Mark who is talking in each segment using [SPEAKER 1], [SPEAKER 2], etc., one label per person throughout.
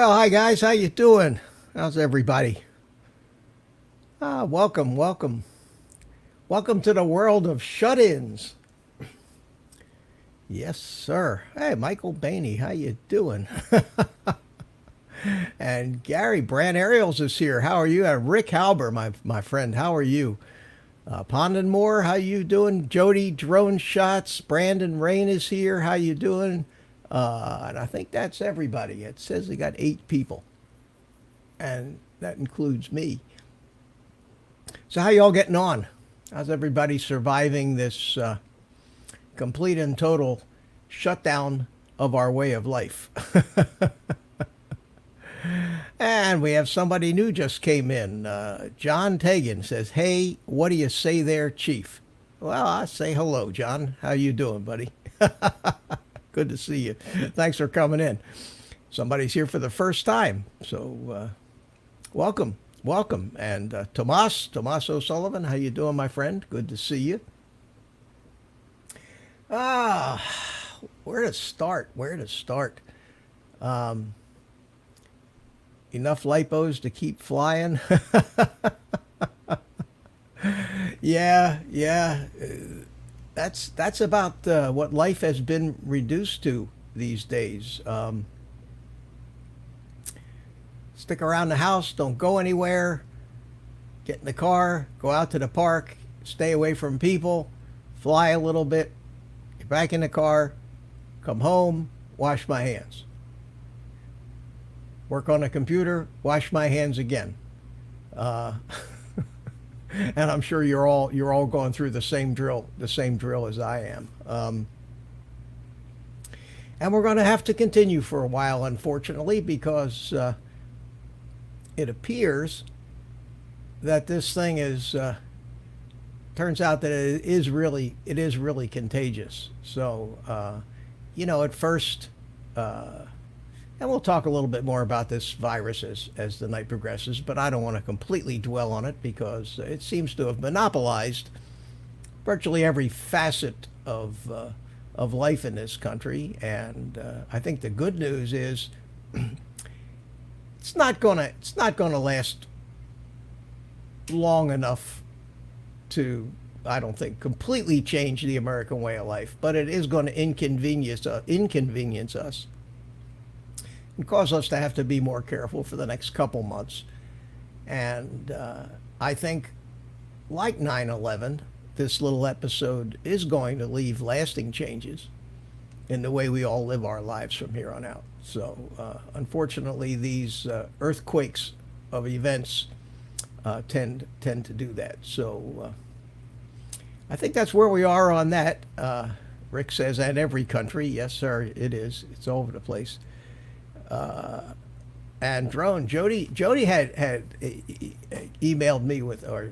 [SPEAKER 1] Well, hi guys, how you doing? How's everybody? Welcome, welcome. Welcome to the world of shut-ins. Yes, sir. Hey, Michael Bainey, how you doing? And Gary Brand Ariels is here. How are you? Rick Halber, my friend, how are you? Pondon Moore, how you doing? Jody Drone Shots, Brandon Rain is here. How you doing? And I think that's everybody. It says they got 8 people, and that includes me. So how y'all getting on? How's everybody surviving this complete and total shutdown of our way of life? And we have somebody new just came in. John Tegan says, "Hey, what do you say there, Chief?" Well, I say hello, John. How you doing, buddy? Good to see you. Thanks for coming in. Somebody's here for the first time, so welcome, welcome. And Tomas O'Sullivan, how you doing, my friend? Good to see you. Ah, where to start? Where to start? Enough lipos to keep flying. Yeah. That's about what life has been reduced to these days. Stick around the house, don't go anywhere, get in the car, go out to the park, stay away from people, fly a little bit, get back in the car, come home, wash my hands. Work on a computer, wash my hands again. And I'm sure you're all going through the same drill as I am. And we're going to have to continue for a while, unfortunately, because it appears that this thing is turns out that it is really contagious. So at first, and we'll talk a little bit more about this virus as the night progresses, but I don't want to completely dwell on it because it seems to have monopolized virtually every facet of life in this country. And I think the good news is it's not gonna last long enough to, I don't think, completely change the American way of life, but it is going to inconvenience us and cause us to have to be more careful for the next couple months. And I think, like 9/11, this little episode is going to leave lasting changes in the way we all live our lives from here on out. So unfortunately, these earthquakes of events tend to do that. So I think that's where we are on that. Rick says, and every country. Yes, sir, it is. It's all over the place. And Drone, Jody had emailed me with, or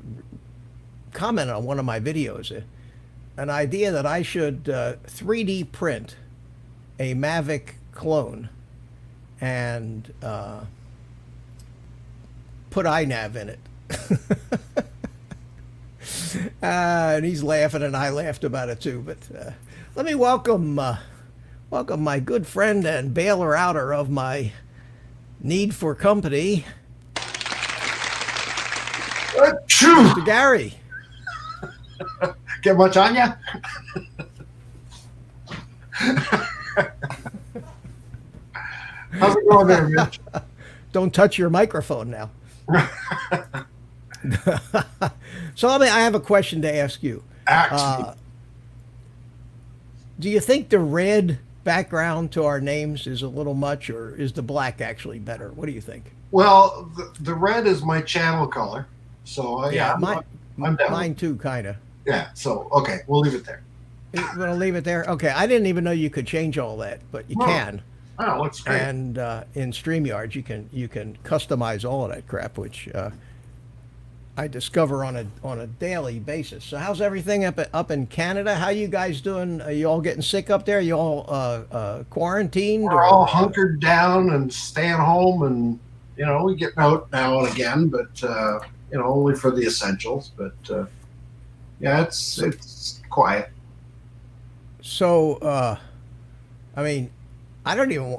[SPEAKER 1] commented on one of my videos, an idea that I should 3D print a Mavic clone and put iNav in it. And he's laughing, and I laughed about it too. But let me welcome my good friend and bailer outer of my need for company, Mr. Gary.
[SPEAKER 2] Get much on ya? How's it going there, Mitch?
[SPEAKER 1] Don't touch your microphone now. So I have a question to ask you. Do you think the red background to our names is a little much, or is the black actually better? What do you think?
[SPEAKER 2] Well, the red is my channel color, so yeah, I'm down.
[SPEAKER 1] Mine too, kind of.
[SPEAKER 2] Yeah, so okay, we'll leave it there.
[SPEAKER 1] You're gonna leave it there? Okay, I didn't even know you could change all that, but you can.
[SPEAKER 2] Oh, looks great.
[SPEAKER 1] And in StreamYard, you can customize all of that crap, which I discover on a daily basis. So how's everything up in Canada? How you guys doing? Are you all getting sick up there? Are you all quarantined?
[SPEAKER 2] We're all hunkered down and staying home, and we get out now and again, but only for the essentials. But yeah, it's quiet.
[SPEAKER 1] So I mean, I don't even.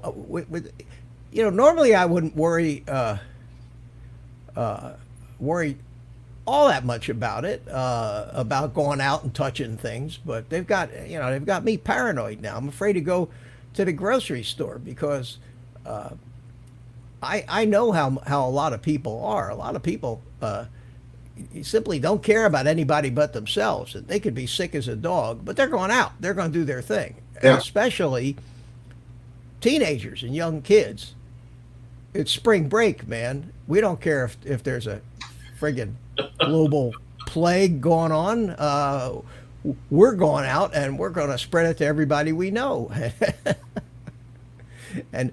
[SPEAKER 1] normally I wouldn't worry all that much about it, about going out and touching things. But they've got me paranoid now. I'm afraid to go to the grocery store because I know how a lot of people are. A lot of people simply don't care about anybody but themselves. They could be sick as a dog, but they're going out. They're going to do their thing. And
[SPEAKER 2] Yeah.
[SPEAKER 1] especially teenagers and young kids. It's spring break, man. We don't care if there's a friggin' global plague going on. We're going out and we're going to spread it to everybody we know. And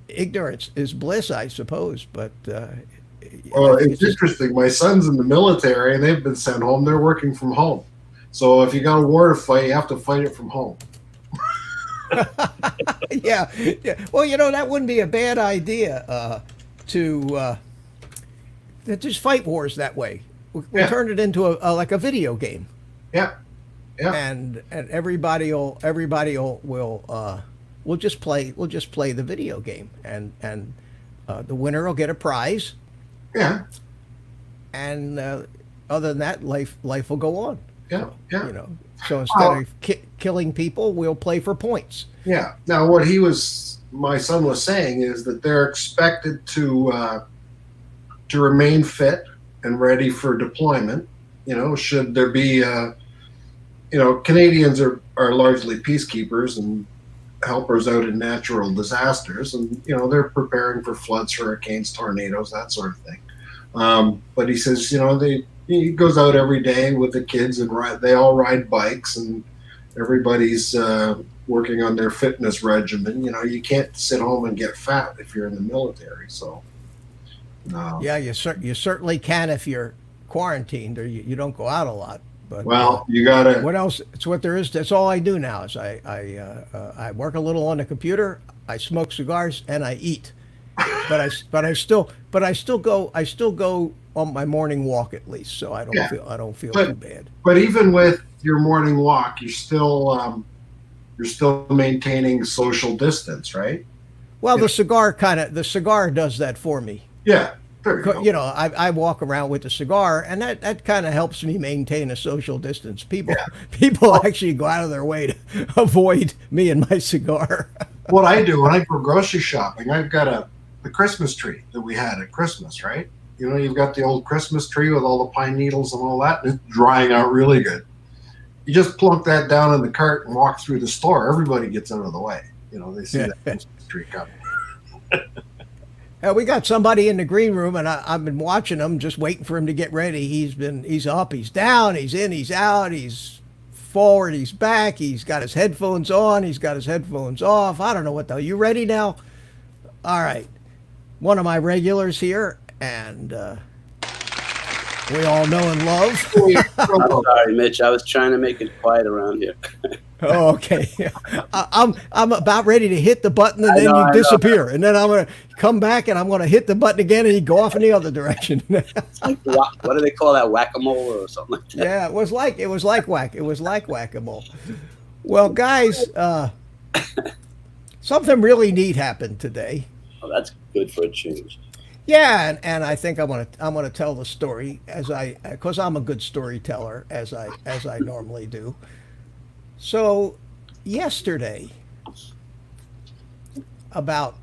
[SPEAKER 1] ignorance is bliss, I suppose. But
[SPEAKER 2] Well,
[SPEAKER 1] I think
[SPEAKER 2] it's interesting. My son's in the military, and they've been sent home. They're working from home. So if you got a war to fight, you have to fight it from home.
[SPEAKER 1] yeah, yeah. Well, that wouldn't be a bad idea to just fight wars that way. We
[SPEAKER 2] Yeah.
[SPEAKER 1] turn it into like a video game,
[SPEAKER 2] Yeah, yeah,
[SPEAKER 1] and we'll just play the video game, and the winner will get a prize,
[SPEAKER 2] yeah,
[SPEAKER 1] and other than that, life will go on.
[SPEAKER 2] yeah, yeah.
[SPEAKER 1] So instead of killing people, we'll play for points.
[SPEAKER 2] Yeah. Now, what my son was saying is that they're expected to remain fit and ready for deployment. Should there be, Canadians are largely peacekeepers and helpers out in natural disasters, and they're preparing for floods, hurricanes, tornadoes, that sort of thing. But he says, he goes out every day with the kids and they all ride bikes, and everybody's working on their fitness regimen. You can't sit home and get fat if you're in the military. So,
[SPEAKER 1] Yeah, you certainly can if you're quarantined or you don't go out a lot. But
[SPEAKER 2] well, you gotta.
[SPEAKER 1] what else? It's what there is. That's all I do now. Is I work a little on the computer. I smoke cigars and I eat. But I still go on my morning walk at least, so I don't feel too bad.
[SPEAKER 2] But even with your morning walk, you're still maintaining social distance, right?
[SPEAKER 1] Well, the cigar does that for me.
[SPEAKER 2] Yeah. There you go.
[SPEAKER 1] I walk around with a cigar, and that kind of helps me maintain a social distance. People actually go out of their way to avoid me and my cigar.
[SPEAKER 2] What I do when I go grocery shopping, I've got the Christmas tree that we had at Christmas, right? You've got the old Christmas tree with all the pine needles and all that, and it's drying out really good. You just plunk that down in the cart and walk through the store. Everybody gets out of the way. They see that Christmas tree coming.
[SPEAKER 1] We got somebody in the green room, and I've been watching him, just waiting for him to get ready. He's up, he's down, he's in, he's out, he's forward, he's back, he's got his headphones on, he's got his headphones off. I don't know what the hell. You ready now? All right. One of my regulars here, and we all know and love.
[SPEAKER 3] I'm sorry, Mitch. I was trying to make it quiet around here.
[SPEAKER 1] Oh, okay. I'm about ready to hit the button, and then
[SPEAKER 3] I
[SPEAKER 1] you
[SPEAKER 3] know.
[SPEAKER 1] disappear, and then I'm gonna come back, and I'm gonna hit the button again, and you go off in the other direction.
[SPEAKER 3] What do they call that? Whack-a-mole or something like that?
[SPEAKER 1] Yeah, it was like whack-a-mole. Well, guys, something really neat happened today.
[SPEAKER 3] Oh, that's good for a change.
[SPEAKER 1] Yeah, and I think I'm gonna tell the story because I'm a good storyteller as I normally do. So, yesterday, about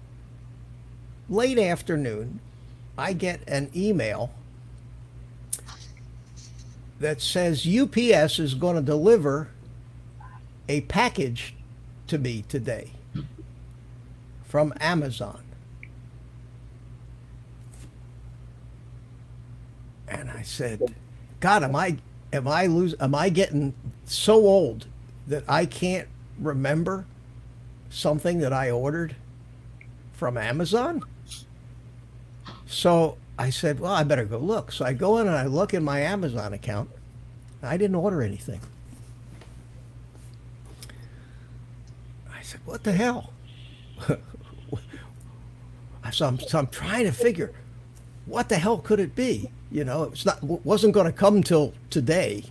[SPEAKER 1] late afternoon, I get an email that says UPS is going to deliver a package to me today from Amazon. And I said, God, am I getting so old that I can't remember something that I ordered from Amazon? So I said, well, I better go look. So I go in and I look in my Amazon account. I didn't order anything. I said, what the hell? So I'm trying to figure, what the hell could it be? Wasn't going to come till today.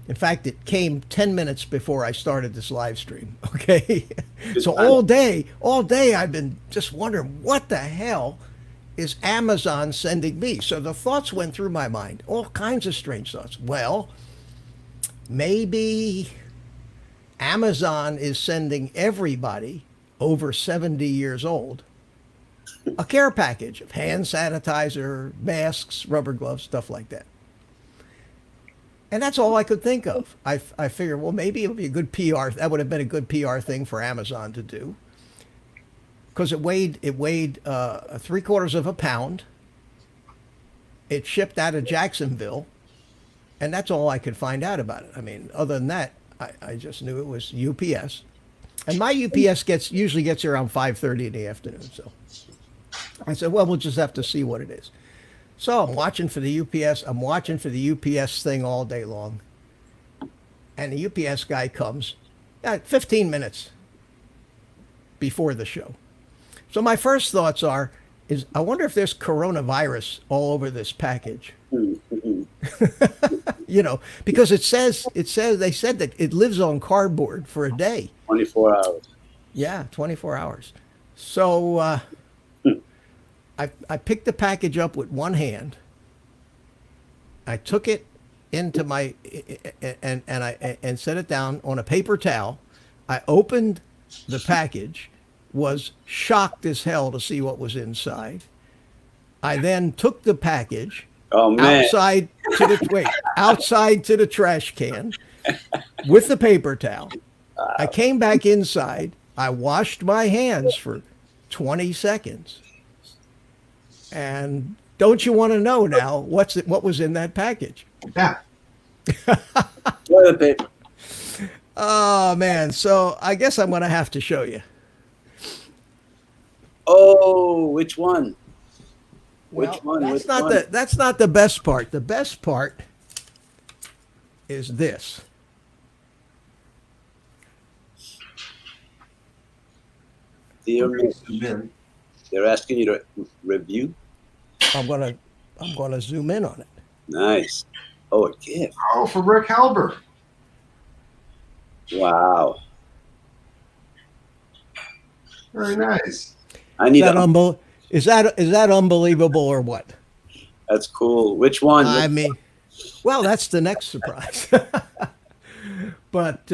[SPEAKER 1] In fact, it came 10 minutes before I started this live stream. Okay.
[SPEAKER 3] Good
[SPEAKER 1] So
[SPEAKER 3] time.
[SPEAKER 1] all day I've been just wondering what the hell is Amazon sending me? So the thoughts went through my mind, all kinds of strange thoughts. Well, maybe Amazon is sending everybody over 70 years old a care package of hand sanitizer, masks, rubber gloves, stuff like that. And that's all I could think of. I figured, well, maybe it would be a good PR. That would have been a good PR thing for Amazon to do, because it weighed 3/4 of a pound. It shipped out of Jacksonville, and that's all I could find out about it. I mean, other than that, I just knew it was UPS, and my UPS usually gets here around 5:30 in the afternoon. So I said, well, we'll just have to see what it is. So I'm watching for the UPS. I'm watching for the UPS thing all day long. And the UPS guy comes 15 minutes before the show. So my first thoughts is I wonder if there's coronavirus all over this package. You know, because it says they said that it lives on cardboard for a day.
[SPEAKER 3] 24 hours.
[SPEAKER 1] Yeah, 24 hours. So I picked the package up with one hand. I took it into my and set it down on a paper towel. I opened the package, was shocked as hell to see what was inside. I then took the package outside to the trash can with the paper towel. I came back inside. I washed my hands for 20 seconds. And don't you want to know now what was in that package?
[SPEAKER 2] Yeah.
[SPEAKER 3] Toilet paper.
[SPEAKER 1] Oh man, so I guess I'm going to have to show you.
[SPEAKER 3] Oh, which one?
[SPEAKER 1] Well,
[SPEAKER 3] Which one?
[SPEAKER 1] That's not the best part. The best part is this.
[SPEAKER 3] Dear
[SPEAKER 2] Okay,
[SPEAKER 3] Mitch,
[SPEAKER 2] zoom in.
[SPEAKER 3] they're asking you to review.
[SPEAKER 1] I'm gonna zoom in on it.
[SPEAKER 3] Nice. Oh, a gift.
[SPEAKER 2] Oh, for Rick Halber.
[SPEAKER 3] Wow.
[SPEAKER 2] Very nice.
[SPEAKER 3] I need
[SPEAKER 1] Is that unbelievable or what?
[SPEAKER 3] That's cool. Which one?
[SPEAKER 1] I mean, well, that's the next surprise. But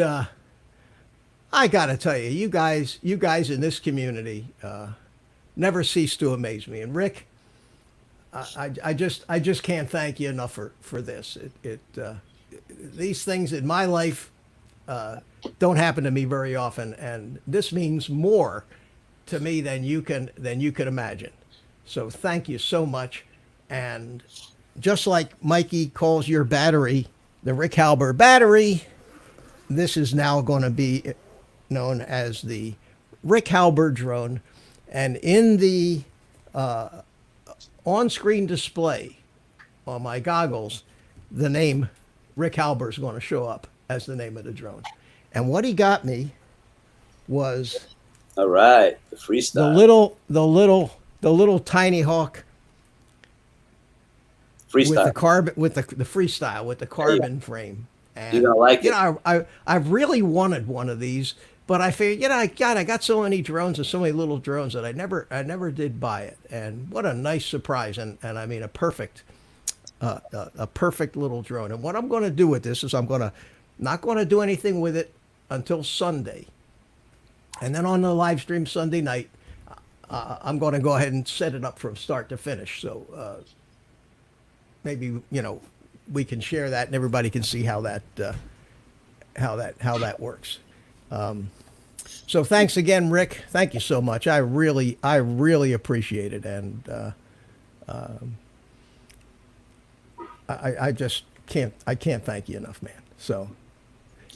[SPEAKER 1] I gotta tell you, you guys in this community never cease to amaze me. And Rick, I just can't thank you enough for this. These things in my life don't happen to me very often, and this means more to me than you can imagine. So thank you so much. And just like Mikey calls your battery the Rick Halber battery, this is now going to be known as the Rick Halber drone. And in the on-screen display on my goggles, the name Rick Halber is going to show up as the name of the drone. And what he got me was
[SPEAKER 3] All right. The freestyle.
[SPEAKER 1] the little Tinyhawk
[SPEAKER 3] Freestyle.
[SPEAKER 1] with the freestyle with the carbon frame. And
[SPEAKER 3] You're gonna like it.
[SPEAKER 1] you know, I really wanted one of these, but I figured, I got so many drones and so many little drones that I never did buy it. And what a nice surprise, and I mean a perfect little drone. And what I'm going to do with this is not going to do anything with it until Sunday, and then on the live stream Sunday night, I'm going to go ahead and set it up from start to finish. So maybe we can share that and everybody can see how that works. So thanks again, Rick. Thank you so much. I really appreciate it, and I just can't thank you enough, man. So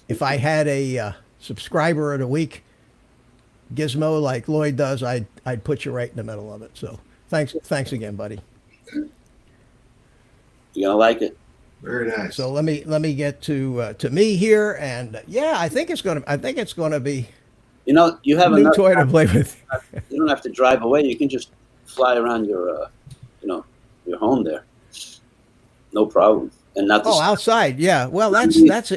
[SPEAKER 1] if I had a subscriber of the week gizmo like Lloyd does, I'd put you right in the middle of it. So thanks again, buddy.
[SPEAKER 3] You're gonna like it.
[SPEAKER 2] Very nice.
[SPEAKER 1] So let me get to me here, and I think it's gonna be
[SPEAKER 3] You have
[SPEAKER 1] a new
[SPEAKER 3] enough
[SPEAKER 1] toy to
[SPEAKER 3] time.
[SPEAKER 1] play with.
[SPEAKER 3] You don't have to drive away. You can just fly around your home there. No problem. and not the
[SPEAKER 1] Oh, outside. Yeah. Well,
[SPEAKER 3] none of these make
[SPEAKER 1] that's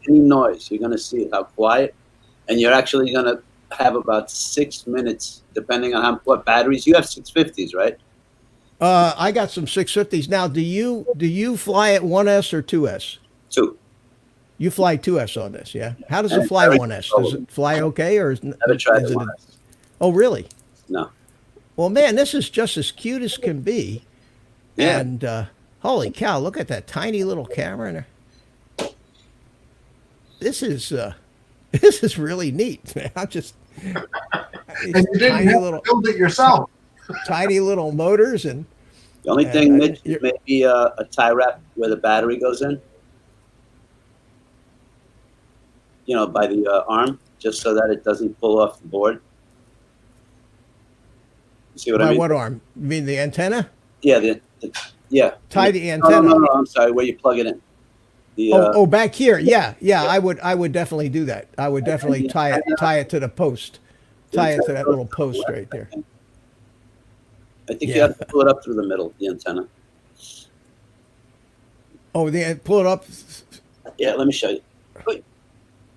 [SPEAKER 3] any noise. You're gonna see how quiet, and you're actually gonna have about 6 minutes, depending on what batteries you have. 650s, right?
[SPEAKER 1] I got some 650s. Now, do you fly at 1S or 2S?
[SPEAKER 3] Two.
[SPEAKER 1] You fly 2S on this, yeah? How does
[SPEAKER 3] And
[SPEAKER 1] it
[SPEAKER 3] it's
[SPEAKER 1] fly
[SPEAKER 3] very
[SPEAKER 1] 1S? Does
[SPEAKER 3] controllable.
[SPEAKER 1] it fly okay, or
[SPEAKER 3] Never tried
[SPEAKER 1] is
[SPEAKER 3] it
[SPEAKER 1] it?
[SPEAKER 3] once.
[SPEAKER 1] Oh, really?
[SPEAKER 3] No.
[SPEAKER 1] Well, man, this is just as cute as can be.
[SPEAKER 3] Yeah.
[SPEAKER 1] And holy cow, look at that tiny little camera in there. This is this is really neat, man. I'm just
[SPEAKER 2] And
[SPEAKER 1] these
[SPEAKER 2] you didn't
[SPEAKER 1] tiny
[SPEAKER 2] have
[SPEAKER 1] little
[SPEAKER 2] to build it yourself.
[SPEAKER 1] tiny little motors and
[SPEAKER 3] The only
[SPEAKER 1] I
[SPEAKER 3] thing, Mitch,
[SPEAKER 1] didn't-
[SPEAKER 3] is maybe a tie wrap where the battery goes in. By the arm, just so that it doesn't pull off the board. You see what I
[SPEAKER 1] by
[SPEAKER 3] mean?
[SPEAKER 1] what arm? You mean the antenna?
[SPEAKER 3] Yeah. Yeah.
[SPEAKER 1] Tie the
[SPEAKER 3] No,
[SPEAKER 1] antenna.
[SPEAKER 3] no, I'm sorry. Where you plug it in. The
[SPEAKER 1] Oh, back here. Yeah, yeah. I would definitely do that. I would definitely tie it to the post. Tie it to that little post right there.
[SPEAKER 3] I think
[SPEAKER 1] Yeah.
[SPEAKER 3] you have to pull it up through the middle, the antenna.
[SPEAKER 1] Oh, pull it up.
[SPEAKER 3] Yeah, let me show you.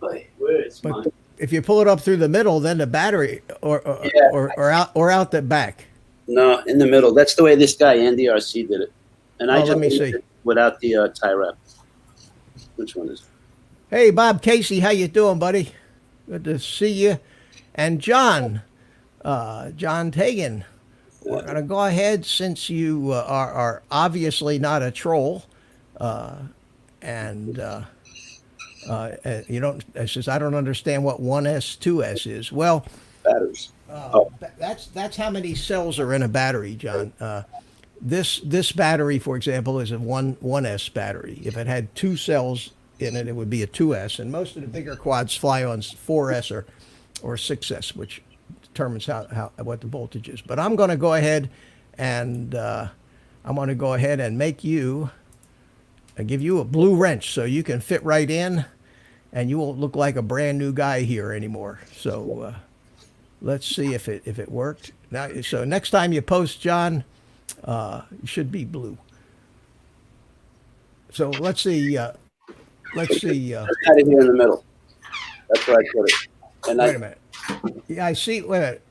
[SPEAKER 3] Wait, where is
[SPEAKER 1] But
[SPEAKER 3] mine?
[SPEAKER 1] if you pull it up through the middle, then the battery
[SPEAKER 3] Yeah.
[SPEAKER 1] or out the back.
[SPEAKER 3] No, in the middle. That's the way this guy, Andy RC, did it. And I
[SPEAKER 1] Oh,
[SPEAKER 3] just
[SPEAKER 1] let me
[SPEAKER 3] did
[SPEAKER 1] see.
[SPEAKER 3] it without the tie wrap. Which one is it?
[SPEAKER 1] Hey, Bob Casey, how you doing, buddy? Good to see you. And John Tegan. We're gonna go ahead since you are obviously not a troll, and you don't. It says I don't understand what 1S 2S is. Well,
[SPEAKER 3] Batteries. Oh.
[SPEAKER 1] that's how many cells are in a battery, John. This battery, for example, is a 1S battery. If it had two cells in it, it would be a 2S. And most of the bigger quads fly on 4S or 6S, which determines what the voltage is. But I'm going to go ahead and make you give you a blue wrench so you can fit right in, and you won't look like a brand new guy here anymore. So let's see if it worked. Now, so next time you post, John, it should be blue. So let's see. Let's see.
[SPEAKER 3] I had it here in the middle. That's where I put it. And
[SPEAKER 1] Wait a minute. Yeah, I see. Wait a minute.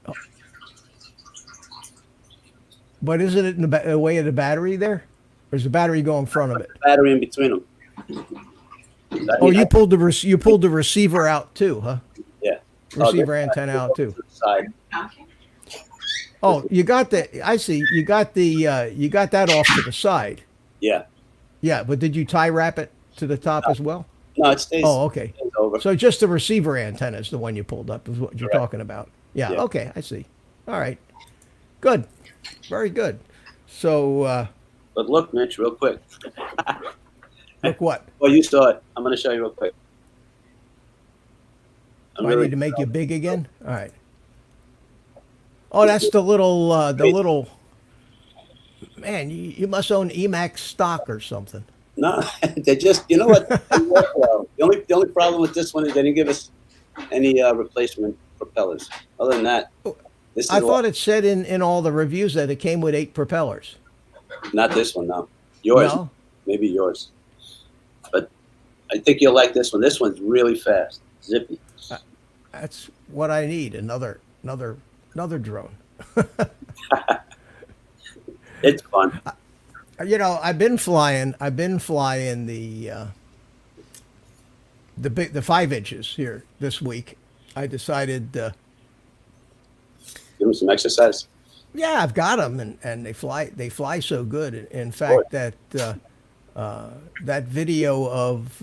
[SPEAKER 1] But isn't it in the way of the battery there? Or is the battery go in front of it?
[SPEAKER 3] Battery in between them.
[SPEAKER 1] Oh, you pulled the receiver out too, huh?
[SPEAKER 3] Yeah.
[SPEAKER 1] Receiver antenna out too.
[SPEAKER 3] Side.
[SPEAKER 1] Oh, you got the. I see. You got that off to the side.
[SPEAKER 3] Yeah.
[SPEAKER 1] Yeah, but did you tie wrap it to the top as well?
[SPEAKER 3] No, it stays.
[SPEAKER 1] Oh, okay.
[SPEAKER 3] Stays over.
[SPEAKER 1] So just the receiver antenna is the one you pulled up, is what you're
[SPEAKER 3] Correct.
[SPEAKER 1] talking about. Yeah,
[SPEAKER 3] Yeah.
[SPEAKER 1] okay, I see. All right. Good. Very good. So,
[SPEAKER 3] But look, Mitch, real quick.
[SPEAKER 1] look what?
[SPEAKER 3] Well, you saw it. I'm going to show you real quick.
[SPEAKER 1] Do I need to make you big again? All right. Oh, that's the little, man, you must own EMAX stock or something.
[SPEAKER 3] No, they just, you know what? The only problem with this one is they didn't give us any replacement propellers. Other than that, this is
[SPEAKER 1] I thought it said in all the reviews that it came with 8 propellers.
[SPEAKER 3] not this one. No, yours,
[SPEAKER 1] No?
[SPEAKER 3] maybe yours. But I think you'll like this one. This one's really fast, zippy.
[SPEAKER 1] That's what I need. Another drone.
[SPEAKER 3] It's fun.
[SPEAKER 1] You know, I've been flying the 5 inches here this week. I decided,
[SPEAKER 3] Give them some exercise.
[SPEAKER 1] yeah, I've got them, and they fly so good. In fact, that video of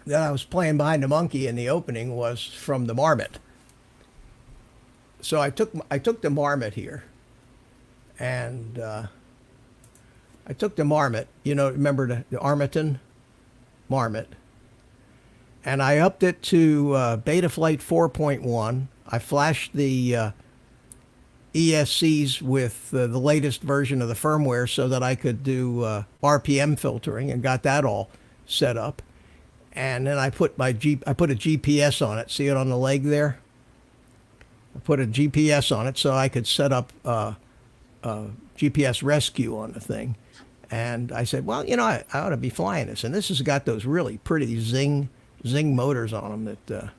[SPEAKER 1] that I was playing behind the monkey in the opening was from the Marmot. So I took the Marmot here, and I took the Marmot. You know, remember the Armiton Marmot, and I upped it to Beta Flight 4.1. I flashed the ESCs with the latest version of the firmware so that I could do RPM filtering, and got that all set up. And then I put a GPS on it. See it on the leg there? I put a GPS on it so I could set up GPS rescue on the thing. And I said, well, you know, I ought to be flying this. And this has got those really pretty zing motors on them that,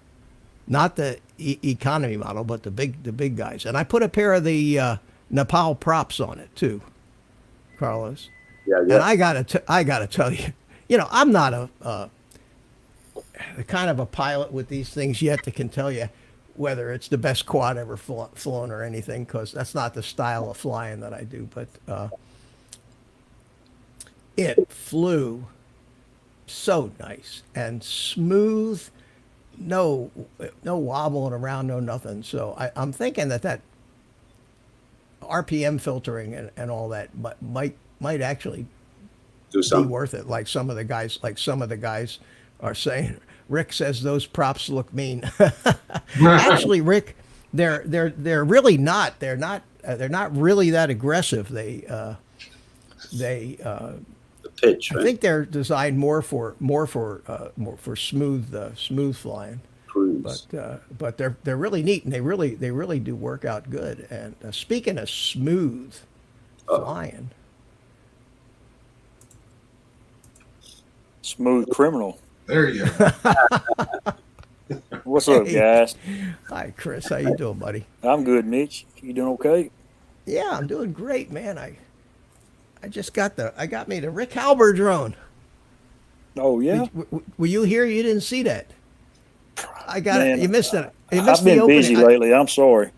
[SPEAKER 1] not the economy model, but the big guys. And I put a pair of the Nepal props on it too, Carlos.
[SPEAKER 3] Yeah,
[SPEAKER 1] And I gotta tell you, you know, I'm not a kind of a pilot with these things yet that can tell you whether it's the best quad ever flown or anything, because that's not the style of flying that I do. But it flew so nice and smooth, no wobbling around, no nothing. So I'm thinking that RPM filtering and all that might actually
[SPEAKER 3] do
[SPEAKER 1] be
[SPEAKER 3] something.
[SPEAKER 1] worth it. Like some of the guys are saying. Rick says those props look mean. Actually, Rick, they're really not. They're not really that aggressive. The
[SPEAKER 3] pitch,
[SPEAKER 1] I
[SPEAKER 3] right?
[SPEAKER 1] think they're designed more for smooth flying.
[SPEAKER 3] Cruise.
[SPEAKER 1] But they're really neat, and they really do work out good. And speaking of smooth flying,
[SPEAKER 4] Smooth criminal.
[SPEAKER 2] There you go.
[SPEAKER 4] What's up,
[SPEAKER 1] Hey.
[SPEAKER 4] guys?
[SPEAKER 1] hi Chris, how you doing, buddy?
[SPEAKER 4] I'm good, Mitch. You doing okay?
[SPEAKER 1] Yeah, I'm doing great, man. I just got me the Rick Halber drone.
[SPEAKER 4] Oh yeah.
[SPEAKER 1] Were you here? You didn't see that. I got it.
[SPEAKER 4] Man,
[SPEAKER 1] You missed it. You missed
[SPEAKER 4] I've been
[SPEAKER 1] the opening.
[SPEAKER 4] busy lately. I'm sorry.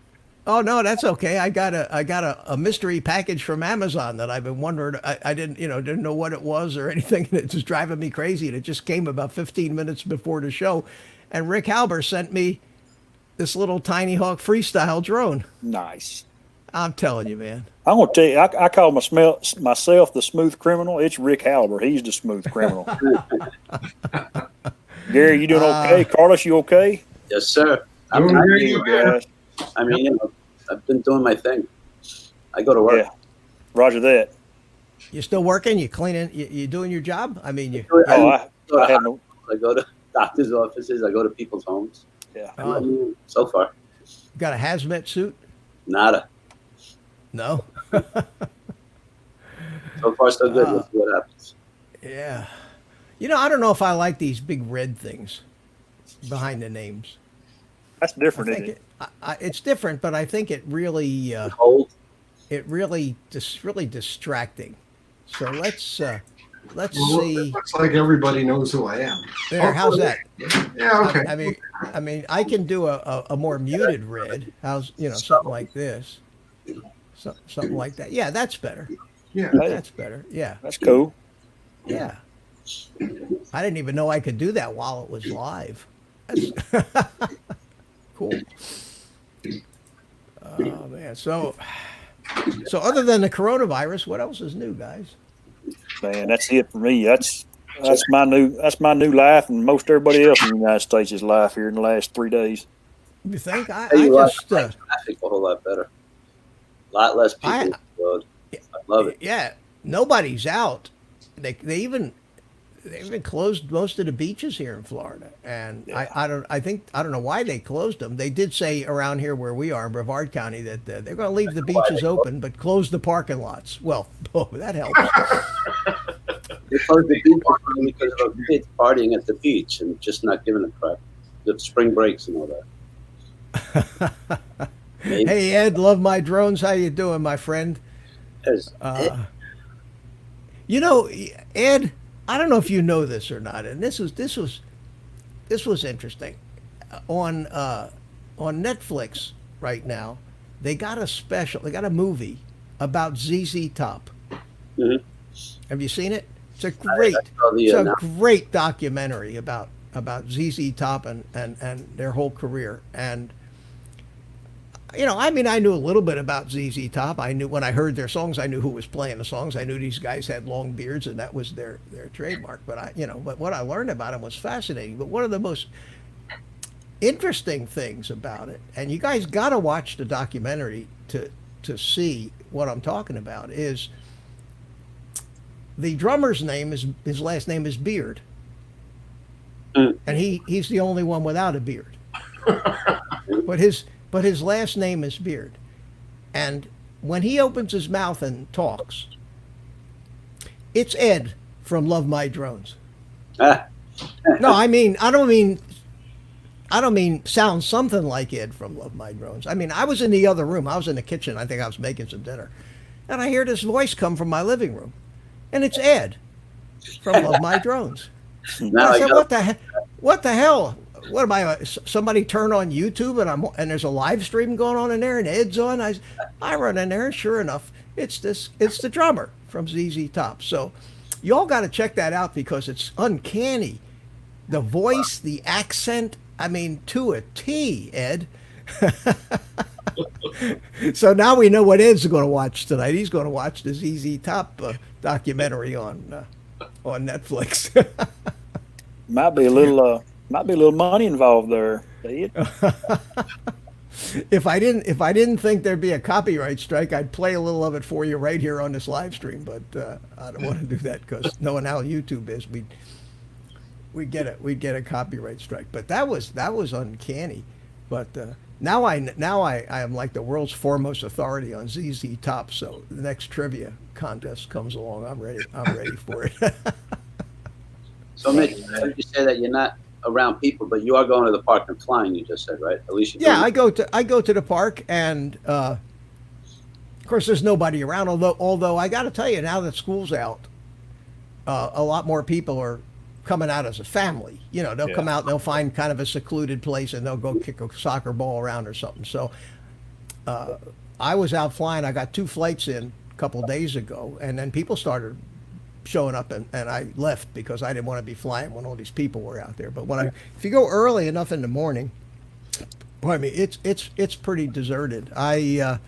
[SPEAKER 1] Oh no, that's okay. I got a mystery package from Amazon that I've been wondering. I didn't know what it was or anything. And it's just driving me crazy. And it just came about 15 minutes before the show, and Rick Halber sent me this little Tinyhawk freestyle drone.
[SPEAKER 4] Nice.
[SPEAKER 1] I'm telling you, man.
[SPEAKER 4] I'm gonna tell you. I call myself the smooth criminal. It's Rick Halber. He's the smooth criminal. Gary, you doing okay? Carlos, you okay?
[SPEAKER 3] Yes, sir. I
[SPEAKER 2] Doing
[SPEAKER 3] mean,
[SPEAKER 2] great.
[SPEAKER 4] Good, guys.
[SPEAKER 3] I've been doing my thing. I go to work.
[SPEAKER 4] Yeah. Roger that.
[SPEAKER 1] You still working? You cleaning? You doing your job? I mean, you.
[SPEAKER 4] Oh, I have no.
[SPEAKER 3] I go to doctors' offices. I go to people's homes.
[SPEAKER 4] Yeah.
[SPEAKER 3] I mean, so far,
[SPEAKER 1] Got a hazmat suit?
[SPEAKER 3] nada.
[SPEAKER 1] No.
[SPEAKER 3] So far, so good. Let's see what happens.
[SPEAKER 1] Yeah. You know, I don't know if I like these big red things behind the names.
[SPEAKER 4] That's
[SPEAKER 1] I
[SPEAKER 4] different, isn't
[SPEAKER 1] think
[SPEAKER 4] it?
[SPEAKER 1] it's different, but I think it really
[SPEAKER 3] Cold.
[SPEAKER 1] really distracting. So let's
[SPEAKER 2] Well,
[SPEAKER 1] see.
[SPEAKER 2] it looks like everybody knows who I am.
[SPEAKER 1] There, how's that?
[SPEAKER 2] Yeah, okay.
[SPEAKER 1] I mean, I can do a more muted red. How's something like this, something like that. Yeah, that's better.
[SPEAKER 2] Yeah.
[SPEAKER 1] That's better. Yeah,
[SPEAKER 4] That's cool.
[SPEAKER 1] yeah. I didn't even know I could do that while it was live. That's cool. Oh man. So other than the coronavirus, what else is new, guys?
[SPEAKER 4] Man, that's it for me. That's my new life, and most everybody else in the United States' life here in the last 3 days.
[SPEAKER 1] You think? I
[SPEAKER 3] Tell you what,
[SPEAKER 1] just
[SPEAKER 3] traffic a whole lot better. A lot less people on the road. I love it.
[SPEAKER 1] yeah. Nobody's out. They even closed most of the beaches here in Florida, and
[SPEAKER 4] Yeah.
[SPEAKER 1] I don't know why they closed them. They did say around here where we are in Brevard County that they're going to leave the beaches open but close the parking lots. Well, that helps.
[SPEAKER 3] They closed the beach because of kids partying at the beach and just not giving a crap. The spring breaks and all that. Maybe.
[SPEAKER 1] Hey Ed, love my drones. How you doing, my friend?
[SPEAKER 3] Yes.
[SPEAKER 1] You know, Ed, I don't know if you know this or not, and this was interesting. On Netflix right now, they got a movie about ZZ Top.
[SPEAKER 3] Mhm.
[SPEAKER 1] Have you seen it? It's a
[SPEAKER 3] I
[SPEAKER 1] great,
[SPEAKER 3] saw the,
[SPEAKER 1] it's a
[SPEAKER 3] announcement.
[SPEAKER 1] great documentary about ZZ Top and their whole career. And I mean, I knew a little bit about ZZ Top. I knew when I heard their songs, I knew who was playing the songs. I knew these guys had long beards, and that was their trademark. But but what I learned about them was fascinating. But one of the most interesting things about it, and you guys got to watch the documentary to see what I'm talking about, is the drummer's his last name is Beard, and he's the only one without a beard. But his last name is Beard. And when he opens his mouth and talks, It's Ed from Love My Drones.
[SPEAKER 3] Ah,
[SPEAKER 1] No, I don't mean sound something like Ed from Love My Drones. I mean, I was in the other room. I was in the kitchen. I think I was making some dinner. And I hear this voice come from my living room. And it's Ed from Love My Drones.
[SPEAKER 3] now
[SPEAKER 1] I
[SPEAKER 3] I
[SPEAKER 1] said,
[SPEAKER 3] got
[SPEAKER 1] what the hell? What am I? Somebody turn on YouTube and there's a live stream going on in there and Ed's on. I run in there and sure enough, it's the drummer from ZZ Top. So y'all got to check that out because it's uncanny. The voice, the accent, I mean, to a T, Ed. So now we know what Ed's going to watch tonight. He's going to watch the ZZ Top documentary on Netflix.
[SPEAKER 4] Might be a little money involved there. Ed.
[SPEAKER 1] If I didn't think there'd be a copyright strike, I'd play a little of it for you right here on this live stream. But I don't want to do that because knowing how YouTube is, we'd get a copyright strike. But that was uncanny. But now I am like the world's foremost authority on ZZ Top. So the next trivia contest comes along, I'm ready for it.
[SPEAKER 3] So, Mitch, I heard you say that you're not around people, but you are going to the park and flying. You just said, right? At least you.
[SPEAKER 1] Yeah, I go to the park, and of course, there's nobody around. Although I got to tell you, now that school's out, a lot more people are coming out as a family. You know, they'll come out and they'll find kind of a secluded place and they'll go kick a soccer ball around or something. So I was out flying. I got 2 flights in a couple days ago, and then people started showing up, and I left because I didn't want to be flying when all these people were out there. But if you go early enough in the morning, well, I mean, it's pretty deserted. I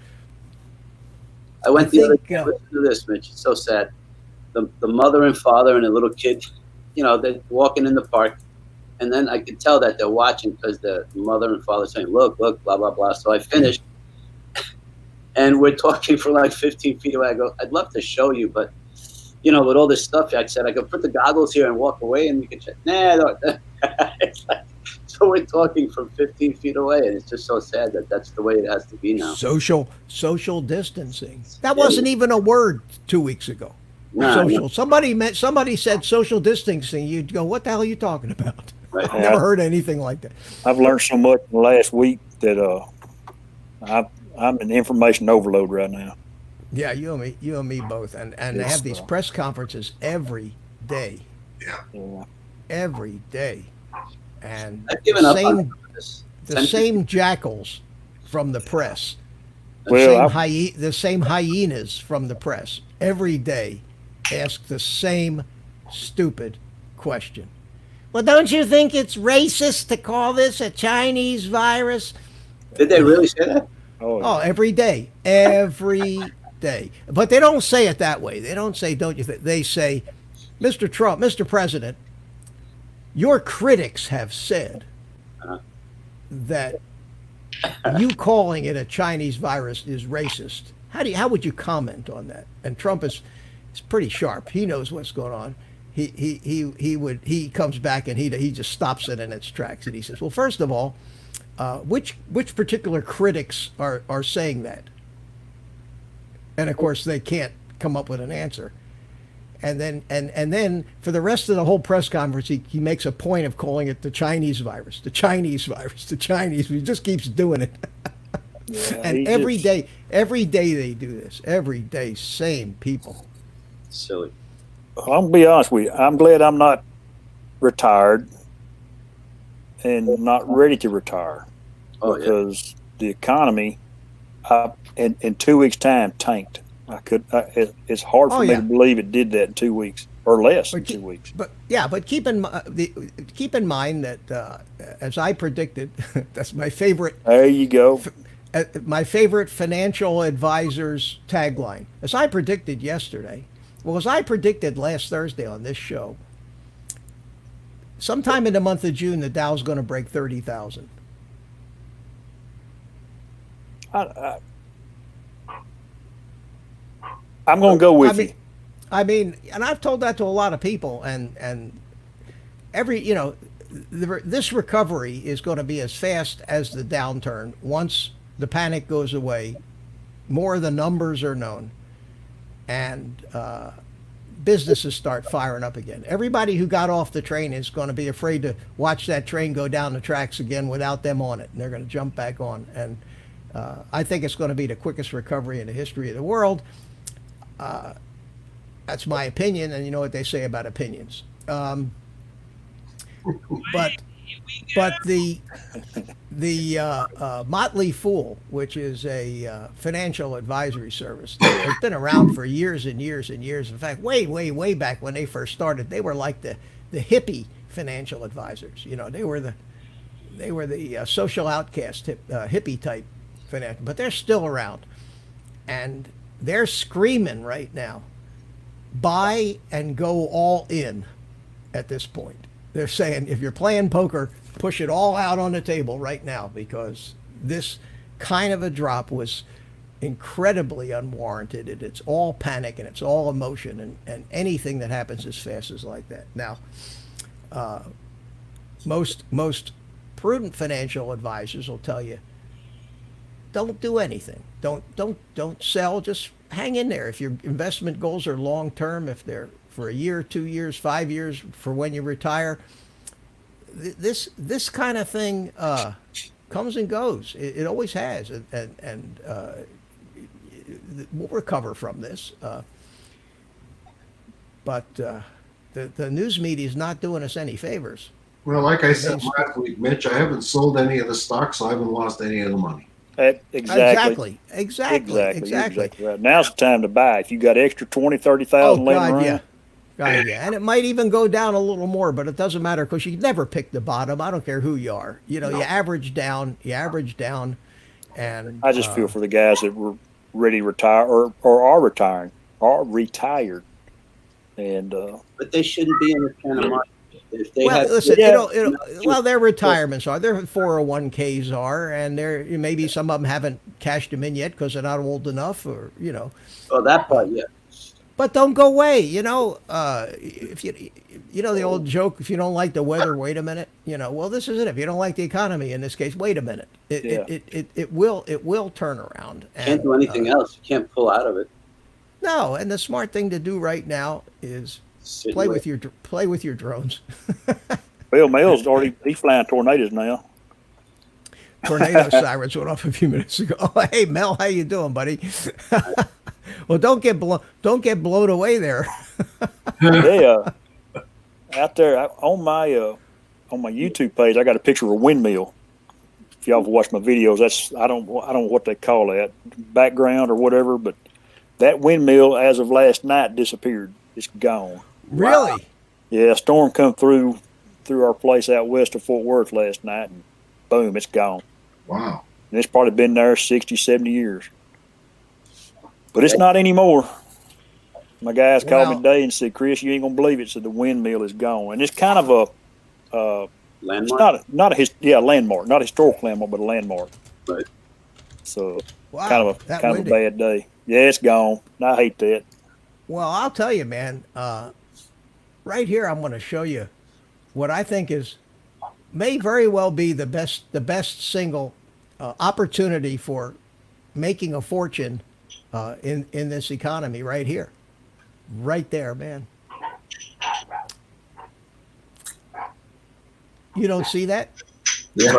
[SPEAKER 3] went the other day.
[SPEAKER 1] think,
[SPEAKER 3] Listen to this, Mitch. It's so sad. The mother and father and the little kid, you know, they're walking in the park, and then I could tell that they're watching because the mother and father saying, "Look, blah blah blah." So I finished, and we're talking for like 15 feet away. I go, "I'd love to show you, but." You know, with all this stuff, I said I could put the goggles here and walk away, and we could check. Nah, no. It's like, so we're talking from 15 feet away, and it's just so sad that that's the way it has to be now.
[SPEAKER 1] social distancing. That wasn't even a word 2 weeks ago. Social. Somebody said social distancing. You'd go, what the hell are you talking about?
[SPEAKER 3] Right.
[SPEAKER 1] I've never heard anything like that.
[SPEAKER 4] I've learned so much in the last week that I'm in information overload right now.
[SPEAKER 1] Yeah, you and me both, and they have these press conferences every day.
[SPEAKER 4] Yeah.
[SPEAKER 1] Every day, and
[SPEAKER 3] I've given up on this.
[SPEAKER 1] the same jackals from the press,
[SPEAKER 4] Well,
[SPEAKER 1] the same hyenas from the press every day ask the same stupid question. Well, don't you think it's racist to call this a Chinese virus?
[SPEAKER 3] Did they really say that?
[SPEAKER 1] Oh, every day. Every day. But they don't say it that way. They don't say, don't you think? They say, Mr. Trump, Mr. President, your critics have said that you calling it a Chinese virus is racist. How would you comment on that? And Trump is pretty sharp. He knows what's going on. He comes back and he just stops it in its tracks and he says, well, first of all, which particular critics are saying that? And of course they can't come up with an answer. And then for the rest of the whole press conference, he makes a point of calling it the Chinese virus, the Chinese virus, the Chinese. He just keeps doing it.
[SPEAKER 4] Yeah,
[SPEAKER 1] And every day they do this. Every day, same people.
[SPEAKER 3] Silly.
[SPEAKER 4] I'm gonna be honest with you. I'm glad I'm not retired and not ready to retire
[SPEAKER 3] Oh, yeah.
[SPEAKER 4] because the economy, in 2 weeks' time, tanked. It's hard for
[SPEAKER 1] Oh,
[SPEAKER 4] me
[SPEAKER 1] yeah.
[SPEAKER 4] to believe it did that in 2 weeks or less than 2 weeks.
[SPEAKER 1] But keep in mind that as I predicted, that's my favorite.
[SPEAKER 4] There you go.
[SPEAKER 1] My favorite financial advisor's tagline. As I predicted yesterday, well, as I predicted last Thursday on this show, sometime in the month of June, the Dow's going to break 30,000.
[SPEAKER 4] I'm going to go with you.
[SPEAKER 1] I mean, and I've told that to a lot of people, and this recovery is going to be as fast as the downturn. Once the panic goes away, more of the numbers are known, and businesses start firing up again. Everybody who got off the train is going to be afraid to watch that train go down the tracks again without them on it, and they're going to jump back on. And I think it's going to be the quickest recovery in the history of the world. That's my opinion, and you know what they say about opinions. But the Motley Fool, which is a financial advisory service, has been around for years and years and years. In fact, way back when they first started, they were like the hippie financial advisors. You know, they were the social outcast hippie type financial, but they're still around, and they're screaming right now, buy and go all in. At this point, they're saying if you're playing poker, push it all out on the table right now, because this kind of a drop was incredibly unwarranted, and it's all panic and it's all emotion, and anything that happens as fast as like that. Now, most prudent financial advisors will tell you, don't do anything. Don't sell. Just hang in there. If your investment goals are long term, if they're for a year, 2 years, 5 years, for when you retire, this kind of thing comes and goes. It always has, and we'll recover from this. But the news media is not doing us any favors.
[SPEAKER 2] Well, like I said last week, Mitch, I haven't sold any of the stock, so I haven't lost any of the money.
[SPEAKER 1] Exactly.
[SPEAKER 4] Right. Now's the time to buy. If you got extra 20, 30,000 laying around.
[SPEAKER 1] Yeah. God, yeah. And it might even go down a little more, but it doesn't matter, because you never pick the bottom. I don't care who you are. You know, you average down, and
[SPEAKER 4] I just feel for the guys that were ready to retire or are retiring, or retired. And
[SPEAKER 3] but they shouldn't be in the kind of market. If they
[SPEAKER 1] listen, well, their retirements are, their 401ks are, and maybe some of them haven't cashed them in yet because they're not old enough, or
[SPEAKER 3] Oh, that part, yeah.
[SPEAKER 1] But don't go away. If you know the old joke, if you don't like the weather, wait a minute. Well, this is it. If you don't like the economy, in this case, wait a minute. It will turn around.
[SPEAKER 3] Can't do anything else. You can't pull out of it.
[SPEAKER 1] No, and the smart thing to do right now is play with your drones.
[SPEAKER 4] Well, Mel's he's flying tornadoes now.
[SPEAKER 1] Tornado sirens went off a few minutes ago. Oh, hey Mel, how you doing, buddy? Well, don't get blown away there.
[SPEAKER 4] Out there on my YouTube page, I got a picture of a windmill. If y'all have watched my videos, I don't know what they call that, background or whatever, but that windmill, as of last night, disappeared. It's gone.
[SPEAKER 1] Really?
[SPEAKER 4] Wow. Yeah, a storm come through our place out west of Fort Worth last night, and boom, it's gone.
[SPEAKER 2] Wow.
[SPEAKER 4] And it's probably been there 60, 70 years. But it's not anymore. My guys called me today and said, Chris, you ain't going to believe it. So the windmill is gone. And it's kind of a
[SPEAKER 3] landmark?
[SPEAKER 4] It's not a landmark. Not a historical landmark, but a landmark.
[SPEAKER 3] Right.
[SPEAKER 4] So
[SPEAKER 1] wow,
[SPEAKER 4] kind of a bad day. Yeah, it's gone. I hate that.
[SPEAKER 1] Well, I'll tell you, man, right here I'm going to show you what I think may very well be the best single opportunity for making a fortune in this economy right here. Right there, man. You don't see that?
[SPEAKER 2] Yeah.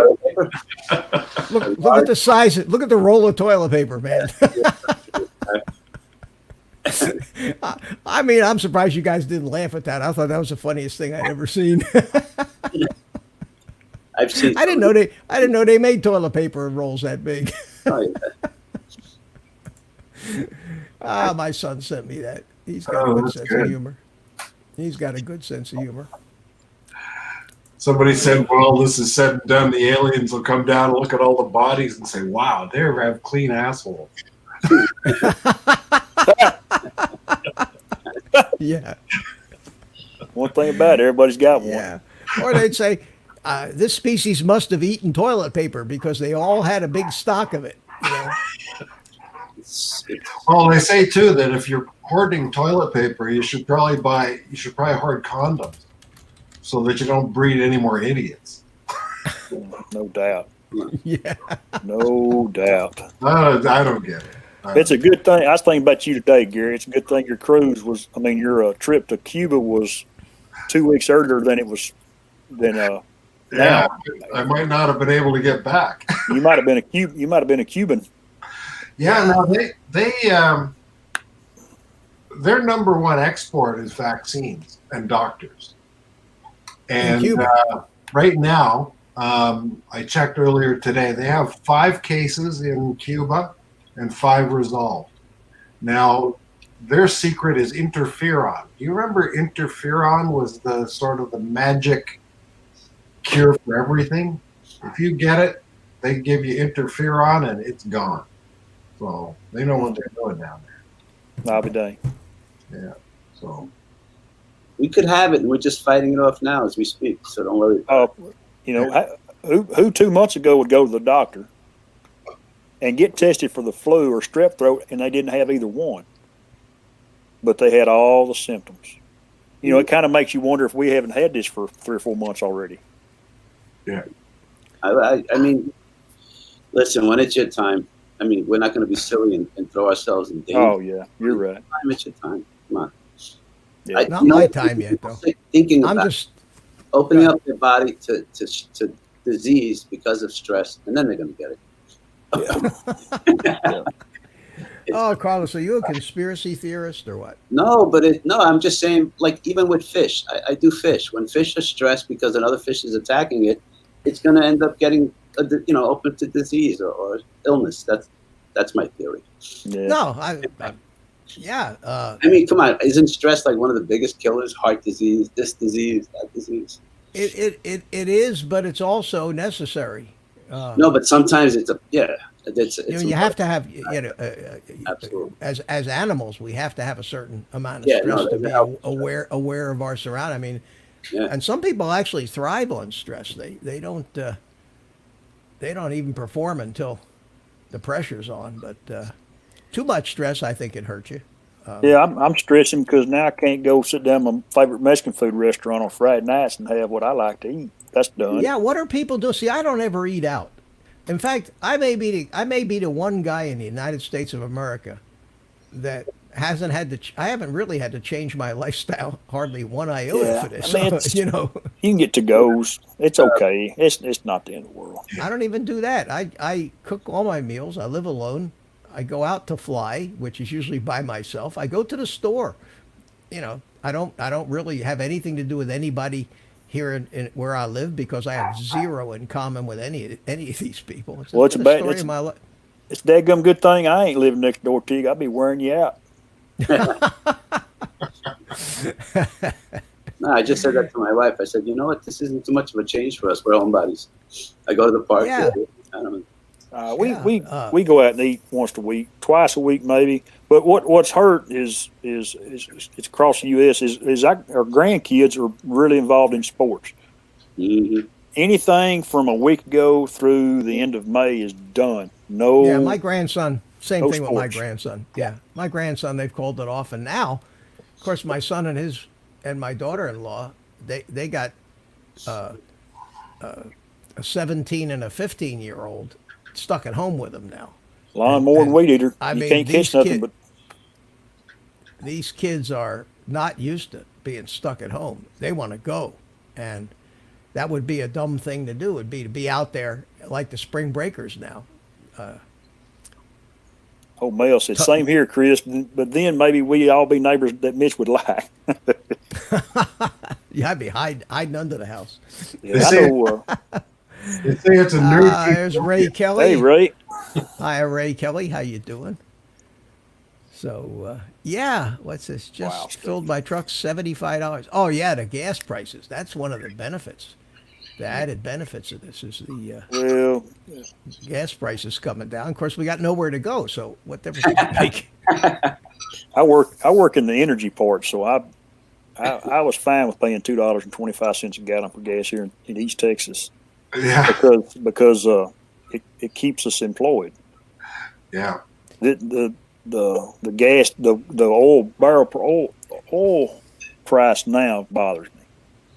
[SPEAKER 1] Look at the size. Look at the roll of toilet paper, man. I mean, I'm surprised you guys didn't laugh at that. I thought that was the funniest thing I'd ever seen.
[SPEAKER 3] I've seen.
[SPEAKER 1] I didn't know they made toilet paper rolls that big.
[SPEAKER 3] Oh, yeah.
[SPEAKER 1] My son sent me that. He's got a good sense of humor. He's got a good sense of humor.
[SPEAKER 2] Somebody said, well, this is said and done. The aliens will come down and look at all the bodies and say, wow, they have clean assholes.
[SPEAKER 1] Yeah.
[SPEAKER 4] One thing about it, everybody's got one.
[SPEAKER 1] Yeah. Or they'd say, this species must have eaten toilet paper because they all had a big stock of it.
[SPEAKER 2] Well, they say too that if you're hoarding toilet paper, you should probably hoard condoms so that you don't breed any more idiots.
[SPEAKER 4] No doubt.
[SPEAKER 1] Yeah.
[SPEAKER 4] No doubt.
[SPEAKER 2] I don't get it.
[SPEAKER 4] It's a good thing. I was thinking about you today, Gary. It's a good thing your cruise was. I mean, your trip to Cuba was 2 weeks earlier than it was.
[SPEAKER 2] Yeah,
[SPEAKER 4] now.
[SPEAKER 2] I might not have been able to get back.
[SPEAKER 4] You might have been a Cuban.
[SPEAKER 2] Yeah, no, their number one export is vaccines and doctors. And right now, I checked earlier today, they have 5 cases in Cuba and 5 resolved. Now, their secret is interferon. Do you remember interferon was the sort of the magic cure for everything? If you get it, they give you interferon and it's gone. So they know what they're doing down there.
[SPEAKER 4] I'll be dang.
[SPEAKER 2] Yeah. So
[SPEAKER 3] we could have it, and we're just fighting it off now as we speak. So don't worry.
[SPEAKER 4] You know, who 2 months ago would go to the doctor and get tested for the flu or strep throat, and they didn't have either one, but they had all the symptoms. You know, it kind of makes you wonder if we haven't had this for 3 or 4 months already.
[SPEAKER 2] Yeah.
[SPEAKER 3] I mean, listen, when it's your time, I mean, we're not going to be silly and throw ourselves in danger.
[SPEAKER 4] Oh, yeah, you're right.
[SPEAKER 3] It's your time. Come on.
[SPEAKER 4] Yeah.
[SPEAKER 1] Not my time yet, though.
[SPEAKER 3] Thinking
[SPEAKER 1] I'm
[SPEAKER 3] about
[SPEAKER 1] just
[SPEAKER 3] opening up their body to disease because of stress, and then they're going to get it.
[SPEAKER 4] Yeah.
[SPEAKER 1] Oh, Carlos, are you a conspiracy theorist or what?
[SPEAKER 3] No, I'm just saying, like, even with fish, I do fish. When fish are stressed because another fish is attacking it, it's going to end up getting, open to disease or illness. That's my theory.
[SPEAKER 4] Yeah.
[SPEAKER 1] No, yeah.
[SPEAKER 3] I mean, come on, isn't stress like one of the biggest killers? Heart disease, this disease, that disease.
[SPEAKER 1] It is, but it's also necessary.
[SPEAKER 3] No, but sometimes it's
[SPEAKER 1] you have to have
[SPEAKER 3] absolutely.
[SPEAKER 1] as animals, we have to have a certain amount of
[SPEAKER 3] Yeah,
[SPEAKER 1] stress
[SPEAKER 3] no,
[SPEAKER 1] to be
[SPEAKER 3] helps.
[SPEAKER 1] aware of our surroundings. I mean,
[SPEAKER 3] Yeah.
[SPEAKER 1] and some people actually thrive on stress. They don't even perform until the pressure's on. But too much stress, I think, it hurts you.
[SPEAKER 4] Yeah, I'm stressing because now I can't go sit down at my favorite Mexican food restaurant on Friday nights and have what I like to eat. That's done.
[SPEAKER 1] Yeah, what are people doing? See, I don't ever eat out. In fact, I may be the one guy in the United States of America that hasn't had to. I haven't really had to change my lifestyle hardly one iota for this.
[SPEAKER 4] I mean,
[SPEAKER 1] So,
[SPEAKER 4] you can get to goes. It's okay. It's not the end of the world.
[SPEAKER 1] I don't even do that. I cook all my meals. I live alone. I go out to fly, which is usually by myself. I go to the store. I don't really have anything to do with anybody here in where I live because I have zero in common with any of these people. It's
[SPEAKER 4] Well, it's
[SPEAKER 1] been
[SPEAKER 4] a bad-
[SPEAKER 1] story
[SPEAKER 4] it's-
[SPEAKER 1] of my life.
[SPEAKER 4] It's a dadgum good thing I ain't living next door to you. I'll be wearing you out.
[SPEAKER 3] No, I just said that to my wife. I said, you know what? This isn't too much of a change for us. We're homebodies. I go to the park.
[SPEAKER 1] Yeah.
[SPEAKER 4] We go out and eat once a week, twice a week maybe. But what's hurt is it's across the U.S. is our grandkids are really involved in sports.
[SPEAKER 3] Mm-hmm.
[SPEAKER 4] Anything from a week ago through the end of May is done. No.
[SPEAKER 1] Yeah, my grandson. Same
[SPEAKER 4] No
[SPEAKER 1] thing with my
[SPEAKER 4] sports.
[SPEAKER 1] grandson. Yeah, my grandson. They've called it off, and now, of course, my son and my daughter-in-law, they got a 17 and a 15-year-old stuck at home with them now.
[SPEAKER 4] Lawnmower and weed eater.
[SPEAKER 1] I
[SPEAKER 4] You
[SPEAKER 1] mean,
[SPEAKER 4] can't catch nothing but.
[SPEAKER 1] These kids are not used to being stuck at home. They want to go, and that would be a dumb thing to do. Would be to be out there like the spring breakers now.
[SPEAKER 4] Old Mel said, "Same here, Chris." But then maybe we all be neighbors that Mitch would like.
[SPEAKER 1] Yeah, I'd be hiding under the house.
[SPEAKER 4] Yeah, I know.
[SPEAKER 2] They say it's a nerd.
[SPEAKER 1] There's Ray Kelly.
[SPEAKER 4] Hey, Ray.
[SPEAKER 1] Hi, Ray Kelly. How you doing? So, yeah, what's this? Just
[SPEAKER 4] Wow.
[SPEAKER 1] filled my truck, $75. Oh, yeah, the gas prices. That's one of the benefits. The added benefits of this is the
[SPEAKER 4] Well,
[SPEAKER 1] gas prices coming down. Of course, we got nowhere to go, so what difference does it make?
[SPEAKER 4] I work in the energy part, so I was fine with paying $2.25 a gallon for gas here in East Texas
[SPEAKER 2] Yeah,
[SPEAKER 4] because it keeps us employed.
[SPEAKER 2] yeah.
[SPEAKER 4] The gas the oil barrel oil price now bothers me.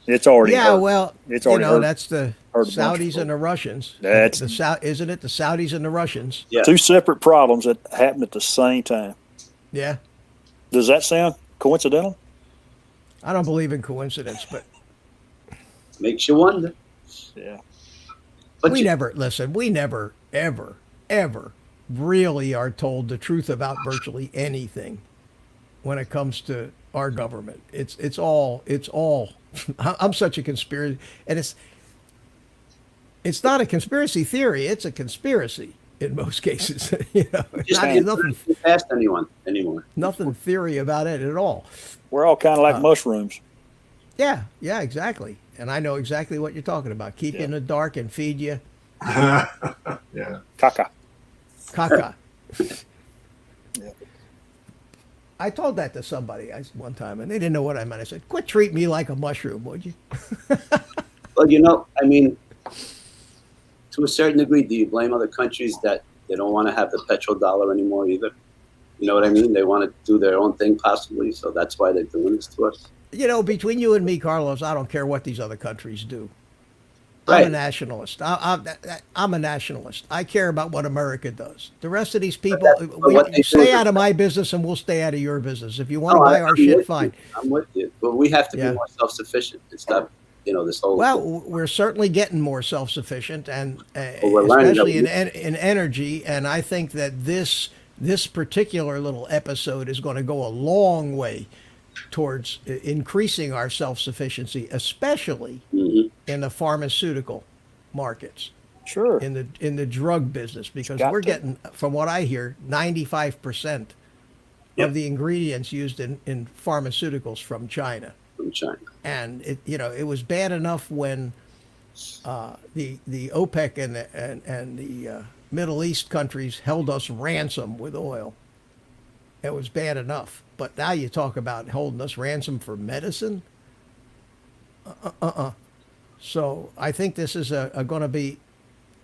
[SPEAKER 4] It's already hurt.
[SPEAKER 1] well,
[SPEAKER 4] It's already hurt.
[SPEAKER 1] that's the
[SPEAKER 4] hurt a bunch of
[SPEAKER 1] Saudis
[SPEAKER 4] folks.
[SPEAKER 1] and the Russians.
[SPEAKER 4] That's-
[SPEAKER 1] Isn't it the Saudis and the Russians?
[SPEAKER 3] Yeah.
[SPEAKER 4] Two separate problems that happen at the same time.
[SPEAKER 1] Yeah.
[SPEAKER 4] Does that sound coincidental?
[SPEAKER 1] I don't believe in coincidence, but
[SPEAKER 3] Makes you wonder.
[SPEAKER 4] Yeah.
[SPEAKER 3] But
[SPEAKER 1] we never, ever really are told the truth about virtually anything when it comes to our government. It's all I'm such a conspiracy, and it's not a conspiracy theory, it's a conspiracy in most cases. It's
[SPEAKER 3] just
[SPEAKER 1] not,
[SPEAKER 3] can't
[SPEAKER 1] nothing,
[SPEAKER 3] get past anyone anymore.
[SPEAKER 1] nothing theory about it at all.
[SPEAKER 4] We're all kind of like mushrooms.
[SPEAKER 1] Yeah, exactly. And I know exactly what you're talking about. Keep you in the dark and feed you
[SPEAKER 2] Yeah.
[SPEAKER 4] Caca.
[SPEAKER 1] caca.
[SPEAKER 4] Yeah.
[SPEAKER 1] I told that to somebody one time, and they didn't know what I meant. I said, "Quit treating me like a mushroom, would you?"
[SPEAKER 3] Well, I mean, to a certain degree, do you blame other countries that they don't want to have the petrodollar anymore either? You know what I mean? They want to do their own thing possibly, so that's why they're doing this to us.
[SPEAKER 1] Between you and me, Carlos, I don't care what these other countries do.
[SPEAKER 3] Right.
[SPEAKER 1] I'm a nationalist. I'm a nationalist. I care about what America does. The rest of these people,
[SPEAKER 3] what they
[SPEAKER 1] stay
[SPEAKER 3] do-
[SPEAKER 1] out of my business and we'll stay out of your business. If you want to
[SPEAKER 3] No,
[SPEAKER 1] buy our
[SPEAKER 3] I'm
[SPEAKER 1] shit,
[SPEAKER 3] with
[SPEAKER 1] fine.
[SPEAKER 3] you. I'm with you. But we have to
[SPEAKER 1] Yeah.
[SPEAKER 3] be more self-sufficient and stop, this whole
[SPEAKER 1] Well, we're certainly getting more self-sufficient, and
[SPEAKER 3] we're learning
[SPEAKER 1] especially
[SPEAKER 3] that
[SPEAKER 1] in energy. And I think that this particular little episode is going to go a long way towards increasing our self-sufficiency, especially
[SPEAKER 3] Mhm.
[SPEAKER 1] in the pharmaceutical markets,
[SPEAKER 4] Sure.
[SPEAKER 1] in the drug business, because
[SPEAKER 4] Got
[SPEAKER 1] we're
[SPEAKER 4] to.
[SPEAKER 1] getting, from what I hear, 95%
[SPEAKER 4] Yep.
[SPEAKER 1] of the ingredients used in pharmaceuticals from China.
[SPEAKER 3] from China.
[SPEAKER 1] And it was bad enough when the OPEC and the Middle East countries held us ransom with oil. It was bad enough, but now you talk about holding us ransom for medicine. So I think this is going to be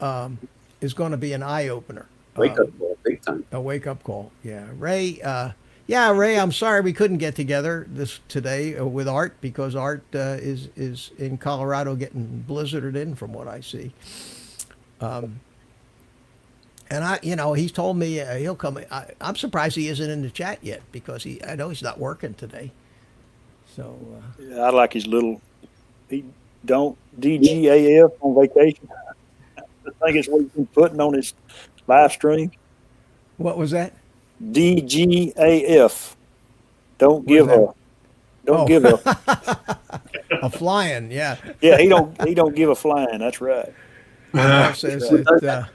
[SPEAKER 1] an eye opener,
[SPEAKER 3] Wake up call, big time.
[SPEAKER 1] a wake up call. Yeah, Ray. Ray, I'm sorry we couldn't get together today with Art, because Art is in Colorado getting blizzarded in, from what I see. And he's told me he'll come. I'm surprised he isn't in the chat yet, because I know he's not working today. So
[SPEAKER 4] Yeah, I like his little. He don't DGAF on vacation. I think it's what he's been putting on his live stream.
[SPEAKER 1] what was that?
[SPEAKER 4] DGAF. Don't give
[SPEAKER 1] that?
[SPEAKER 4] up. Don't
[SPEAKER 1] Oh.
[SPEAKER 4] give up.
[SPEAKER 1] A flying, yeah.
[SPEAKER 4] Yeah, he don't give a flying. That's right.
[SPEAKER 1] Art says that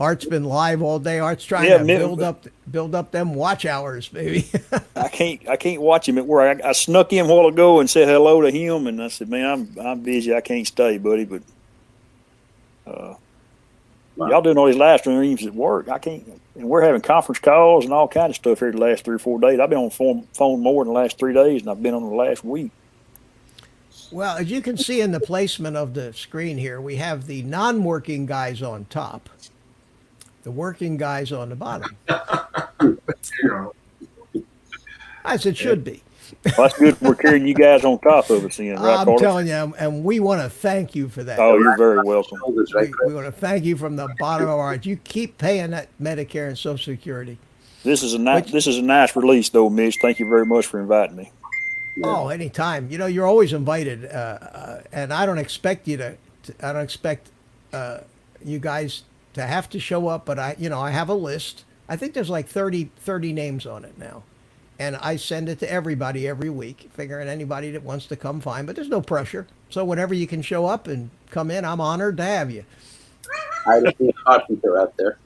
[SPEAKER 1] Art's been live all day. Art's trying
[SPEAKER 4] Yeah,
[SPEAKER 1] to build up them watch hours, baby.
[SPEAKER 4] I can't watch him at work. I snuck in a while ago and said hello to him, and I said, "Man, I'm busy. I can't stay, buddy." But
[SPEAKER 3] Wow.
[SPEAKER 4] y'all doing all these live streams at work. I can't, and we're having conference calls and all kind of stuff here the last 3 or 4 days. I've been on phone more than the last 3 days, and I've been on the last week.
[SPEAKER 1] Well, as you can see in the placement of the screen here, we have the non-working guys on top, the working guys on the bottom,
[SPEAKER 2] You know.
[SPEAKER 1] as it should be.
[SPEAKER 4] Well, that's good. We're carrying you guys on top of us, then, right,
[SPEAKER 1] I'm
[SPEAKER 4] Carlos?
[SPEAKER 1] telling you, and we want to thank you for that.
[SPEAKER 4] Oh, you're very welcome.
[SPEAKER 3] Shoulders, right,
[SPEAKER 1] we want to thank you from the bottom of our hearts. You keep paying that Medicare and Social Security.
[SPEAKER 4] This is a nice release, though, Mitch. Thank you very much for inviting me.
[SPEAKER 1] Oh, anytime. You're always invited, and I don't expect you I don't expect you guys to have to show up, but I have a list. I think there's like 30 names on it now, and I send it to everybody every week, figuring anybody that wants to come, fine. But there's no pressure. So whenever you can show up and come in, I'm honored to have you.
[SPEAKER 3] I just see Carpenter out there.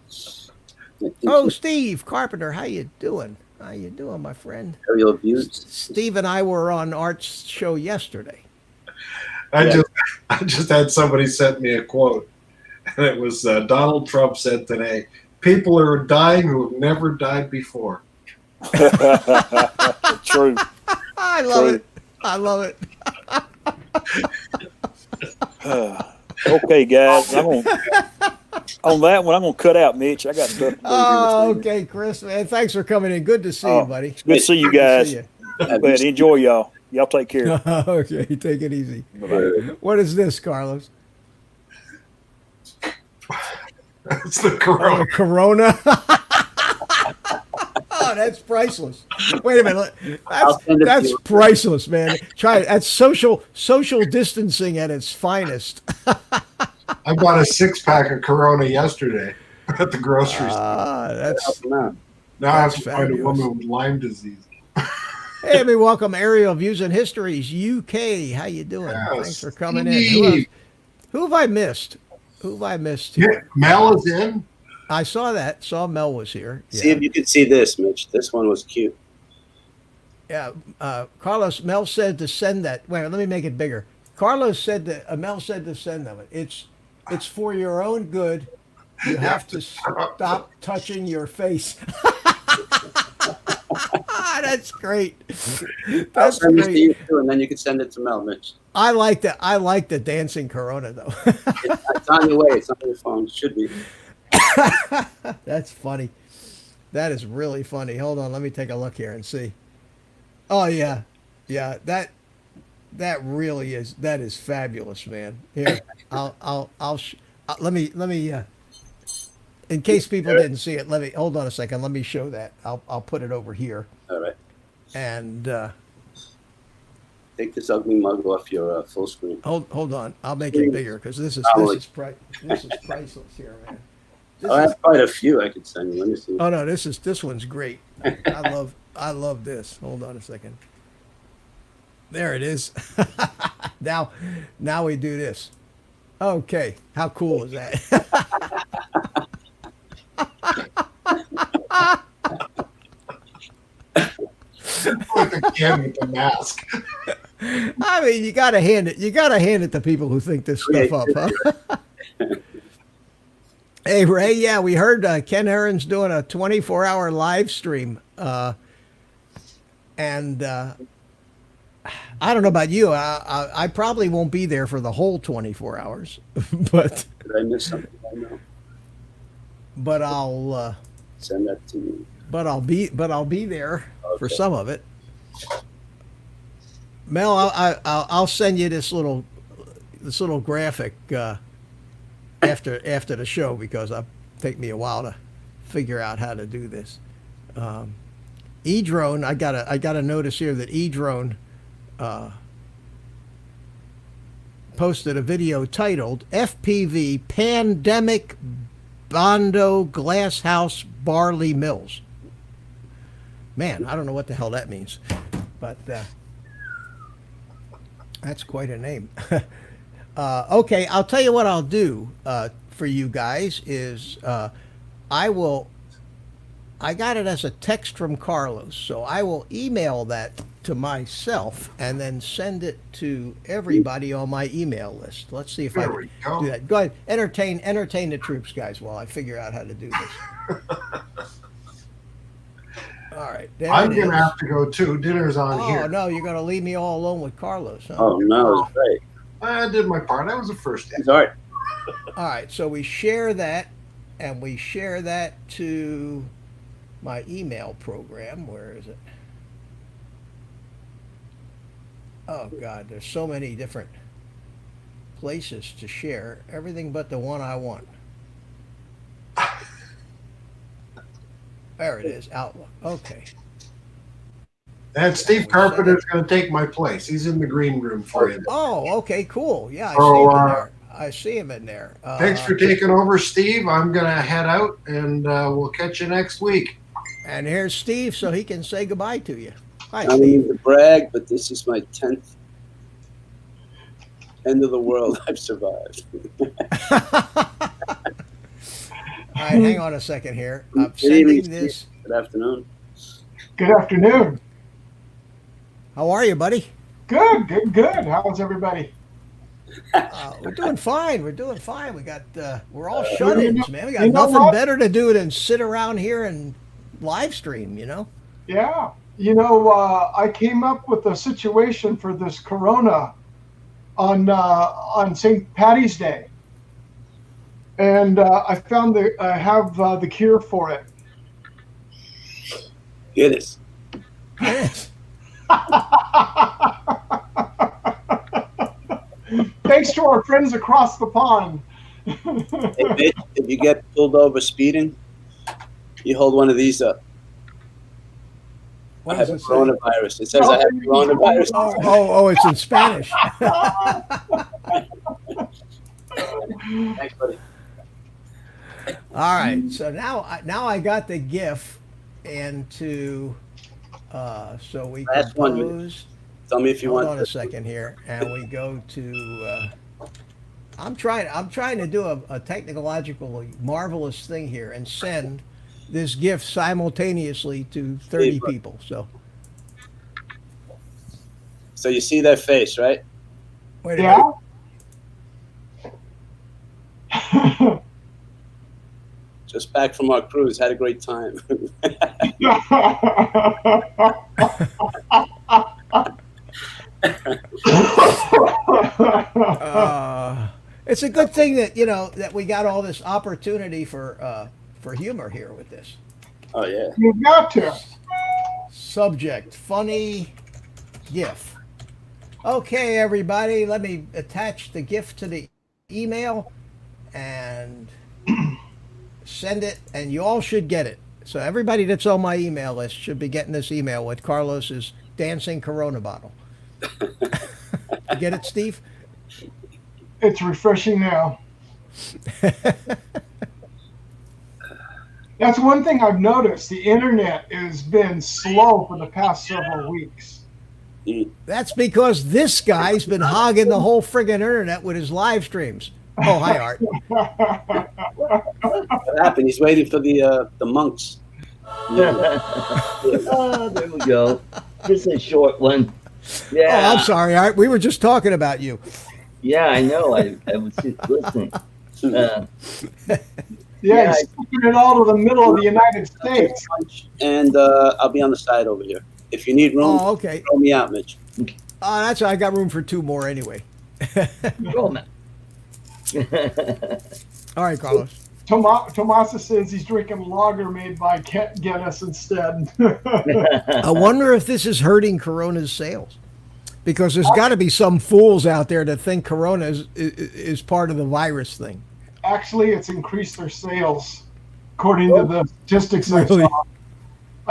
[SPEAKER 1] Oh, Steve Carpenter, how you doing? How you doing, my friend?
[SPEAKER 3] Aerial abuse.
[SPEAKER 1] Steve and I were on Art's show yesterday.
[SPEAKER 2] I just had somebody sent me a quote, and it was Donald Trump said today, "People are dying who have never died before."
[SPEAKER 4] True.
[SPEAKER 1] I love it. I love it.
[SPEAKER 4] Okay, guys. On that one, I'm gonna cut out, Mitch. I got stuff to do.
[SPEAKER 1] Oh, okay, Chris, man. Thanks for coming in. Good to see you, buddy.
[SPEAKER 4] Good to see you
[SPEAKER 1] Good to
[SPEAKER 4] guys.
[SPEAKER 1] see you.
[SPEAKER 4] But enjoy y'all. Y'all take care.
[SPEAKER 1] Okay, take it easy.
[SPEAKER 4] Bye-bye.
[SPEAKER 1] What is this, Carlos?
[SPEAKER 2] It's the
[SPEAKER 1] Oh,
[SPEAKER 2] Corona.
[SPEAKER 1] Corona. Oh, that's priceless. Wait a minute.
[SPEAKER 3] I'll send it to
[SPEAKER 1] That's
[SPEAKER 3] you.
[SPEAKER 1] priceless, man. Try it. That's social distancing at its finest.
[SPEAKER 2] I bought a 6-pack of Corona yesterday at the grocery store.
[SPEAKER 1] Ah,
[SPEAKER 3] Help
[SPEAKER 1] that's.
[SPEAKER 3] them out.
[SPEAKER 2] Now I have
[SPEAKER 1] that's
[SPEAKER 2] to find a
[SPEAKER 1] fabulous.
[SPEAKER 2] woman with Lyme disease.
[SPEAKER 1] Hey, let me welcome Ariel Views and Histories UK. How you doing?
[SPEAKER 2] Yes,
[SPEAKER 1] Thanks for coming
[SPEAKER 2] Steve.
[SPEAKER 1] in. Who have I missed? Who have I missed
[SPEAKER 2] Yeah,
[SPEAKER 1] here?
[SPEAKER 2] Mel is in.
[SPEAKER 1] I saw that. Saw Mel was here.
[SPEAKER 3] See if you can see this, Mitch. This one was cute.
[SPEAKER 1] Yeah, Carlos, Mel said to send that. Wait, let me make it bigger. Carlos said that. Mel said to send them. It's for your own good. You have to stop touching your face. That's great.
[SPEAKER 3] I'll
[SPEAKER 1] That's
[SPEAKER 3] send this to
[SPEAKER 1] great.
[SPEAKER 3] you too, and then you can send it to Mel, Mitch.
[SPEAKER 1] I like that. I like the dancing Corona though.
[SPEAKER 3] It's on your way. It's on your phone. It should be.
[SPEAKER 1] That's funny. That is really funny. Hold on, let me take a look here and see. Oh yeah, yeah. That really is. That is fabulous, man. Here, let me. In case people didn't see it, let me hold on a second. Let me show that. I'll put it over here.
[SPEAKER 3] All right.
[SPEAKER 1] And
[SPEAKER 3] Take this ugly mug off your full screen.
[SPEAKER 1] hold on. I'll make it bigger because this is priceless here, man. This
[SPEAKER 3] I
[SPEAKER 1] is-
[SPEAKER 3] have quite a few I could send you. Let me see.
[SPEAKER 1] Oh no, this one's great. I love this. Hold on a second. There it is. now we do this. Okay, how cool is that?
[SPEAKER 2] With the kid with the mask.
[SPEAKER 1] I mean, you gotta hand it to people who think this stuff up, huh? Hey Ray, yeah, we heard Ken Herron's doing a 24-hour live stream, and I don't know about you. I probably won't be there for the whole 24 hours, but
[SPEAKER 3] Did I miss something? I know.
[SPEAKER 1] I'll
[SPEAKER 3] Send that to you.
[SPEAKER 1] I'll be there for
[SPEAKER 3] Okay.
[SPEAKER 1] some of it. Mel, I'll send you this little graphic after the show because it'll take me a while to figure out how to do this. E-Drone, I got a notice here that E-Drone posted a video titled FPV Pandemic Bondo Glasshouse Barley Mills. Man, I don't know what the hell that means, but that's quite a name. Okay, I'll tell you what I'll do for you guys is I got it as a text from Carlos, so I will email that to myself and then send it to everybody on my email list. Let's see if
[SPEAKER 2] There
[SPEAKER 1] I
[SPEAKER 2] we
[SPEAKER 1] can
[SPEAKER 2] go.
[SPEAKER 1] do that. Go ahead, entertain the troops, guys, while I figure out how to do this. All right, there
[SPEAKER 2] I'm
[SPEAKER 1] it
[SPEAKER 2] going
[SPEAKER 1] is.
[SPEAKER 2] to have to go too. Dinner's on
[SPEAKER 1] Oh
[SPEAKER 2] here.
[SPEAKER 1] no, you're gonna leave me all alone with Carlos, huh?
[SPEAKER 3] Oh no, it's great.
[SPEAKER 2] I did my part. I was the first in.
[SPEAKER 3] It's all right.
[SPEAKER 1] All right, so we share that, and we share that to my email program. Where is it? Oh God, there's so many different places to share. Everything but the one I want. There it is, Outlook. Okay.
[SPEAKER 2] And Steve Carpenter's going to take my place. He's in the green room for you.
[SPEAKER 1] Oh, okay, cool. Yeah, I
[SPEAKER 2] So,
[SPEAKER 1] see him in there. I see him in there.
[SPEAKER 2] Thanks for taking over, Steve. I'm going to head out, and we'll catch you next week.
[SPEAKER 1] And here's Steve, so he can say goodbye to you. Hi,
[SPEAKER 3] I don't
[SPEAKER 1] Steve.
[SPEAKER 3] mean to brag, but this is my 10th end of the world I've survived.
[SPEAKER 1] All right, hang on a second here. I'm
[SPEAKER 3] Good evening,
[SPEAKER 1] sending this.
[SPEAKER 3] Steve. Good afternoon.
[SPEAKER 5] Good afternoon.
[SPEAKER 1] How are you, buddy?
[SPEAKER 5] Good. How's everybody?
[SPEAKER 1] We're doing fine. We're doing fine. We got we're all
[SPEAKER 5] you
[SPEAKER 1] shut-ins,
[SPEAKER 5] know-
[SPEAKER 1] man. We got
[SPEAKER 5] you know
[SPEAKER 1] nothing
[SPEAKER 5] what?
[SPEAKER 1] better to do than sit around here and live stream. You know.
[SPEAKER 5] Yeah. I came up with a situation for this Corona on St. Patty's Day, and I found I have the cure for it.
[SPEAKER 3] Get it.
[SPEAKER 1] Yes.
[SPEAKER 5] Thanks to our friends across the pond.
[SPEAKER 3] Hey, Mitch, if you get pulled over speeding, you hold one of these up.
[SPEAKER 1] What
[SPEAKER 3] I have
[SPEAKER 1] does it say?
[SPEAKER 3] coronavirus. It says I have coronavirus.
[SPEAKER 1] Oh, it's in Spanish.
[SPEAKER 3] Thanks, buddy.
[SPEAKER 1] All right, so now I got the GIF, and so we
[SPEAKER 3] Last one.
[SPEAKER 1] compose.
[SPEAKER 3] Tell me if you
[SPEAKER 1] Hold
[SPEAKER 3] want.
[SPEAKER 1] on a second here, and we go to. I'm trying to do a technological marvelous thing here and send this GIF simultaneously to 30 people.
[SPEAKER 3] So you see their face, right?
[SPEAKER 1] Wait a minute.
[SPEAKER 5] Yeah.
[SPEAKER 3] Just back from our cruise, had a great time.
[SPEAKER 1] It's a good thing that that we got all this opportunity for humor here with this.
[SPEAKER 3] Oh yeah.
[SPEAKER 5] You've got to.
[SPEAKER 1] Subject: funny GIF. Okay, everybody, let me attach the GIF to the email and send it, and you all should get it. So everybody that's on my email list should be getting this email with Carlos's dancing Corona bottle. You get it, Steve?
[SPEAKER 5] It's refreshing now. That's one thing I've noticed. The internet has been slow for the past several weeks.
[SPEAKER 1] That's because this guy's been hogging the whole friggin' internet with his live streams. Oh, hi, Art.
[SPEAKER 3] What happened? He's waiting for the monks.
[SPEAKER 6] Oh, there we go. Just a short one. Yeah.
[SPEAKER 1] Oh, I'm sorry, Art. We were just talking about you.
[SPEAKER 6] Yeah, I know. I was just listening.
[SPEAKER 5] Yeah, he's sticking it all to the middle of the United States.
[SPEAKER 3] And I'll be on the side over here. If you need room,
[SPEAKER 1] Oh, okay.
[SPEAKER 3] throw me out, Mitch.
[SPEAKER 1] I got room for 2 more anyway.
[SPEAKER 6] Roll, man.
[SPEAKER 1] All right, Carlos.
[SPEAKER 5] Tomasa says he's drinking lager made by Guinness instead.
[SPEAKER 1] I wonder if this is hurting Corona's sales, because there's got to be some fools out there that think Corona is part of the virus thing.
[SPEAKER 5] Actually, it's increased their sales, according to the statistics I
[SPEAKER 1] Really?
[SPEAKER 5] saw.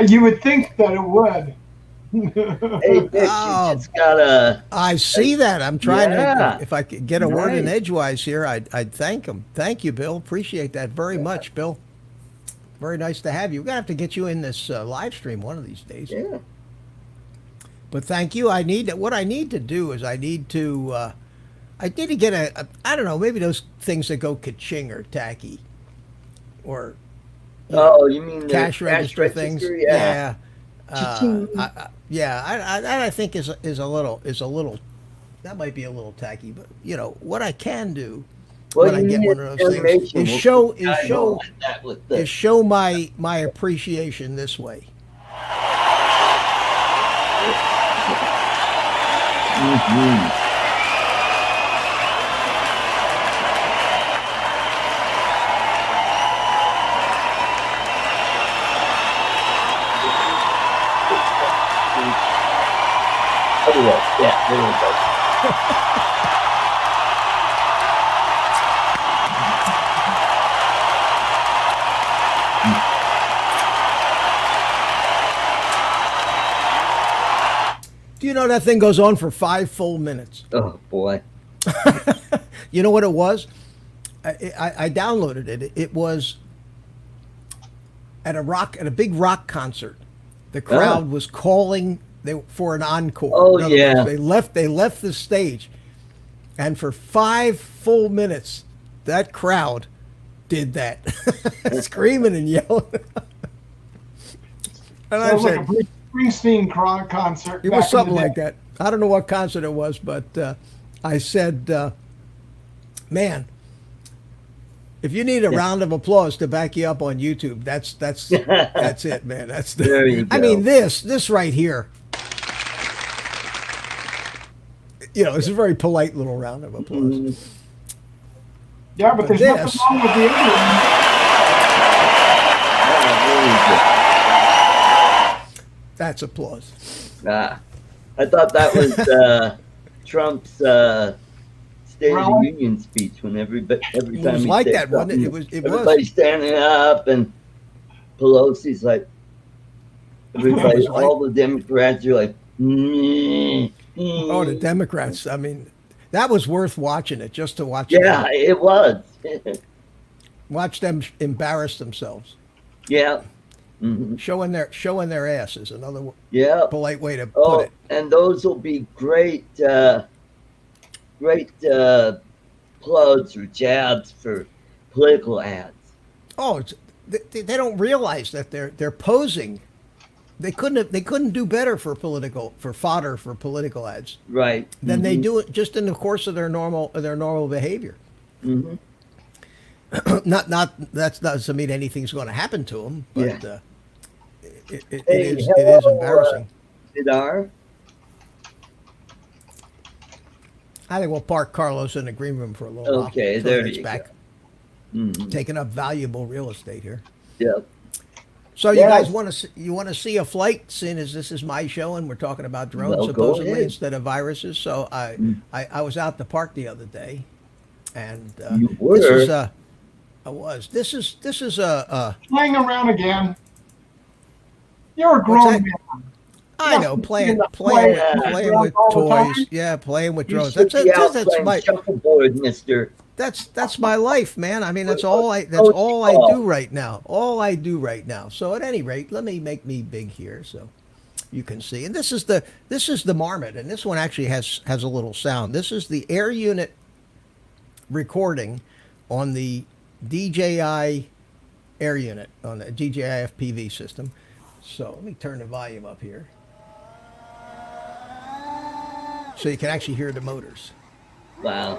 [SPEAKER 5] You would think that it would.
[SPEAKER 6] Hey, Mitch, you just got a.
[SPEAKER 1] I see that. I'm trying
[SPEAKER 6] Yeah.
[SPEAKER 1] to. If I could get a word in
[SPEAKER 6] Nice.
[SPEAKER 1] edgewise here, I'd thank him. Thank you, Bill. Appreciate that very much, Bill. Very nice to have you. We're gonna have to get you in this live stream one of these days.
[SPEAKER 6] Yeah.
[SPEAKER 1] But thank you. What I need to do is I need to get a I don't know, maybe those things that go ka-ching or tacky, or
[SPEAKER 6] Oh, you mean the
[SPEAKER 1] cash register things.
[SPEAKER 6] Yeah.
[SPEAKER 1] Yeah. I think is a little that might be a little tacky, but what I can do
[SPEAKER 6] Well,
[SPEAKER 1] when I
[SPEAKER 6] you
[SPEAKER 1] get
[SPEAKER 6] need
[SPEAKER 1] one of those things
[SPEAKER 6] information.
[SPEAKER 1] is
[SPEAKER 6] We'll
[SPEAKER 1] show
[SPEAKER 6] put guys on that with the-
[SPEAKER 1] is show my appreciation this way.
[SPEAKER 6] Mhm. There we go. Yeah, there we go.
[SPEAKER 1] Do you know that thing goes on for 5 full minutes?
[SPEAKER 6] Oh boy.
[SPEAKER 1] You know what it was? I downloaded it. It was at a big rock concert. The crowd was calling for an encore.
[SPEAKER 6] Oh,
[SPEAKER 1] In other
[SPEAKER 6] yeah.
[SPEAKER 1] words, they left the stage, and for 5 full minutes, that crowd did that, screaming and yelling. And I
[SPEAKER 5] Sounds like
[SPEAKER 1] said,
[SPEAKER 5] a Bruce Springsteen concert.
[SPEAKER 1] it was something like that. I don't know what concert it was, but I said, man, if you need a round of applause to back you up on YouTube, that's it, man. That's the.
[SPEAKER 6] There you
[SPEAKER 1] I
[SPEAKER 6] go.
[SPEAKER 1] mean, this right here. It's a very polite little round of applause.
[SPEAKER 6] Mhm.
[SPEAKER 5] Yeah, but there's
[SPEAKER 1] this-
[SPEAKER 5] nothing wrong with the other one.
[SPEAKER 6] Ah,
[SPEAKER 1] That's applause.
[SPEAKER 6] there you go. Ah. I thought that was Trump's State of the
[SPEAKER 5] Rally?
[SPEAKER 6] Union speech when every
[SPEAKER 1] It
[SPEAKER 6] time
[SPEAKER 1] was
[SPEAKER 6] he
[SPEAKER 1] like
[SPEAKER 6] said
[SPEAKER 1] that, wasn't it?
[SPEAKER 6] something,
[SPEAKER 1] It was.
[SPEAKER 6] everybody's standing up, and Pelosi's like, everybody,
[SPEAKER 1] was like-
[SPEAKER 6] all the Democrats are like,
[SPEAKER 1] Oh, the Democrats. I mean, that was worth watching it just to watch.
[SPEAKER 6] Yeah,
[SPEAKER 1] them,
[SPEAKER 6] it was.
[SPEAKER 1] watch them embarrass themselves,
[SPEAKER 6] Yeah. Hmm.
[SPEAKER 1] showing their asses. Another
[SPEAKER 6] Yeah.
[SPEAKER 1] polite way to put
[SPEAKER 6] Oh,
[SPEAKER 1] it.
[SPEAKER 6] and those will be great, great plugs or jabs for political ads.
[SPEAKER 1] Oh, they don't realize that they're posing. They couldn't do better for fodder for political ads
[SPEAKER 6] Right.
[SPEAKER 1] than they do it just in the course of their normal behavior.
[SPEAKER 6] Hmm.
[SPEAKER 1] Not that doesn't mean anything's going to happen to them, but
[SPEAKER 6] Yeah.
[SPEAKER 1] it
[SPEAKER 6] Hey,
[SPEAKER 1] is
[SPEAKER 6] hello,
[SPEAKER 1] embarrassing.
[SPEAKER 6] Vidar.
[SPEAKER 1] I think we'll park Carlos in the green room for a little while.
[SPEAKER 6] Okay,
[SPEAKER 1] until he
[SPEAKER 6] there
[SPEAKER 1] gets
[SPEAKER 6] you
[SPEAKER 1] back,
[SPEAKER 6] go. Mhm.
[SPEAKER 1] taking up valuable real estate here.
[SPEAKER 6] Yep.
[SPEAKER 1] So you
[SPEAKER 6] Yes.
[SPEAKER 1] guys want to see a flight, seeing as this is my show and we're talking about drones
[SPEAKER 6] Well, go
[SPEAKER 1] supposedly
[SPEAKER 6] ahead.
[SPEAKER 1] instead of viruses. So I was out at the park the other day, and
[SPEAKER 6] You were?
[SPEAKER 1] this is I was this is
[SPEAKER 5] Playing around again. You're a
[SPEAKER 1] What's
[SPEAKER 5] grown
[SPEAKER 1] that?
[SPEAKER 5] man.
[SPEAKER 1] I know playing
[SPEAKER 5] Yeah,
[SPEAKER 1] playing
[SPEAKER 5] playing
[SPEAKER 1] with
[SPEAKER 5] all the
[SPEAKER 1] toys.
[SPEAKER 5] time?
[SPEAKER 1] Yeah, playing with
[SPEAKER 6] You
[SPEAKER 1] drones.
[SPEAKER 6] should be out
[SPEAKER 1] That's
[SPEAKER 6] playing
[SPEAKER 1] my
[SPEAKER 6] shuffleboard, mister.
[SPEAKER 1] that's my life, man. I mean, that's all I do right now. All I do right now. So at any rate, let me make me big here so you can see. And this is the Marmot, and this one actually has a little sound. This is the air unit recording on the DJI air unit on the DJI FPV system. So let me turn the volume up here so you can actually hear the motors.
[SPEAKER 6] Wow.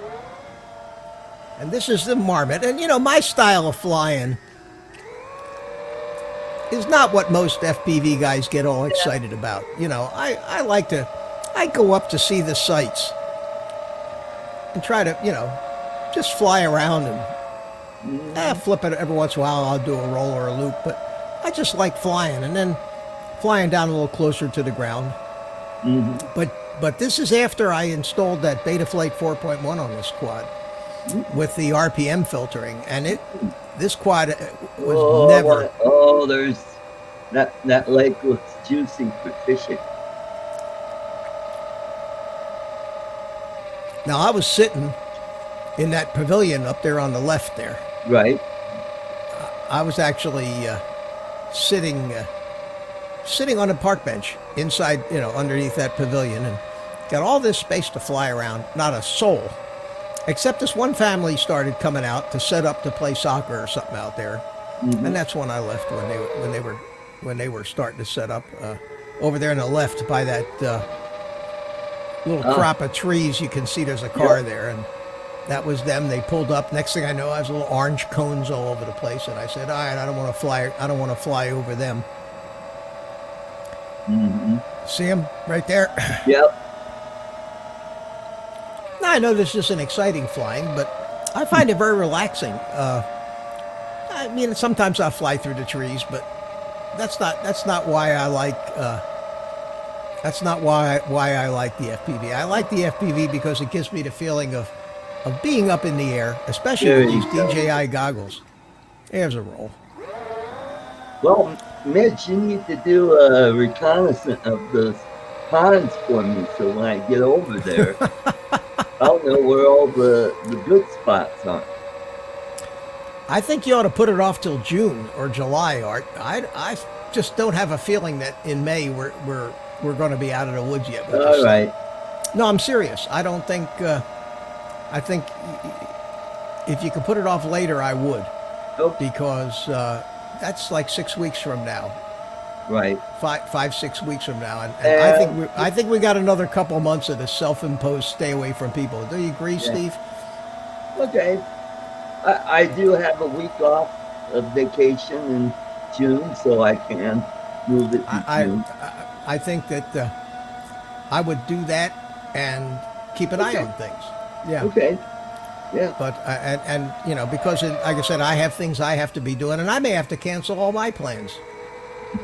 [SPEAKER 1] And this is the Marmot. And, you know, my style of flying is not what most FPV guys get all excited about. You know, I go up to see the sights and try to, you know, just fly around and flip it every once in a while. I'll do a roll or a loop. But I just like flying and then flying down a little closer to the ground.
[SPEAKER 6] Hmm.
[SPEAKER 1] But this is after I installed that Betaflight 4.1 on this quad with the RPM filtering, and this quad was never.
[SPEAKER 6] Oh, there's that lake looks juicy for fishing.
[SPEAKER 1] Now I was sitting in that pavilion up there on the left there.
[SPEAKER 6] Right.
[SPEAKER 1] I was actually sitting on a park bench inside, you know, underneath that pavilion, and got all this space to fly around. Not a soul, except this one family started coming out to set up to play soccer or something out there, and that's when I left when they were starting to set up over there on the left by that little crop of trees. You can see there's a car there, and that was them. They pulled up. Next thing I know, I was little orange cones all over the place, and I said, "All right, I don't want to fly over them."
[SPEAKER 6] Hmm.
[SPEAKER 1] See them right there?
[SPEAKER 6] Yep.
[SPEAKER 1] Now, I know this isn't exciting flying, but I find it very relaxing. I mean, sometimes I fly through the trees, but that's not why I like. That's not why I like the FPV. I like the FPV because it gives me the feeling of being up in the air, especially
[SPEAKER 6] There
[SPEAKER 1] with
[SPEAKER 6] you
[SPEAKER 1] these
[SPEAKER 6] go.
[SPEAKER 1] DJI goggles. There's a roll.
[SPEAKER 6] Well, Mitch, you need to do a reconnaissance of those ponds for me, so when I get over there, I'll know where all the good spots are.
[SPEAKER 1] I think you ought to put it off till June or July, Art. I just don't have a feeling that in May we're going to be out of the woods yet. with this
[SPEAKER 6] All
[SPEAKER 1] thing.
[SPEAKER 6] right.
[SPEAKER 1] No, I'm serious. I don't think. I think if you could put it off later, I would,
[SPEAKER 6] Nope.
[SPEAKER 1] because that's like 6 weeks from now,
[SPEAKER 6] Right.
[SPEAKER 1] 6 weeks from now, and I think we got another couple months of the self-imposed stay away from people. Do you agree, Steve?
[SPEAKER 6] Okay. I do have a week off of vacation in June, so I can move it to June.
[SPEAKER 1] I think that I would do that and keep an eye on things. Yeah.
[SPEAKER 6] Okay. Yeah.
[SPEAKER 1] But and you know, because like I said, I have things I have to be doing, and I may have to cancel all my plans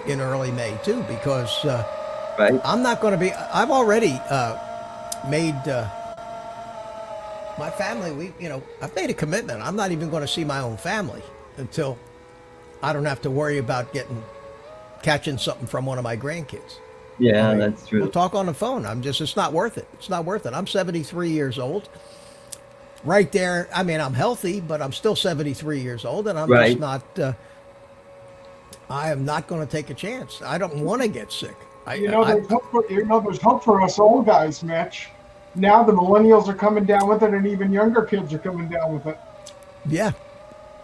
[SPEAKER 1] in early May too, because
[SPEAKER 6] Right.
[SPEAKER 1] I'm not going to be. I've already made my family. I've made a commitment. I'm not even going to see my own family until I don't have to worry about catching something from one of my grandkids.
[SPEAKER 6] Yeah,
[SPEAKER 1] I mean,
[SPEAKER 6] that's true.
[SPEAKER 1] we'll talk on the phone. It's not worth it. It's not worth it. I'm 73 years old. Right there. I mean, I'm healthy, but I'm still 73 years old, and I'm
[SPEAKER 6] Right.
[SPEAKER 1] just not. I am not going to take a chance. I don't want to get sick.
[SPEAKER 5] There's hope for us old guys, Mitch. Now the millennials are coming down with it, and even younger kids are coming down with it.
[SPEAKER 1] Yeah,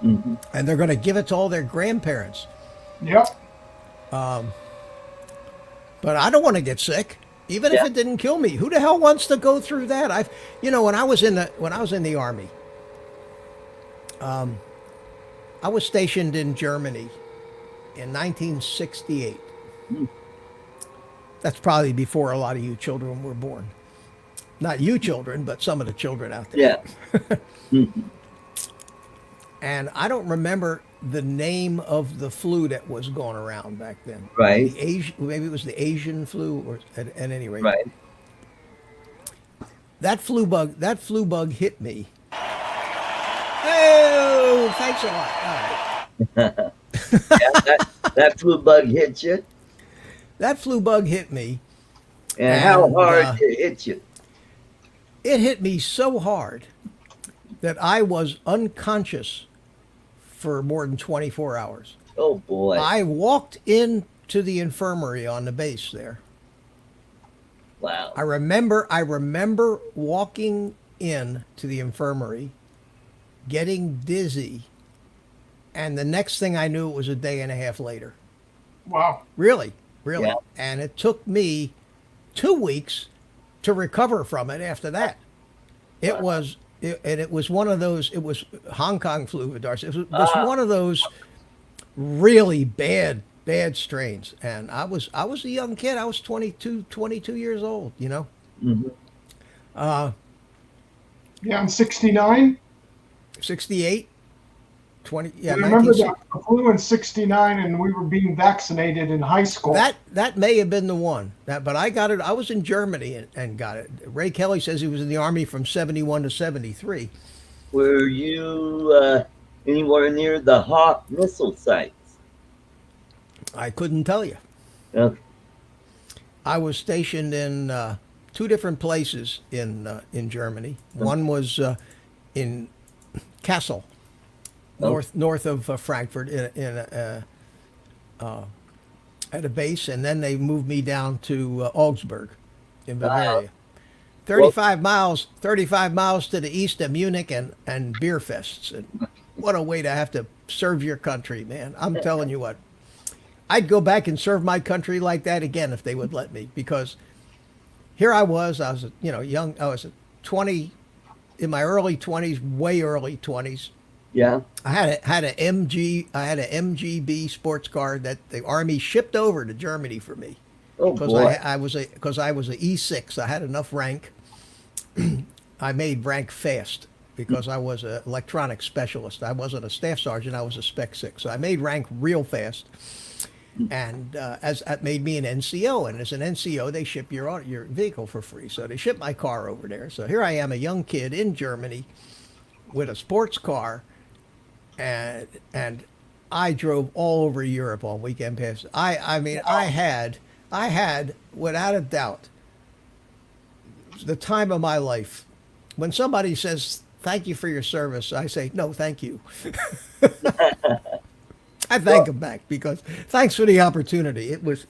[SPEAKER 6] Hmm.
[SPEAKER 1] and they're going to give it to all their grandparents.
[SPEAKER 5] Yep.
[SPEAKER 1] But I don't want to get sick, even if
[SPEAKER 6] Yeah.
[SPEAKER 1] it didn't kill me. Who the hell wants to go through that? When I was in the army, I was stationed in Germany in 1968. That's probably before a lot of you children were born. Not you children, but some of the children out there.
[SPEAKER 6] Yeah. Mhm.
[SPEAKER 1] And I don't remember the name of the flu that was going around back then.
[SPEAKER 6] Right.
[SPEAKER 1] Maybe it was the Asian flu, or at any rate.
[SPEAKER 6] Right.
[SPEAKER 1] That flu bug hit me. Oh, thanks a lot. All right.
[SPEAKER 6] Yeah, that flu bug hit you.
[SPEAKER 1] That flu bug hit me.
[SPEAKER 6] And how
[SPEAKER 1] And,
[SPEAKER 6] hard did it hit you?
[SPEAKER 1] It hit me so hard that I was unconscious for more than 24 hours.
[SPEAKER 6] Oh boy.
[SPEAKER 1] I walked into the infirmary on the base there.
[SPEAKER 6] Wow.
[SPEAKER 1] I remember walking in to the infirmary, getting dizzy, and the next thing I knew, it was a day and a half later.
[SPEAKER 5] Wow.
[SPEAKER 1] Really.
[SPEAKER 6] Yeah.
[SPEAKER 1] And it took me 2 weeks to recover from it after that. It was one of those, it was Hong Kong flu, Darcy. It was one of those really bad strains. And I was a young kid. I was 22 years old,
[SPEAKER 6] Hmm.
[SPEAKER 5] Yeah, in '69.
[SPEAKER 1] 68, 20, yeah,
[SPEAKER 5] I remember
[SPEAKER 1] 1960.
[SPEAKER 5] the flu in '69, and we were being vaccinated in high school.
[SPEAKER 1] That may have been the one. But I got it. I was in Germany and got it. Ray Kelly says he was in the Army from 71 to 73.
[SPEAKER 6] Were you anywhere near the Hawk missile sites?
[SPEAKER 1] I couldn't tell you.
[SPEAKER 6] Okay.
[SPEAKER 1] I was stationed in two different places in Germany. One was in Kassel, north of Frankfurt, at a base, and then they moved me down to Augsburg in Bavaria. 35 miles to the east of Munich and beer fests. And what a way to have to serve your country, man. I'm telling you what. I'd go back and serve my country like that again if they would let me, because here I was young. I was 20, in my early 20s, way early 20s.
[SPEAKER 6] Yeah.
[SPEAKER 1] I had an MGB sports car that the Army shipped over to Germany for me.
[SPEAKER 6] Oh
[SPEAKER 1] Because
[SPEAKER 6] boy.
[SPEAKER 1] I was a E6. I had enough rank. I made rank fast because I was an electronics specialist. I wasn't a staff sergeant. I was a spec 6. So I made rank real fast. And as that made me an NCO, and as an NCO, they ship your vehicle for free. So they shipped my car over there. So here I am, a young kid in Germany with a sports car, and I drove all over Europe on weekend passes. I mean, I had without a doubt the time of my life. When somebody says thank you for your service, I say no, thank you. I thank them back, because thanks for the opportunity. It was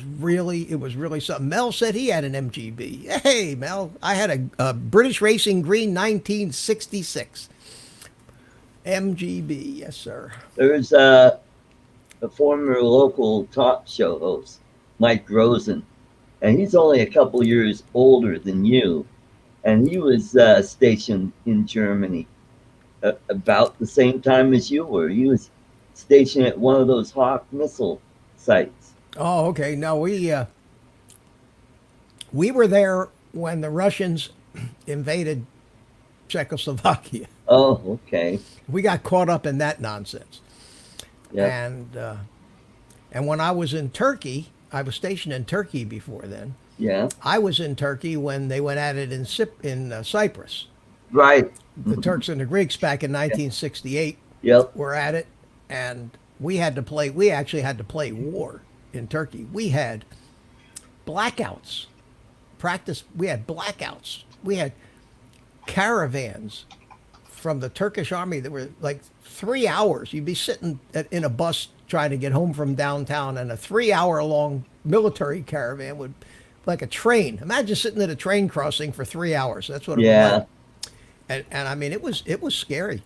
[SPEAKER 1] really something. Mel said he had an MGB. Hey, Mel, I had a British Racing Green 1966 MGB. Yes, sir.
[SPEAKER 6] There's a former local talk show host, Mike Rosen, and he's only a couple years older than you, and he was stationed in Germany about the same time as you were. He was stationed at one of those Hawk missile sites.
[SPEAKER 1] Oh, okay. No, we were there when the Russians invaded Czechoslovakia.
[SPEAKER 6] Oh, okay.
[SPEAKER 1] We got caught up in that nonsense.
[SPEAKER 6] Yeah.
[SPEAKER 1] And And when I was in Turkey, I was stationed in Turkey before then.
[SPEAKER 6] Yeah.
[SPEAKER 1] I was in Turkey when they went at it in Cyprus.
[SPEAKER 6] Right.
[SPEAKER 1] The Turks and the Greeks back in 1968
[SPEAKER 6] Yep.
[SPEAKER 1] were at it, and we actually had to play war in Turkey. We had blackouts. We had blackouts. We had caravans from the Turkish army that were like 3 hours. You'd be sitting in a bus trying to get home from downtown, and a 3 hour long military caravan would, like a train. Imagine sitting at a train crossing for 3 hours. That's what it was like. And I mean, it was scary.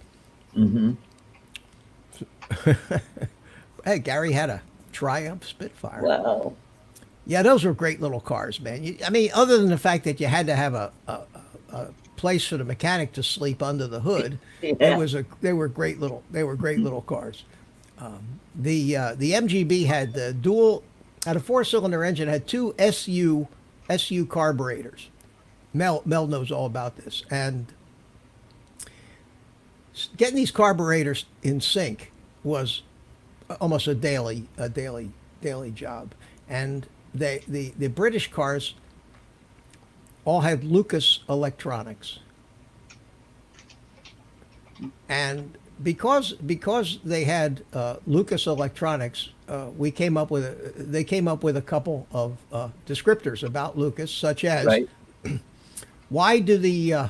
[SPEAKER 6] Mm-hmm.
[SPEAKER 1] Hey, Gary had a Triumph Spitfire.
[SPEAKER 6] Wow.
[SPEAKER 1] Yeah, those were great little cars, man. I mean, other than the fact that you had to have a place for the mechanic to sleep under the hood,
[SPEAKER 6] Yeah.
[SPEAKER 1] they were great little cars. The MGB had had a 4-cylinder engine, had two SU carburetors. Mel knows all about this, and getting these carburetors in sync was almost a daily job. And the British cars all had Lucas electronics, and because they had Lucas electronics, they came up with a couple of descriptors about Lucas, such as
[SPEAKER 6] Right.
[SPEAKER 1] why do the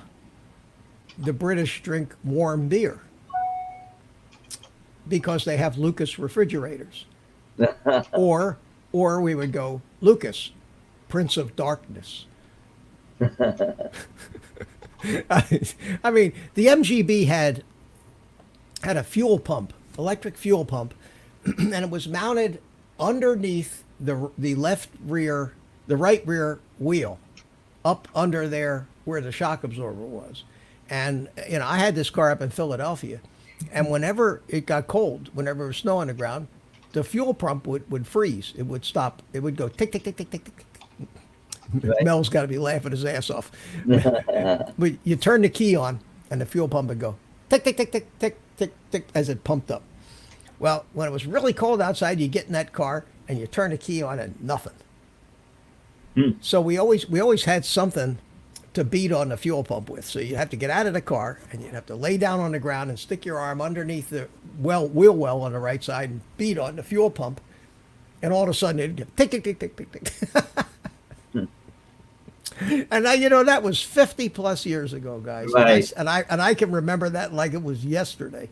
[SPEAKER 1] British drink warm beer? Because they have Lucas refrigerators. Or we would go, Lucas, Prince of Darkness. I mean, the MGB had a fuel pump, electric fuel pump, and it was mounted underneath the right rear wheel, up under there where the shock absorber was. And I had this car up in Philadelphia, and whenever it got cold, whenever there was snow on the ground, the fuel pump would freeze. It would stop. It would go tick tick tick tick tick tick.
[SPEAKER 6] Right.
[SPEAKER 1] Mel's got to be laughing his ass off. But you turn the key on, and the fuel pump would go tick tick tick tick tick tick tick as it pumped up. Well, when it was really cold outside, you get in that car and you turn the key on, and nothing. So we always had something to beat on the fuel pump with. So you have to get out of the car, and you'd have to lay down on the ground and stick your arm underneath the wheel well on the right side and beat on the fuel pump, and all of a sudden it'd get tick tick tick tick tick tick. And now, that was 50 plus years ago, guys.
[SPEAKER 6] Right.
[SPEAKER 1] And I can remember that like it was yesterday.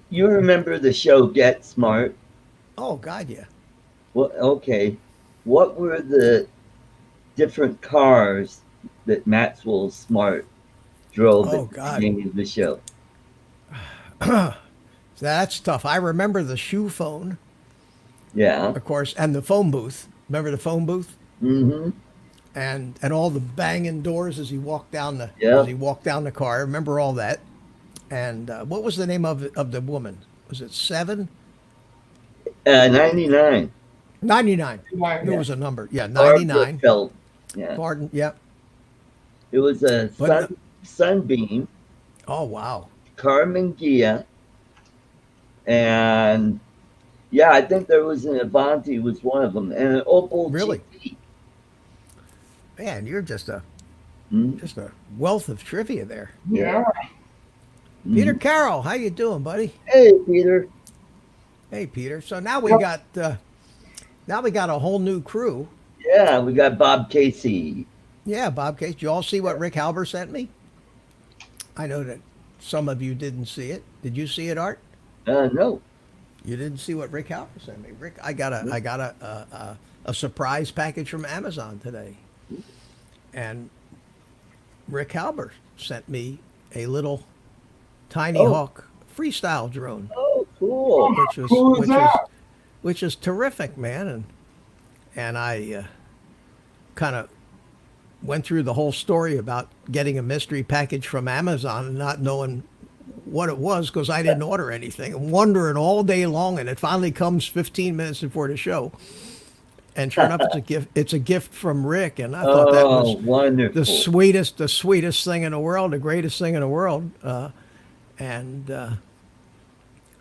[SPEAKER 6] You remember the show Get Smart?
[SPEAKER 1] Oh God, yeah.
[SPEAKER 6] Well, okay. What were the different cars that Maxwell Smart drove
[SPEAKER 1] Oh,
[SPEAKER 6] at the
[SPEAKER 1] God.
[SPEAKER 6] beginning of the show?
[SPEAKER 1] That's tough. I remember the shoe phone,
[SPEAKER 6] Yeah.
[SPEAKER 1] of course, and the phone booth. Remember the phone booth?
[SPEAKER 6] Mm-hmm.
[SPEAKER 1] And all the banging doors as he walked down the car. I remember all that. And what was the name of the woman? Was it 7?
[SPEAKER 6] 99.
[SPEAKER 1] 99.
[SPEAKER 5] Yeah.
[SPEAKER 1] There was a number. Yeah,
[SPEAKER 6] Barbara
[SPEAKER 1] 99.
[SPEAKER 6] Felt. Yeah.
[SPEAKER 1] Pardon. Yeah.
[SPEAKER 6] It was a
[SPEAKER 1] But
[SPEAKER 6] Sunbeam,
[SPEAKER 1] Oh wow.
[SPEAKER 6] Carmen Gia, and yeah, I think there was an Avanti was one of them, and an Opel
[SPEAKER 1] Really?
[SPEAKER 6] GT.
[SPEAKER 1] Man, you're just a
[SPEAKER 6] Mm,
[SPEAKER 1] wealth of trivia there.
[SPEAKER 5] Yeah.
[SPEAKER 6] mm.
[SPEAKER 1] Peter Carroll, how you doing, buddy?
[SPEAKER 6] Hey, Peter.
[SPEAKER 1] Hey, Peter. So now we
[SPEAKER 5] Yep.
[SPEAKER 1] got a whole new crew.
[SPEAKER 6] Yeah, we got Bob Casey.
[SPEAKER 1] Yeah, Bob Case. Did you all see what Rick Halber sent me? I know that some of you didn't see it. Did you see it, Art?
[SPEAKER 6] No.
[SPEAKER 1] You didn't see what Rick Halber sent me. Rick, I got a surprise package from Amazon today, and Rick Halber sent me a little Tinyhawk freestyle drone,
[SPEAKER 6] Oh, cool.
[SPEAKER 5] Who is that?
[SPEAKER 1] which is terrific, man. And I kind of went through the whole story about getting a mystery package from Amazon and not knowing what it was because I didn't order anything, and wondering all day long, and it finally comes 15 minutes before the show. And sure enough, it's a gift. It's a gift from Rick, and I thought that was
[SPEAKER 6] wonderful.
[SPEAKER 1] the sweetest thing in the world, the greatest thing in the world. And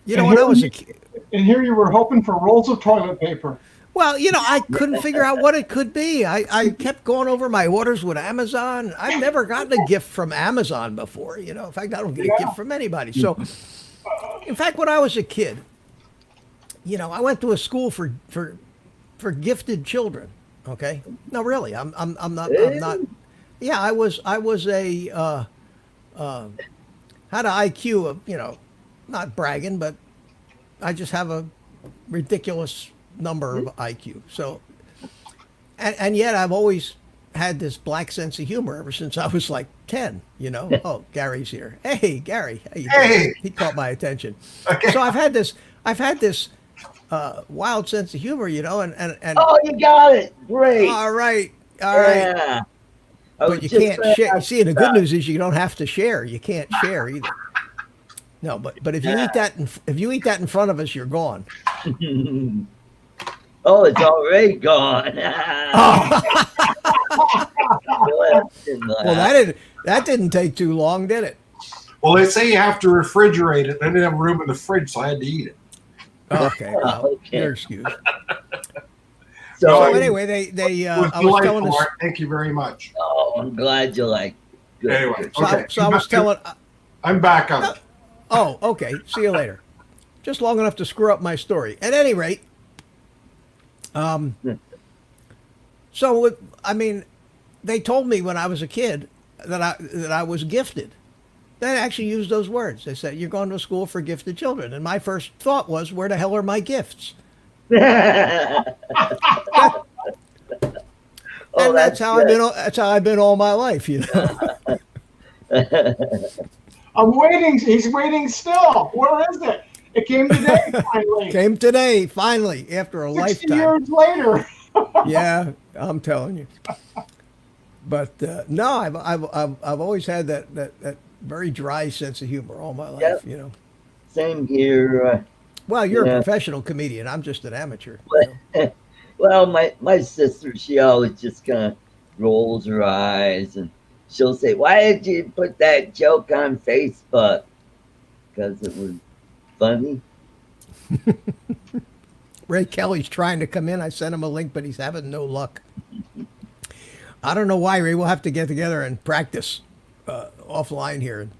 [SPEAKER 1] you know, when I was a kid,
[SPEAKER 5] and here you were hoping for rolls of toilet paper.
[SPEAKER 1] Well, I couldn't figure out what it could be. I kept going over my orders with Amazon. I've never gotten a gift from Amazon before. In fact, I don't get a gift from anybody. So, in fact, when I was a kid, I went to a school for gifted children. Okay, no, really, I'm not. Yeah, I was a had an IQ of not bragging, but I just have a ridiculous number of IQ. So, and yet I've always had this black sense of humor ever since I was like 10. Oh, Gary's here. Hey, Gary, how you doing?
[SPEAKER 2] Hey.
[SPEAKER 1] He caught my attention.
[SPEAKER 2] Okay.
[SPEAKER 1] So I've had this wild sense of humor, and
[SPEAKER 6] Oh, you got it. Great.
[SPEAKER 1] all right.
[SPEAKER 6] Yeah. I was
[SPEAKER 1] But you
[SPEAKER 6] just
[SPEAKER 1] can't
[SPEAKER 6] gonna
[SPEAKER 1] share.
[SPEAKER 6] ask
[SPEAKER 1] See, the good
[SPEAKER 6] that.
[SPEAKER 1] news is you don't have to share. You can't share either. No, but if you eat that in front of us, you're gone.
[SPEAKER 6] Oh, it's already gone.
[SPEAKER 1] Well, that didn't take too long, did it?
[SPEAKER 2] Well, they say you have to refrigerate it. I didn't have room in the fridge, so I had to eat it.
[SPEAKER 1] Okay, well,
[SPEAKER 6] Okay.
[SPEAKER 1] your excuse.
[SPEAKER 6] So,
[SPEAKER 1] So anyway, they
[SPEAKER 2] It was
[SPEAKER 1] I was telling
[SPEAKER 2] delightful,
[SPEAKER 1] this.
[SPEAKER 2] Art. Thank you very much.
[SPEAKER 6] oh, I'm glad you like. Good.
[SPEAKER 2] Anyway,
[SPEAKER 1] So,
[SPEAKER 2] okay.
[SPEAKER 1] so I was telling.
[SPEAKER 2] I'm back on it.
[SPEAKER 1] Oh, okay. See you later. Just long enough to screw up my story. At any rate, they told me when I was a kid that I was gifted. They actually used those words. They said, "You're going to school for gifted children." And my first thought was, "Where the hell are my gifts?"
[SPEAKER 6] Oh,
[SPEAKER 1] And that's how I've
[SPEAKER 6] good.
[SPEAKER 1] been. That's how I've been all my life.
[SPEAKER 5] I'm waiting. He's waiting still. Where is it? It came today, finally.
[SPEAKER 1] Came today, finally, after a
[SPEAKER 5] 60
[SPEAKER 1] lifetime.
[SPEAKER 5] years later.
[SPEAKER 1] Yeah, I'm telling you. But no, I've always had that very dry sense of humor all my life.
[SPEAKER 6] Yep. Same here.
[SPEAKER 1] Well, you're
[SPEAKER 6] Yeah.
[SPEAKER 1] a professional comedian. I'm just an amateur.
[SPEAKER 6] Well, my sister, she always just kind of rolls her eyes and she'll say, "Why did you put that joke on Facebook?" Because it was funny.
[SPEAKER 1] Ray Kelly's trying to come in. I sent him a link, but he's having no luck. I don't know why, Ray. We'll have to get together and practice offline here and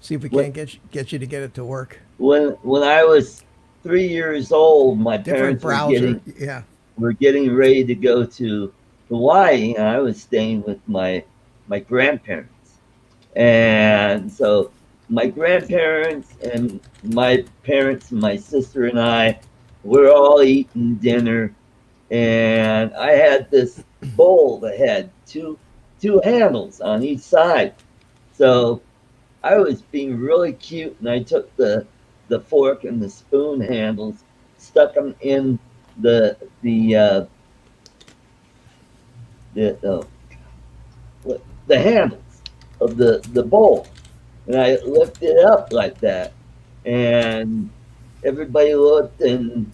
[SPEAKER 1] see if we can't get you to get it to work.
[SPEAKER 6] When I was 3 years old, my
[SPEAKER 1] Different
[SPEAKER 6] parents were
[SPEAKER 1] browser. Yeah.
[SPEAKER 6] getting ready to go to Hawaii, and I was staying with my grandparents. And so my grandparents and my parents and my sister and I were all eating dinner, and I had this bowl that had two handles on each side. So I was being really cute, and I took the fork and the spoon handles, stuck them in the handles of the bowl, and I lifted it up like that, and everybody looked and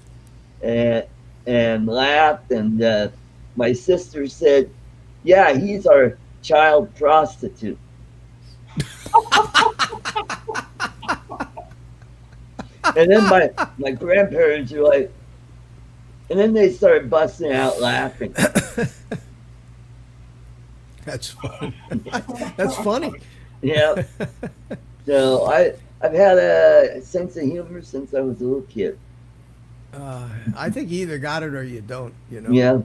[SPEAKER 6] laughed, and my sister said, "Yeah, he's our child prostitute." And then my grandparents were like, and then they started busting out laughing.
[SPEAKER 1] That's fun. That's funny.
[SPEAKER 6] Yeah. So I've had a sense of humor since I was a little kid.
[SPEAKER 1] I think you either got it or you don't.
[SPEAKER 6] Yeah.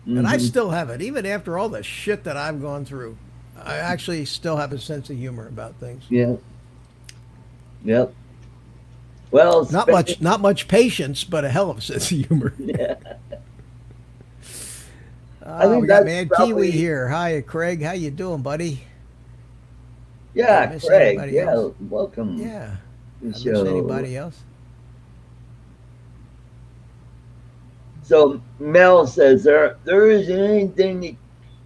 [SPEAKER 1] And I
[SPEAKER 6] Mhm.
[SPEAKER 1] still have it, even after all the shit that I've gone through. I actually still have a sense of humor about things.
[SPEAKER 6] Yeah. Yep. Well,
[SPEAKER 1] Not much patience, but a hell of a sense of humor.
[SPEAKER 6] Yeah. I think
[SPEAKER 1] We got
[SPEAKER 6] that's
[SPEAKER 1] Mad
[SPEAKER 6] probably-
[SPEAKER 1] Kiwi here. Hi, Craig. How you doing, buddy?
[SPEAKER 6] Yeah,
[SPEAKER 1] miss
[SPEAKER 6] Craig.
[SPEAKER 1] anybody
[SPEAKER 6] Yeah,
[SPEAKER 1] else?
[SPEAKER 6] welcome.
[SPEAKER 1] Yeah.
[SPEAKER 6] to the
[SPEAKER 1] I miss
[SPEAKER 6] show.
[SPEAKER 1] anybody else?
[SPEAKER 6] So Mel says there isn't anything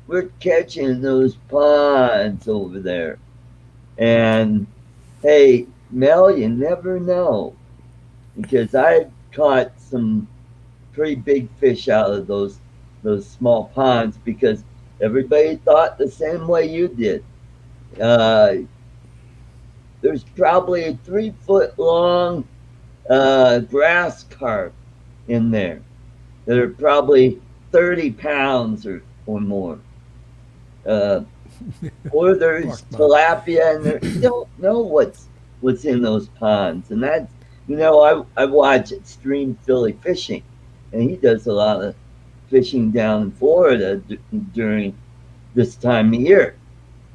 [SPEAKER 6] we're catching in those ponds over there. And hey, Mel, you never know, because I caught some pretty big fish out of those small ponds because everybody thought the same way you did. There's probably a 3 foot long grass carp in there that are probably 30 pounds or more. Or there's tilapia, and you don't know what's in those ponds. And that's, I watch Extreme Philly Fishing, and he does a lot of fishing down in Florida during this time of year.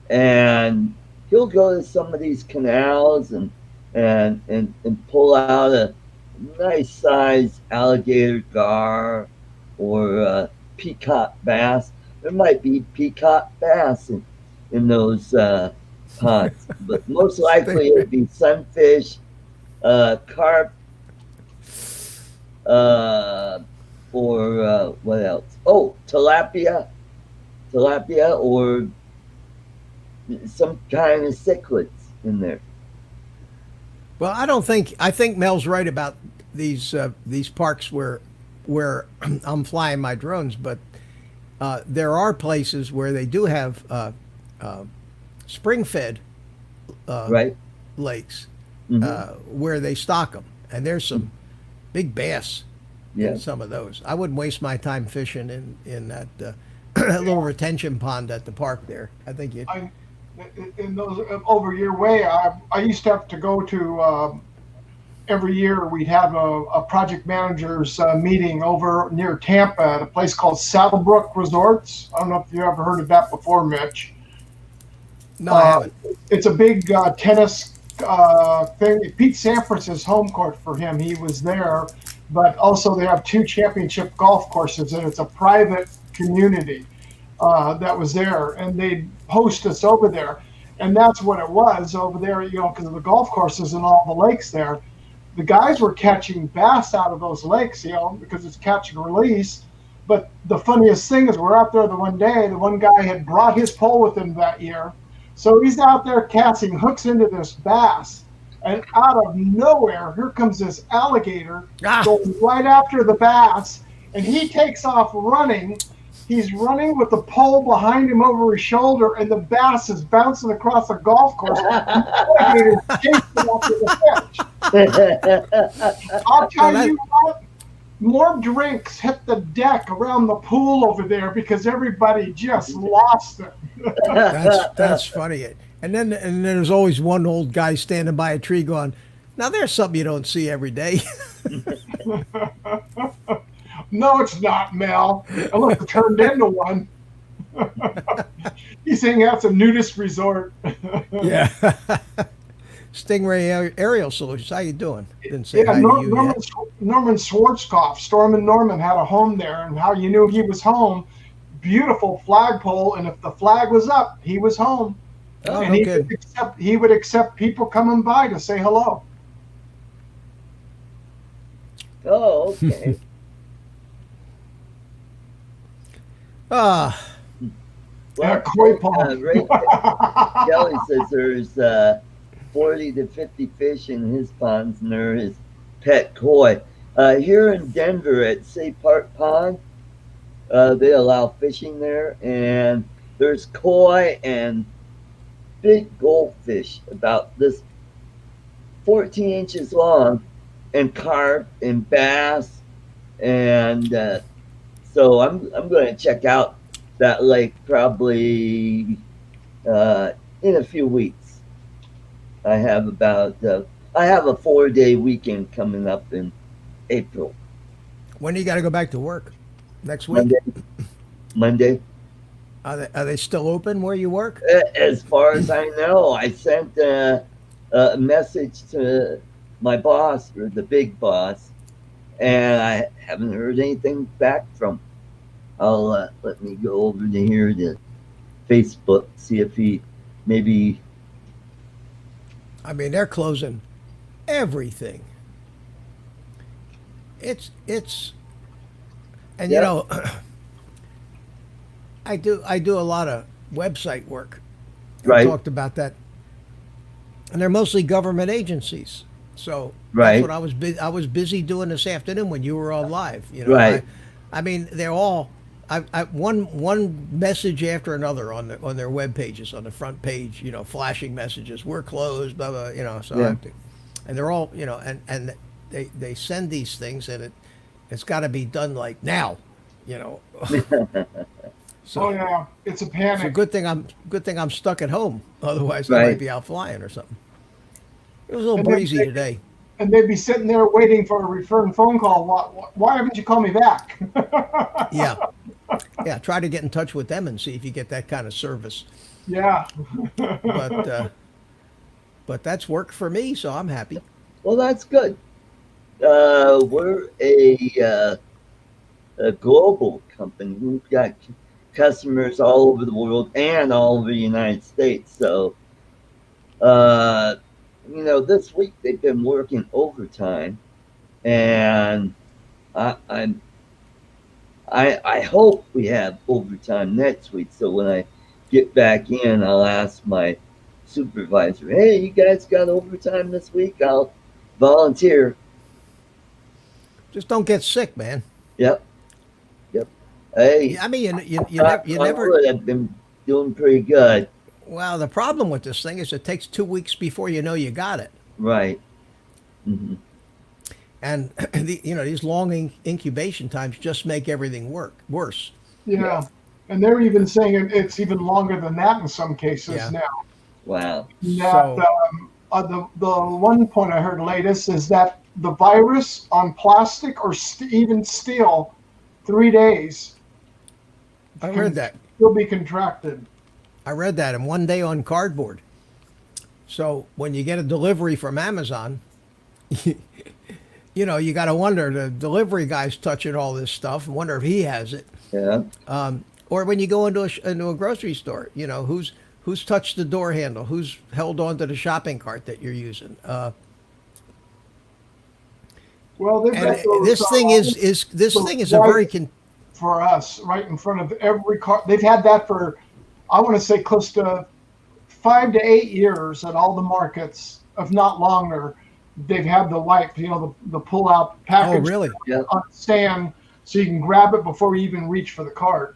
[SPEAKER 6] And he'll go to some of these canals and pull out a nice sized alligator gar or peacock bass. There might be peacock bass in those ponds, but most likely it'd be sunfish, carp, or what else? Oh, tilapia, or some kind of cichlids in there.
[SPEAKER 1] Well, I think Mel's right about these parks where I'm flying my drones, but there are places where they do have spring-fed
[SPEAKER 6] Right.
[SPEAKER 1] lakes
[SPEAKER 6] Mm-hmm.
[SPEAKER 1] where they stock them, and there's some big bass
[SPEAKER 6] Yeah.
[SPEAKER 1] in some of those. I wouldn't waste my time fishing in that little retention pond at the park there. I think you.
[SPEAKER 5] In those over your way, I used to have to go to every year we'd have a project managers meeting over near Tampa at a place called Saddlebrook Resorts. I don't know if you ever heard of that before, Mitch.
[SPEAKER 1] No, I haven't.
[SPEAKER 5] It's a big tennis thing. Pete Sampras is home court for him. He was there, but also they have 2 championship golf courses, and it's a private community that was there, and they'd host us over there. And that's what it was over there, because of the golf courses and all the lakes there. The guys were catching bass out of those lakes, because it's catch and release. But the funniest thing is we're out there the one day, the one guy had brought his pole with him that year. So he's out there casting hooks into this bass. And out of nowhere, here comes this alligator going right after the bass. And he takes off running. He's running with the pole behind him over his shoulder, and the bass is bouncing across the golf course. The alligator is chasing after the fish. I'll tell you what, more drinks hit the deck around the pool over there because everybody just lost it.
[SPEAKER 1] That's funny. And then there's always one old guy standing by a tree going, "Now there's something you don't see every day."
[SPEAKER 5] No, it's not, Mel. I look, it turned into one. He's saying that's a nudist resort.
[SPEAKER 1] Yeah. Stingray Aerial Solutions. How you doing? Didn't say hi to you yet.
[SPEAKER 5] Norman Schwarzkopf, Storm and Norman had a home there, and how you knew he was home, beautiful flagpole, and if the flag was up, he was home.
[SPEAKER 1] Oh,
[SPEAKER 5] and he would accept people coming by to say hello.
[SPEAKER 6] Oh, okay.
[SPEAKER 5] Yeah, koi pond.
[SPEAKER 6] Kelly says there's 40 to 50 fish in his ponds, and they're his pet koi. Here in Denver at Say Park Pond, they allow fishing there, and there's koi and big goldfish about this 14 inches long, and carp and bass, and so I'm going to check out that lake probably in a few weeks. I have a 4-day weekend coming up in April.
[SPEAKER 1] When do you got to go back to work? Next week?
[SPEAKER 6] Monday.
[SPEAKER 1] Are they still open where you work?
[SPEAKER 6] As far as I know, I sent a message to my boss, or the big boss, and I haven't heard anything back from him. I'll let me go over to here to Facebook, see if he maybe.
[SPEAKER 1] I mean, they're closing everything. It's, and
[SPEAKER 6] Yeah.
[SPEAKER 1] I do a lot of website work.
[SPEAKER 6] Right.
[SPEAKER 1] We talked about that, and they're mostly government agencies. So
[SPEAKER 6] Right.
[SPEAKER 1] that's what I was busy doing this afternoon when you were on live.
[SPEAKER 6] Right.
[SPEAKER 1] I mean, they're all. One message after another on their web pages, on the front page, flashing messages. We're closed, blah blah. So
[SPEAKER 6] Yeah.
[SPEAKER 1] and they're all, and they send these things, and it's got to be done like now, you know. So
[SPEAKER 5] Oh yeah, it's a
[SPEAKER 1] it's a
[SPEAKER 5] panic.
[SPEAKER 1] good thing I'm stuck at home. Otherwise, I
[SPEAKER 6] Right.
[SPEAKER 1] might be out flying or something. It was a little
[SPEAKER 5] And then
[SPEAKER 1] breezy
[SPEAKER 5] they-
[SPEAKER 1] today.
[SPEAKER 5] And they'd be sitting there waiting for a return phone call. Why haven't you called me back?
[SPEAKER 1] Yeah, yeah. Try to get in touch with them and see if you get that kind of service.
[SPEAKER 5] Yeah.
[SPEAKER 1] But that's worked for me, so I'm happy.
[SPEAKER 6] Well, that's good. We're a global company. We've got customers all over the world and all over the United States. So, this week they've been working overtime, and I, I'm I hope we have overtime next week. So when I get back in, I'll ask my supervisor, "Hey, you guys got overtime this week? I'll volunteer."
[SPEAKER 1] Just don't get sick, man.
[SPEAKER 6] Yep. Hey,
[SPEAKER 1] Yeah, I mean, you
[SPEAKER 6] knock on
[SPEAKER 1] never.
[SPEAKER 6] wood, I've been doing pretty good.
[SPEAKER 1] Well, the problem with this thing is it takes 2 weeks before you know you got it,
[SPEAKER 6] Right. Hmm.
[SPEAKER 1] and these long incubation times just make everything worse.
[SPEAKER 5] Yeah. And they're even saying it's even longer than that in some cases
[SPEAKER 1] Yeah.
[SPEAKER 5] now.
[SPEAKER 6] Wow.
[SPEAKER 5] That
[SPEAKER 1] So
[SPEAKER 5] the one point I heard latest is that the virus on plastic or even steel, 3 days
[SPEAKER 1] I heard that.
[SPEAKER 5] will be contracted.
[SPEAKER 1] I read that in one day on cardboard. So when you get a delivery from Amazon, you got to wonder, the delivery guy's touching all this stuff and wonder if he has it.
[SPEAKER 6] Yeah.
[SPEAKER 1] Or when you go into a grocery store, who's touched the door handle, who's held onto the shopping cart that you're using.
[SPEAKER 5] Well, they've
[SPEAKER 1] And
[SPEAKER 5] got those,
[SPEAKER 1] this thing is a very
[SPEAKER 5] for us right in front of every car. They've had that for, I want to say, close to 5 to 8 years at all the markets, if not longer. They've had the wipe, the pull-out package
[SPEAKER 1] oh really?
[SPEAKER 5] on the stand, so you can grab it before you even reach for the cart.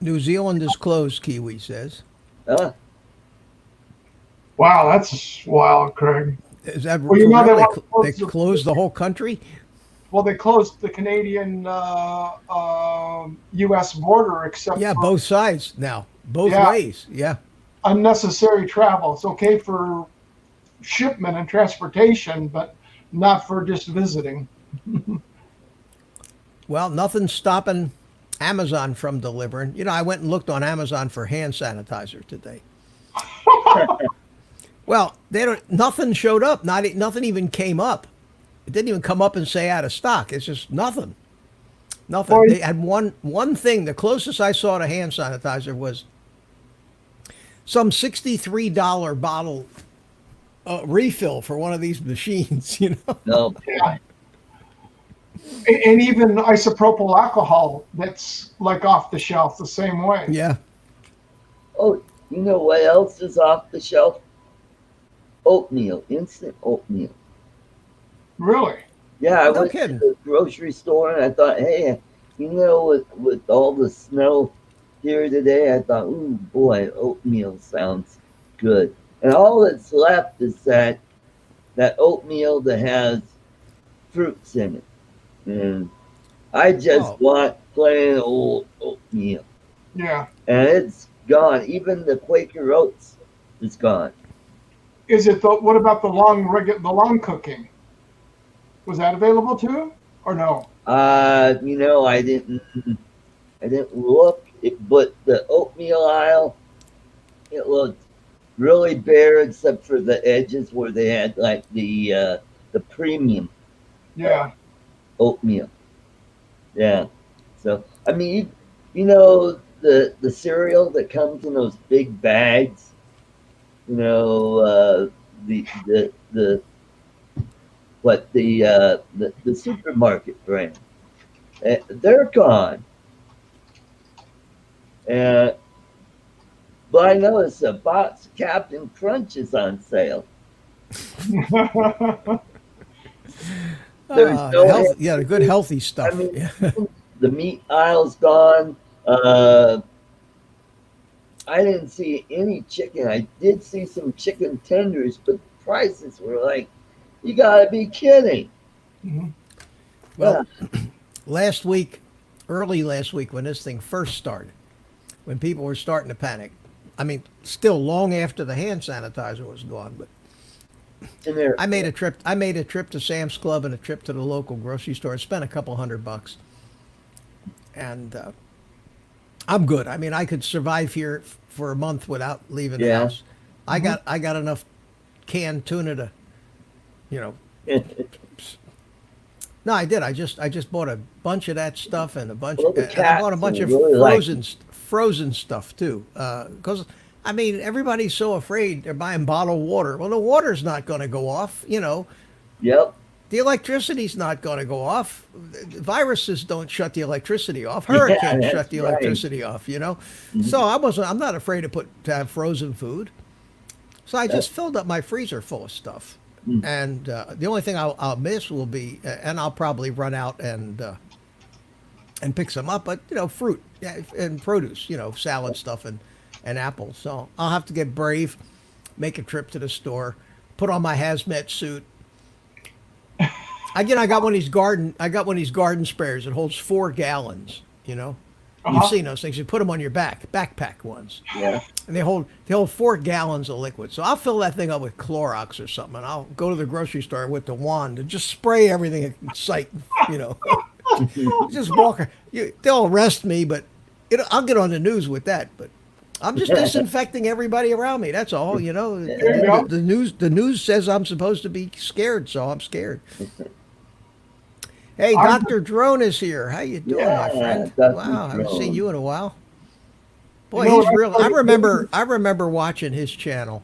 [SPEAKER 1] New Zealand is closed, Kiwi says.
[SPEAKER 6] Ah,
[SPEAKER 5] Wow, that's wild, Craig.
[SPEAKER 1] Is that
[SPEAKER 5] Well,
[SPEAKER 1] for
[SPEAKER 5] they
[SPEAKER 1] real?
[SPEAKER 5] want to
[SPEAKER 1] They
[SPEAKER 5] close
[SPEAKER 1] closed the whole country?
[SPEAKER 5] Well, they closed the Canadian U.S. border except
[SPEAKER 1] Yeah,
[SPEAKER 5] for
[SPEAKER 1] both sides now. Both
[SPEAKER 5] Yeah.
[SPEAKER 1] ways. Yeah.
[SPEAKER 5] unnecessary travel. It's okay for shipment and transportation, but not for just visiting.
[SPEAKER 1] Well, nothing's stopping Amazon from delivering. I went and looked on Amazon for hand sanitizer today. Well, nothing showed up. Nothing even came up. It didn't even come up and say out of stock. It's just nothing. Nothing.
[SPEAKER 5] Well,
[SPEAKER 1] They had one thing. The closest I saw to hand sanitizer was some $63 bottle refill for one of these machines.
[SPEAKER 6] no.
[SPEAKER 5] Yeah. And even isopropyl alcohol, that's like off the shelf the same way.
[SPEAKER 1] Yeah.
[SPEAKER 6] Oh, you know what else is off the shelf? Oatmeal, instant oatmeal.
[SPEAKER 5] Really?
[SPEAKER 6] Yeah, I
[SPEAKER 1] No
[SPEAKER 6] went
[SPEAKER 1] kidding.
[SPEAKER 6] to the grocery store and I thought, hey, with all the snow here today, I thought, ooh, boy, oatmeal sounds good. And all that's left is that oatmeal that has fruits in it. And I just
[SPEAKER 1] Oh.
[SPEAKER 6] want plain old oatmeal.
[SPEAKER 5] Yeah.
[SPEAKER 6] And it's gone. Even the Quaker Oats is gone.
[SPEAKER 5] Is it what about the long cooking? Was that available too, or no?
[SPEAKER 6] I didn't look, but the oatmeal aisle, it looked really bare except for the edges where they had like the premium
[SPEAKER 5] Yeah.
[SPEAKER 6] oatmeal. Yeah. So I mean, the cereal that comes in those big bags. The supermarket brand. They're gone. But I noticed a box of Captain Crunch is on sale. There's no
[SPEAKER 1] the good healthy stuff.
[SPEAKER 6] I mean,
[SPEAKER 1] Yeah.
[SPEAKER 6] the meat aisle's gone. I didn't see any chicken. I did see some chicken tenders, but prices were like, you gotta be kidding.
[SPEAKER 5] Mhm.
[SPEAKER 1] Well, last week, early last week, when this thing first started, when people were starting to panic, I mean, still long after the hand sanitizer was gone, but
[SPEAKER 6] And they're,
[SPEAKER 1] I made a trip. I made a trip to Sam's Club and a trip to the local grocery store. I spent a couple $100, and I'm good. I mean, I could survive here for a month without leaving the
[SPEAKER 6] Yeah.
[SPEAKER 1] house. I got enough canned tuna to, you know. No, I did. I just bought a bunch of that stuff and a bunch.
[SPEAKER 6] Well, the
[SPEAKER 1] And I bought a
[SPEAKER 6] cats
[SPEAKER 1] bunch of
[SPEAKER 6] really like
[SPEAKER 1] frozen stuff too. Because I mean, everybody's so afraid they're buying bottled water. Well, the water's not going to go off. You know,
[SPEAKER 6] yep.
[SPEAKER 1] the electricity's not going to go off. Viruses don't shut the electricity off. Hurricanes
[SPEAKER 6] that's
[SPEAKER 1] shut the
[SPEAKER 6] right.
[SPEAKER 1] electricity off. You know, so I'm not afraid to have frozen food. So I just filled up my freezer full of stuff. And the only thing I'll miss will be, and I'll probably run out and pick some up, but you know, fruit and produce, you know, salad stuff and apples. So I'll have to get brave, make a trip to the store, put on my hazmat suit. Again, I got one of these garden sprayers. It holds 4 gallons. You know, you've seen those things. You put them on your backpack ones.
[SPEAKER 6] Yeah.
[SPEAKER 1] And they hold 4 gallons of liquid. So I'll fill that thing up with Clorox or something, and I'll go to the grocery store with the wand and just spray everything in sight. You know, just walk. They'll arrest me, but I'll get on the news with that. But I'm just disinfecting everybody around me. That's all. You know, the news says I'm supposed to be scared, so I'm scared. Hey, Dr. Drone is here. How you doing, my friend?
[SPEAKER 6] Dr.
[SPEAKER 1] Wow, I haven't
[SPEAKER 6] Drone.
[SPEAKER 1] seen you in a while. Boy,
[SPEAKER 5] You know
[SPEAKER 1] he's
[SPEAKER 5] what
[SPEAKER 1] real.
[SPEAKER 5] I
[SPEAKER 1] I remember watching his channel.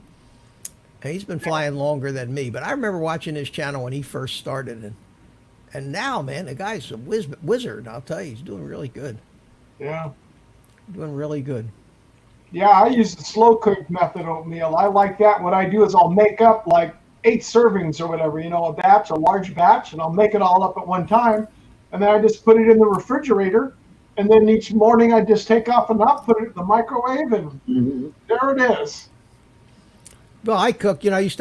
[SPEAKER 1] And he's been flying longer than me, but I remember watching his channel when he first started, and now, man, the guy's a wizard. I'll tell you, he's doing really good.
[SPEAKER 5] Yeah.
[SPEAKER 1] Doing really good.
[SPEAKER 5] Yeah, I use the slow cook method oatmeal. I like that. What I do is I'll make up like 8 servings or whatever, you know, a large batch, and I'll make it all up at one time. And then I just put it in the refrigerator. And then each morning I just take off and I'll put it in the microwave, and there it is.
[SPEAKER 1] Well, I cook. You know, I used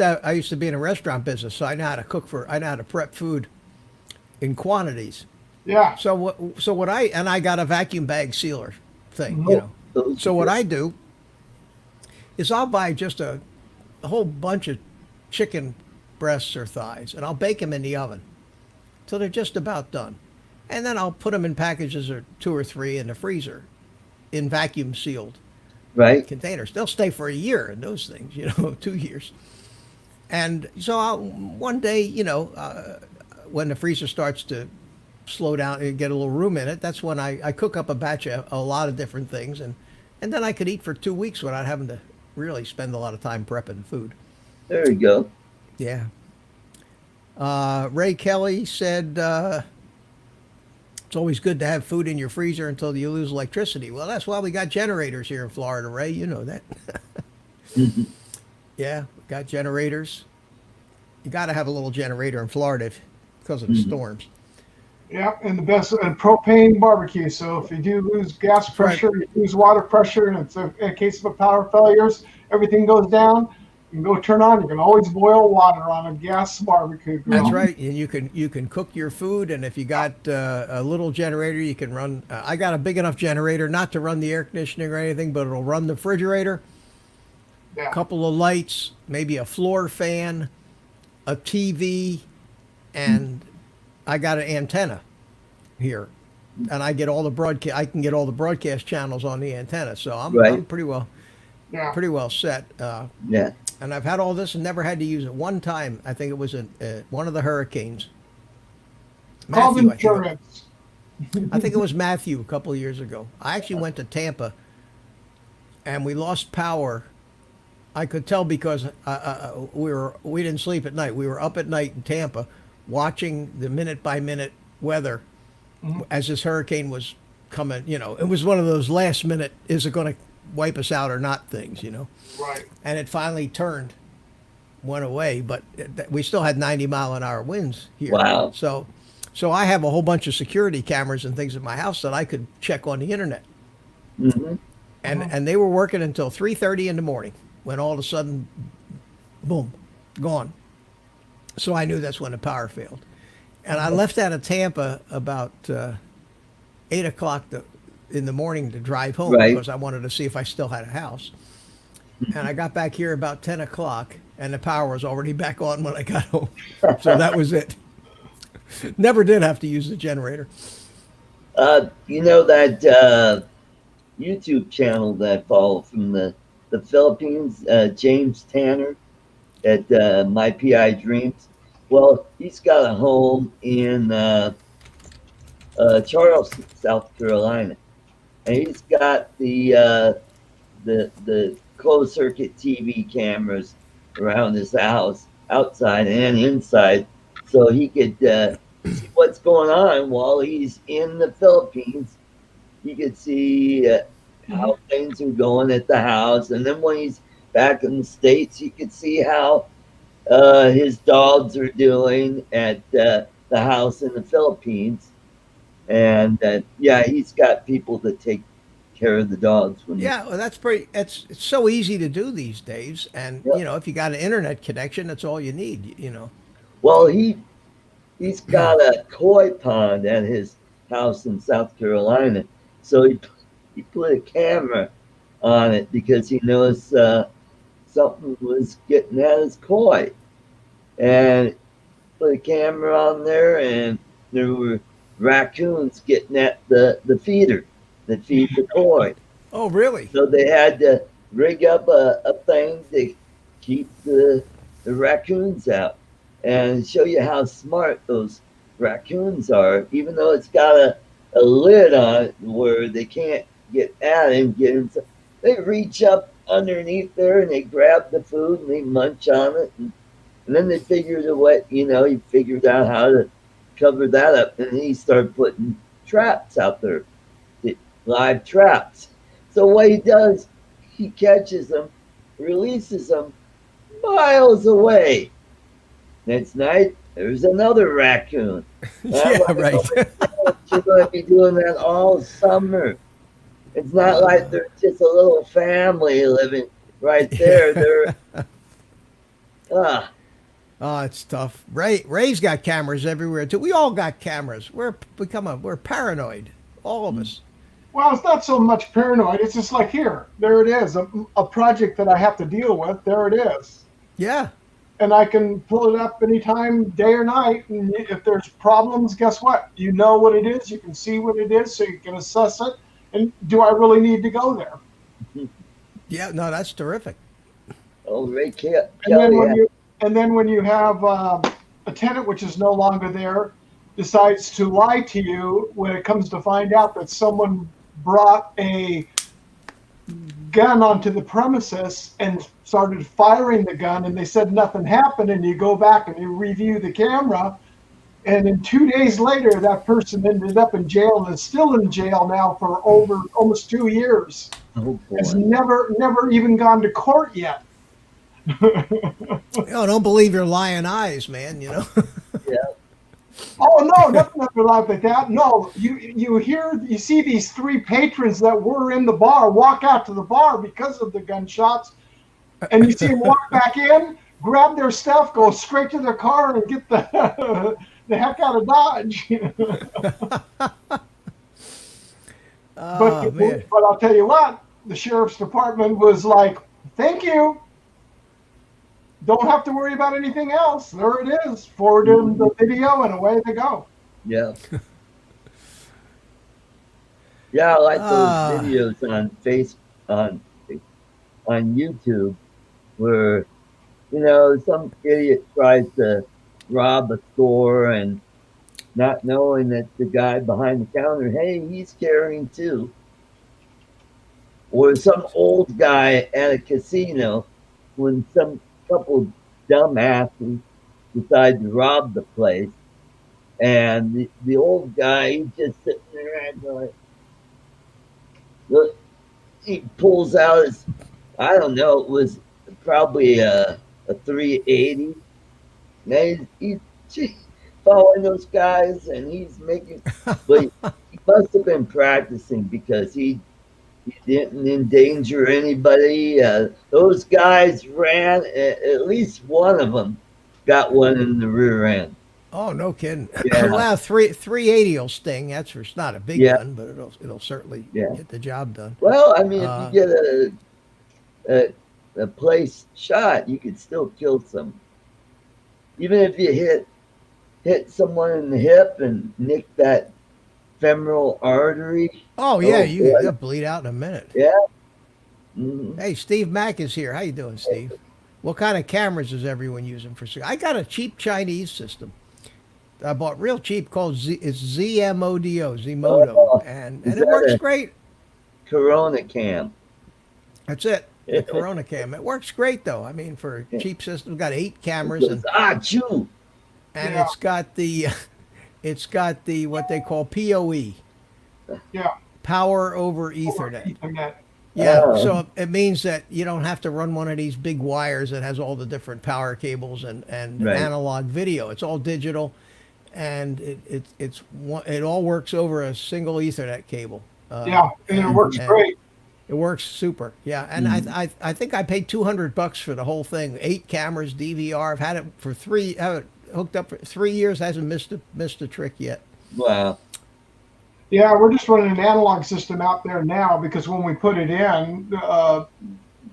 [SPEAKER 1] to be in a restaurant business, so I know how to cook I know how to prep food in quantities.
[SPEAKER 5] Yeah.
[SPEAKER 1] So what I got a vacuum bag sealer thing, you know. So what I do is I'll buy just a whole bunch of chicken breasts or thighs, and I'll bake them in the oven till they're just about done. And then I'll put them in packages or 2 or 3 in the freezer in vacuum sealed containers. They'll stay for a year in those things, you know, 2 years. And so one day, you know, when the freezer starts to slow down and get a little room in it, that's when I cook up a batch of a lot of different things. And then I could eat for 2 weeks without having to really spend a lot of time prepping food.
[SPEAKER 6] There you go.
[SPEAKER 1] Yeah. Ray Kelly said, it's always good to have food in your freezer until you lose electricity. Well, that's why we got generators here in Florida, Ray. You know that. Yeah, we got generators. You got to have a little generator in Florida because of the storms.
[SPEAKER 5] Yeah, and the best and propane barbecue. So if you do lose gas pressure, you lose water pressure, and it's in case of a power failures, everything goes down. You can go turn on. You can always boil water on a gas barbecue grill.
[SPEAKER 1] That's right, and you can cook your food. And if you got a little generator, you can run. I got a big enough generator not to run the air conditioning or anything, but it'll run the refrigerator.
[SPEAKER 5] Yeah.
[SPEAKER 1] A couple of lights, maybe a floor fan, a TV, and I got an antenna here, and I get all the broadcast. I can get all the broadcast channels on the antenna, so I'm pretty well set.
[SPEAKER 6] Yeah.
[SPEAKER 1] And I've had all this and never had to use it. One time, I think it was one of the hurricanes.
[SPEAKER 5] Call
[SPEAKER 1] Matthew,
[SPEAKER 5] insurance.
[SPEAKER 1] I think it was Matthew a couple of years ago. I actually went to Tampa, and we lost power. I could tell because we didn't sleep at night. We were up at night in Tampa, watching the minute by minute weather as this hurricane was coming. You know, it was one of those last minute, is it going to wipe us out or not things, you know?
[SPEAKER 5] Right.
[SPEAKER 1] And it finally went away, but we still had 90-mile-an-hour winds here.
[SPEAKER 6] Wow.
[SPEAKER 1] So I have a whole bunch of security cameras and things at my house that I could check on the internet. and they were working until 3:30 in the morning, when all of a sudden, boom, gone. So I knew that's when the power failed, and I left out of Tampa about 8 o'clock in the morning to drive home
[SPEAKER 6] Right.
[SPEAKER 1] because I wanted to see if I still had a house. And I got back here about 10 o'clock, and the power was already back on when I got home. So that was it. Never did have to use the generator.
[SPEAKER 6] You know that YouTube channel that I follow from the Philippines, James Tanner at My PI Dreams? Well, he's got a home in Charleston, South Carolina, and he's got the closed circuit TV cameras around his house, outside and inside, so he could see what's going on while he's in the Philippines. He could see how things are going at the house, and then when he's back in the States, he could see how his dogs are doing at the house in the Philippines. And yeah, he's got people that take care of the dogs when
[SPEAKER 1] Yeah, well, that's pretty. It's so easy to do these days, and
[SPEAKER 6] Yep.
[SPEAKER 1] if you got an internet connection, that's all you need.
[SPEAKER 6] Well, he's got a koi pond at his house in South Carolina, so he put a camera on it because he knows something was getting at his koi, and put a camera on there, and there were raccoons getting at the feeder that feed the koi.
[SPEAKER 1] Oh, really?
[SPEAKER 6] So they had to rig up a thing to keep the raccoons out and show you how smart those raccoons are, even though it's got a lid on it where they can't get at it and get inside. They reach up underneath there and they grab the food and they munch on it. And then they figured a way, he figured out how to cover that up. And then he started putting traps out there, live traps. So what he does, he catches them, releases them miles away. Next night, there's another raccoon.
[SPEAKER 1] Yeah, right.
[SPEAKER 6] You're going to be doing that all summer. It's not like they're just a little family living right there. They're
[SPEAKER 1] Oh, it's tough. Ray's got cameras everywhere too. We all got cameras. We're paranoid, all of us.
[SPEAKER 5] Well, it's not so much paranoid. It's just like, here, there it is, a project that I have to deal with. There it is.
[SPEAKER 1] Yeah.
[SPEAKER 5] And I can pull it up anytime, day or night. And if there's problems, guess what? You know what it is. You can see what it is, so you can assess it. And do I really need to go there?
[SPEAKER 1] Yeah, no, that's terrific.
[SPEAKER 6] Oh, Ray Kelly.
[SPEAKER 5] And then when you have a tenant which is no longer there, decides to lie to you when it comes to find out that someone brought a gun onto the premises and started firing the gun, and they said nothing happened, and you go back and you review the camera, and then 2 days later that person ended up in jail and is still in jail now for over almost 2 years.
[SPEAKER 6] Oh, boy.
[SPEAKER 5] Has never even gone to court yet.
[SPEAKER 1] Don't believe your lying eyes, man.
[SPEAKER 6] Yeah.
[SPEAKER 5] Oh no, nothing like that. No, you see these three patrons that were in the bar walk out to the bar because of the gunshots, and you see them walk back in, grab their stuff, go straight to their car, and get the the heck out of Dodge. But I'll tell you what, the sheriff's department was like, "Thank you. Don't have to worry about anything else. There it is. Forward them the video, and away they go."
[SPEAKER 6] Yeah. Yeah, I like those videos on YouTube where, some idiot tries to rob a store and not knowing that the guy behind the counter, hey, he's carrying too. Or some old guy at a casino when some couple dumbasses decide to rob the place, and the old guy, he's just sitting there and going, look, he pulls out his, I don't know, it was probably a 380. And he's following those guys, and he's making, but he must have been practicing because he He didn't endanger anybody. Those guys ran. At least one of them got one in the rear end.
[SPEAKER 1] Oh, no kidding.
[SPEAKER 6] Yeah.
[SPEAKER 1] Wow, 380 will sting. That's for it's not a big
[SPEAKER 6] Yeah.
[SPEAKER 1] gun, but it'll certainly
[SPEAKER 6] Yeah.
[SPEAKER 1] get the job done.
[SPEAKER 6] Well, I mean, if
[SPEAKER 1] Uh,
[SPEAKER 6] you get a place shot, you could still kill some. Even if you hit someone in the hip and nick that femoral artery.
[SPEAKER 1] Oh yeah,
[SPEAKER 6] Oh,
[SPEAKER 1] you'll
[SPEAKER 6] boy.
[SPEAKER 1] bleed out in a minute.
[SPEAKER 6] Yeah. Mhm.
[SPEAKER 1] Hey, Steve Mack is here. How you doing, Steve? What kind of cameras is everyone using for? I got a cheap Chinese system. I bought real cheap called it's Zmodo,
[SPEAKER 6] Oh,
[SPEAKER 1] and
[SPEAKER 6] is
[SPEAKER 1] it
[SPEAKER 6] that
[SPEAKER 1] works
[SPEAKER 6] a-
[SPEAKER 1] great.
[SPEAKER 6] Corona cam.
[SPEAKER 1] That's it. The Corona cam. It works great though. I mean, for a cheap system, it's got 8 cameras and
[SPEAKER 6] Chew.
[SPEAKER 1] and
[SPEAKER 5] Yeah.
[SPEAKER 1] it's got the what they call PoE,
[SPEAKER 5] Yeah.
[SPEAKER 1] power over Ethernet.
[SPEAKER 5] Ethernet.
[SPEAKER 1] Yeah,
[SPEAKER 6] Oh.
[SPEAKER 1] so it means that you don't have to run one of these big wires that has all the different power cables and
[SPEAKER 6] Right.
[SPEAKER 1] analog video. It's all digital, and it all works over a single Ethernet cable.
[SPEAKER 5] Yeah, and it works
[SPEAKER 1] and
[SPEAKER 5] great.
[SPEAKER 1] It works super. Yeah, and I think I paid $200 for the whole thing. 8 cameras, DVR. I've had it for 3. I have it hooked up for 3 years. Hasn't missed a trick yet.
[SPEAKER 6] Wow.
[SPEAKER 5] Yeah, we're just running an analog system out there now because when we put it in,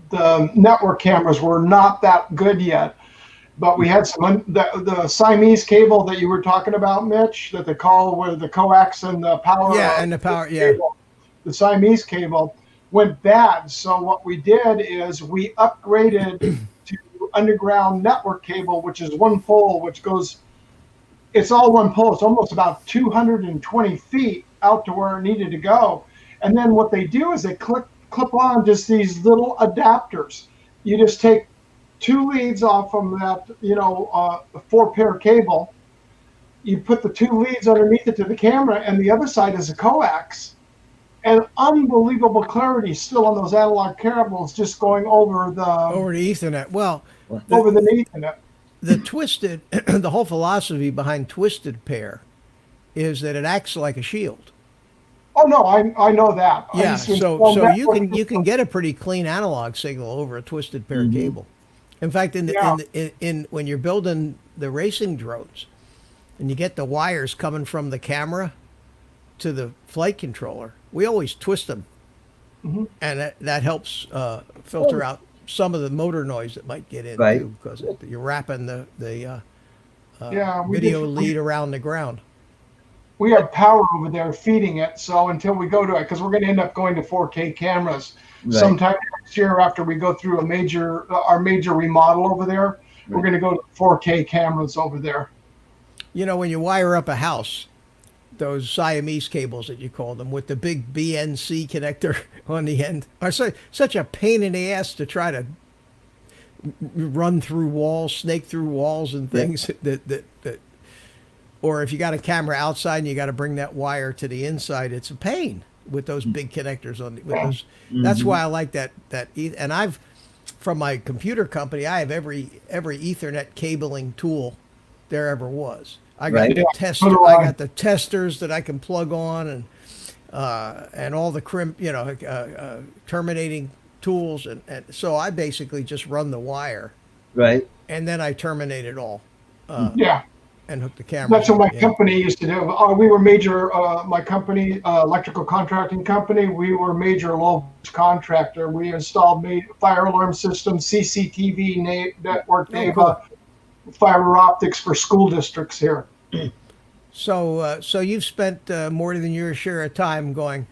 [SPEAKER 5] the network cameras were not that good yet. But we had the Siamese cable that you were talking about, Mitch, that they call with the coax and the power.
[SPEAKER 1] Yeah, and the power. Yeah.
[SPEAKER 5] Cable, the Siamese cable went bad. So what we did is we upgraded to underground network cable, which is one pole, which goes. It's all one pole. It's almost about 220 feet out to where it needed to go. And then what they do is they clip on just these little adapters. You just take 2 leads off from that, 4-pair cable. You put the 2 leads underneath it to the camera, and the other side is a coax. And unbelievable clarity still on those analog cables, just going over the
[SPEAKER 1] Ethernet. Well,
[SPEAKER 5] over the Ethernet.
[SPEAKER 1] the twisted, the whole philosophy behind twisted pair is that it acts like a shield.
[SPEAKER 5] Oh no, I know that. I
[SPEAKER 1] Yeah,
[SPEAKER 5] just
[SPEAKER 1] so
[SPEAKER 5] installed
[SPEAKER 1] you can get a pretty clean analog signal over a twisted pair cable. In fact, in when you're building the racing drones, and you get the wires coming from the camera to the flight controller, we always twist them, and that helps filter out some of the motor noise that might get in
[SPEAKER 6] Right.
[SPEAKER 1] too, because you're wrapping the
[SPEAKER 5] Yeah,
[SPEAKER 1] video lead around the ground.
[SPEAKER 5] we have power over there feeding it. So until we go to it, because we're going to end up going to 4K cameras
[SPEAKER 6] Right.
[SPEAKER 5] sometime next year after we go through our major remodel over there. We're
[SPEAKER 6] Right.
[SPEAKER 5] going to go to 4K cameras over there.
[SPEAKER 1] You know, when you wire up a house, those Siamese cables that you call them with the big BNC connector on the end are such a pain in the ass to try to run through walls, snake through walls and things that or if you got a camera outside and you got to bring that wire to the inside, it's a pain with those big connectors on with those. That's why I like that and I've from my computer company, I have every Ethernet cabling tool there ever was. I got
[SPEAKER 6] Right.
[SPEAKER 1] the tester. I got the testers that I can plug on, and all the terminating tools, and so I basically just run the wire,
[SPEAKER 6] Right.
[SPEAKER 1] and then I terminate it all,
[SPEAKER 5] Yeah,
[SPEAKER 1] and hook the camera.
[SPEAKER 5] that's what my company used to do. We were major, my company, electrical contracting company, we were major low voltage contractor. We installed fire alarm systems, CCTV network, NAVA, fiber optics for school districts here.
[SPEAKER 1] So you've spent more than your share of time going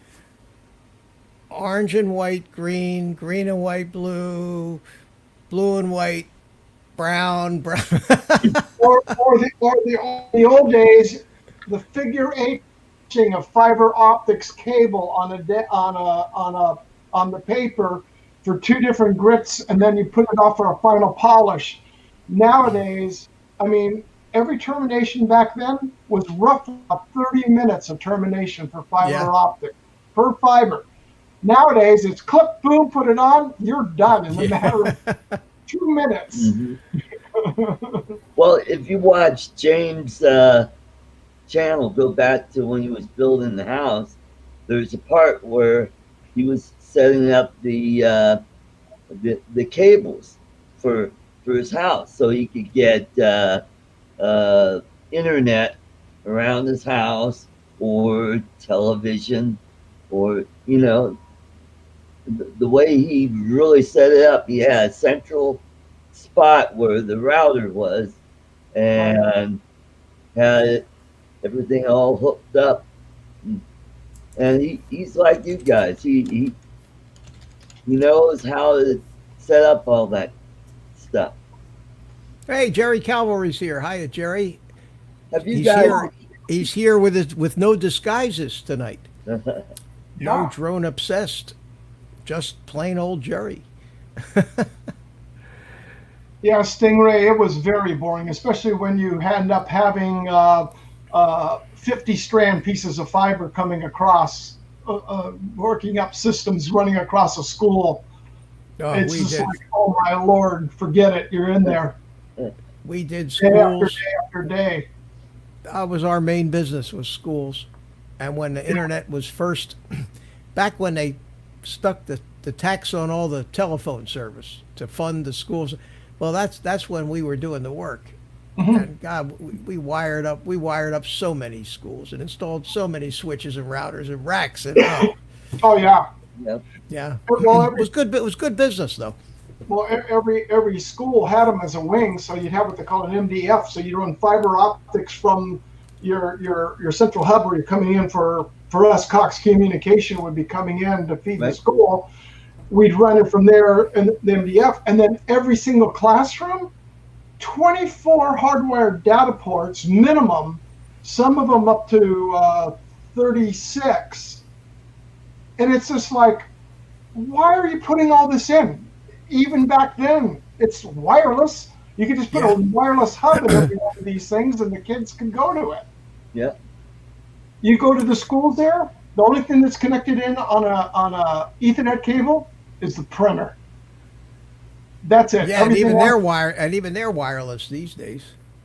[SPEAKER 1] orange and white, green, green and white, blue, blue and white, brown.
[SPEAKER 5] or the old days, the figure 8 inching of fiber optics cable on the paper for 2 different grits, and then you put it off for a final polish. Nowadays, I mean, every termination back then was roughly 30 minutes of termination for fiber optic per fiber. Nowadays, it's clip, boom, put it on, you're done in a matter of 2 minutes.
[SPEAKER 6] Well, if you watch James' channel, go back to when he was building the house, there's a part where he was setting up the cables for his house so he could get internet around his house or television, or the way he really set it up. He had a central spot where the router was, and had everything all hooked up. And he's like you guys. He knows how to set up all that stuff.
[SPEAKER 1] Hey, Jerry Calvary's here. Hiya, Jerry.
[SPEAKER 6] Have you
[SPEAKER 1] He's
[SPEAKER 6] guys?
[SPEAKER 1] here. He's here with no disguises tonight. No
[SPEAKER 5] Yeah.
[SPEAKER 1] drone obsessed. Just plain old Jerry.
[SPEAKER 5] Yeah, Stingray, it was very boring, especially when you end up having 50 strand pieces of fiber coming across, working up systems running across a school.
[SPEAKER 1] Oh,
[SPEAKER 5] It's
[SPEAKER 1] we
[SPEAKER 5] just
[SPEAKER 1] did.
[SPEAKER 5] like, oh my Lord, forget it. You're in there
[SPEAKER 1] We did
[SPEAKER 5] day after
[SPEAKER 1] schools.
[SPEAKER 5] day after day.
[SPEAKER 1] That was our main business, was schools. And when the internet was first, back when they stuck the tax on all the telephone service to fund the schools, well, that's when we were doing the work. And God, we wired up so many schools and installed so many switches and routers and racks and
[SPEAKER 5] Oh yeah.
[SPEAKER 6] Yep.
[SPEAKER 1] yeah,
[SPEAKER 5] Well,
[SPEAKER 1] it was good. It was good business though.
[SPEAKER 5] Well, every school had them as a wing, so you'd have what they call an MDF. So you run fiber optics from your central hub where you're coming in for us. Cox Communication would be coming in to feed the
[SPEAKER 6] Right.
[SPEAKER 5] school. We'd run it from there and the MDF, and then every single classroom, 24 hardwired data ports minimum. Some of them up to 36, and it's just like, why are you putting all this in? Even back then, it's wireless. You could just put
[SPEAKER 1] Yeah.
[SPEAKER 5] a wireless hub in every one of these things, and the kids can go to it.
[SPEAKER 6] Yeah.
[SPEAKER 5] You go to the schools there. The only thing that's connected in on a Ethernet cable is the printer. That's it.
[SPEAKER 1] Yeah, and
[SPEAKER 5] Everything
[SPEAKER 1] even they're wireless these days.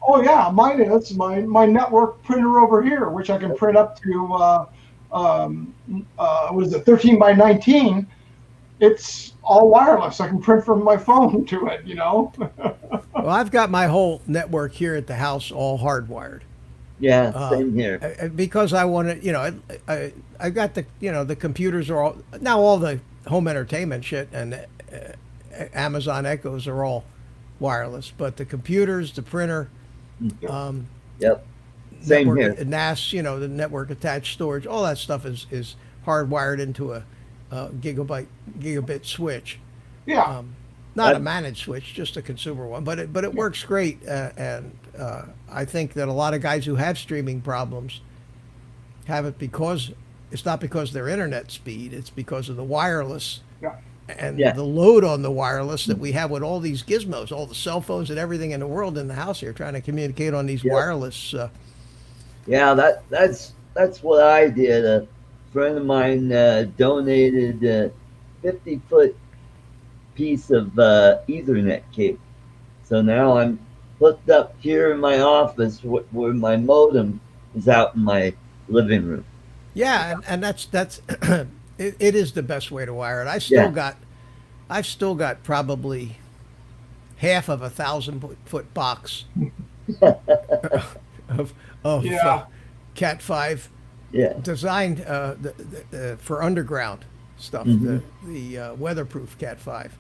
[SPEAKER 5] Oh yeah, mine is my network printer over here, which I can print up to what is it, 13 by 19. It's all wireless. I can print from my phone to it.
[SPEAKER 1] Well, I've got my whole network here at the house all hardwired.
[SPEAKER 6] Yeah. Same here.
[SPEAKER 1] Because I want to, I got the computers are all now, all the home entertainment shit and Amazon Echoes are all wireless, but the computers, the printer,
[SPEAKER 6] Yep. Same
[SPEAKER 1] network,
[SPEAKER 6] here.
[SPEAKER 1] NAS, the network attached storage, all that stuff is hardwired into a gigabit switch.
[SPEAKER 5] Yeah.
[SPEAKER 1] Not a managed switch, just a consumer one, but it works great. And I think that a lot of guys who have streaming problems have it because it's not because of their internet speed, it's because of the wireless
[SPEAKER 5] Yeah.
[SPEAKER 1] and
[SPEAKER 6] Yeah.
[SPEAKER 1] the load on the wireless that we have with all these gizmos, all the cell phones and everything in the world in the house here, trying to communicate on these wireless.
[SPEAKER 6] Yeah, that's what I did. A friend of mine donated a 50-foot piece of Ethernet cable. So now I'm hooked up here in my office where my modem is out in my living room.
[SPEAKER 1] Yeah, and that's it is the best way to wire it. I've still got probably half of 1,000-foot box of
[SPEAKER 5] Yeah.
[SPEAKER 1] Cat 5
[SPEAKER 6] Yeah.
[SPEAKER 1] designed for underground stuff,
[SPEAKER 6] Mhm.
[SPEAKER 1] the weatherproof Cat 5.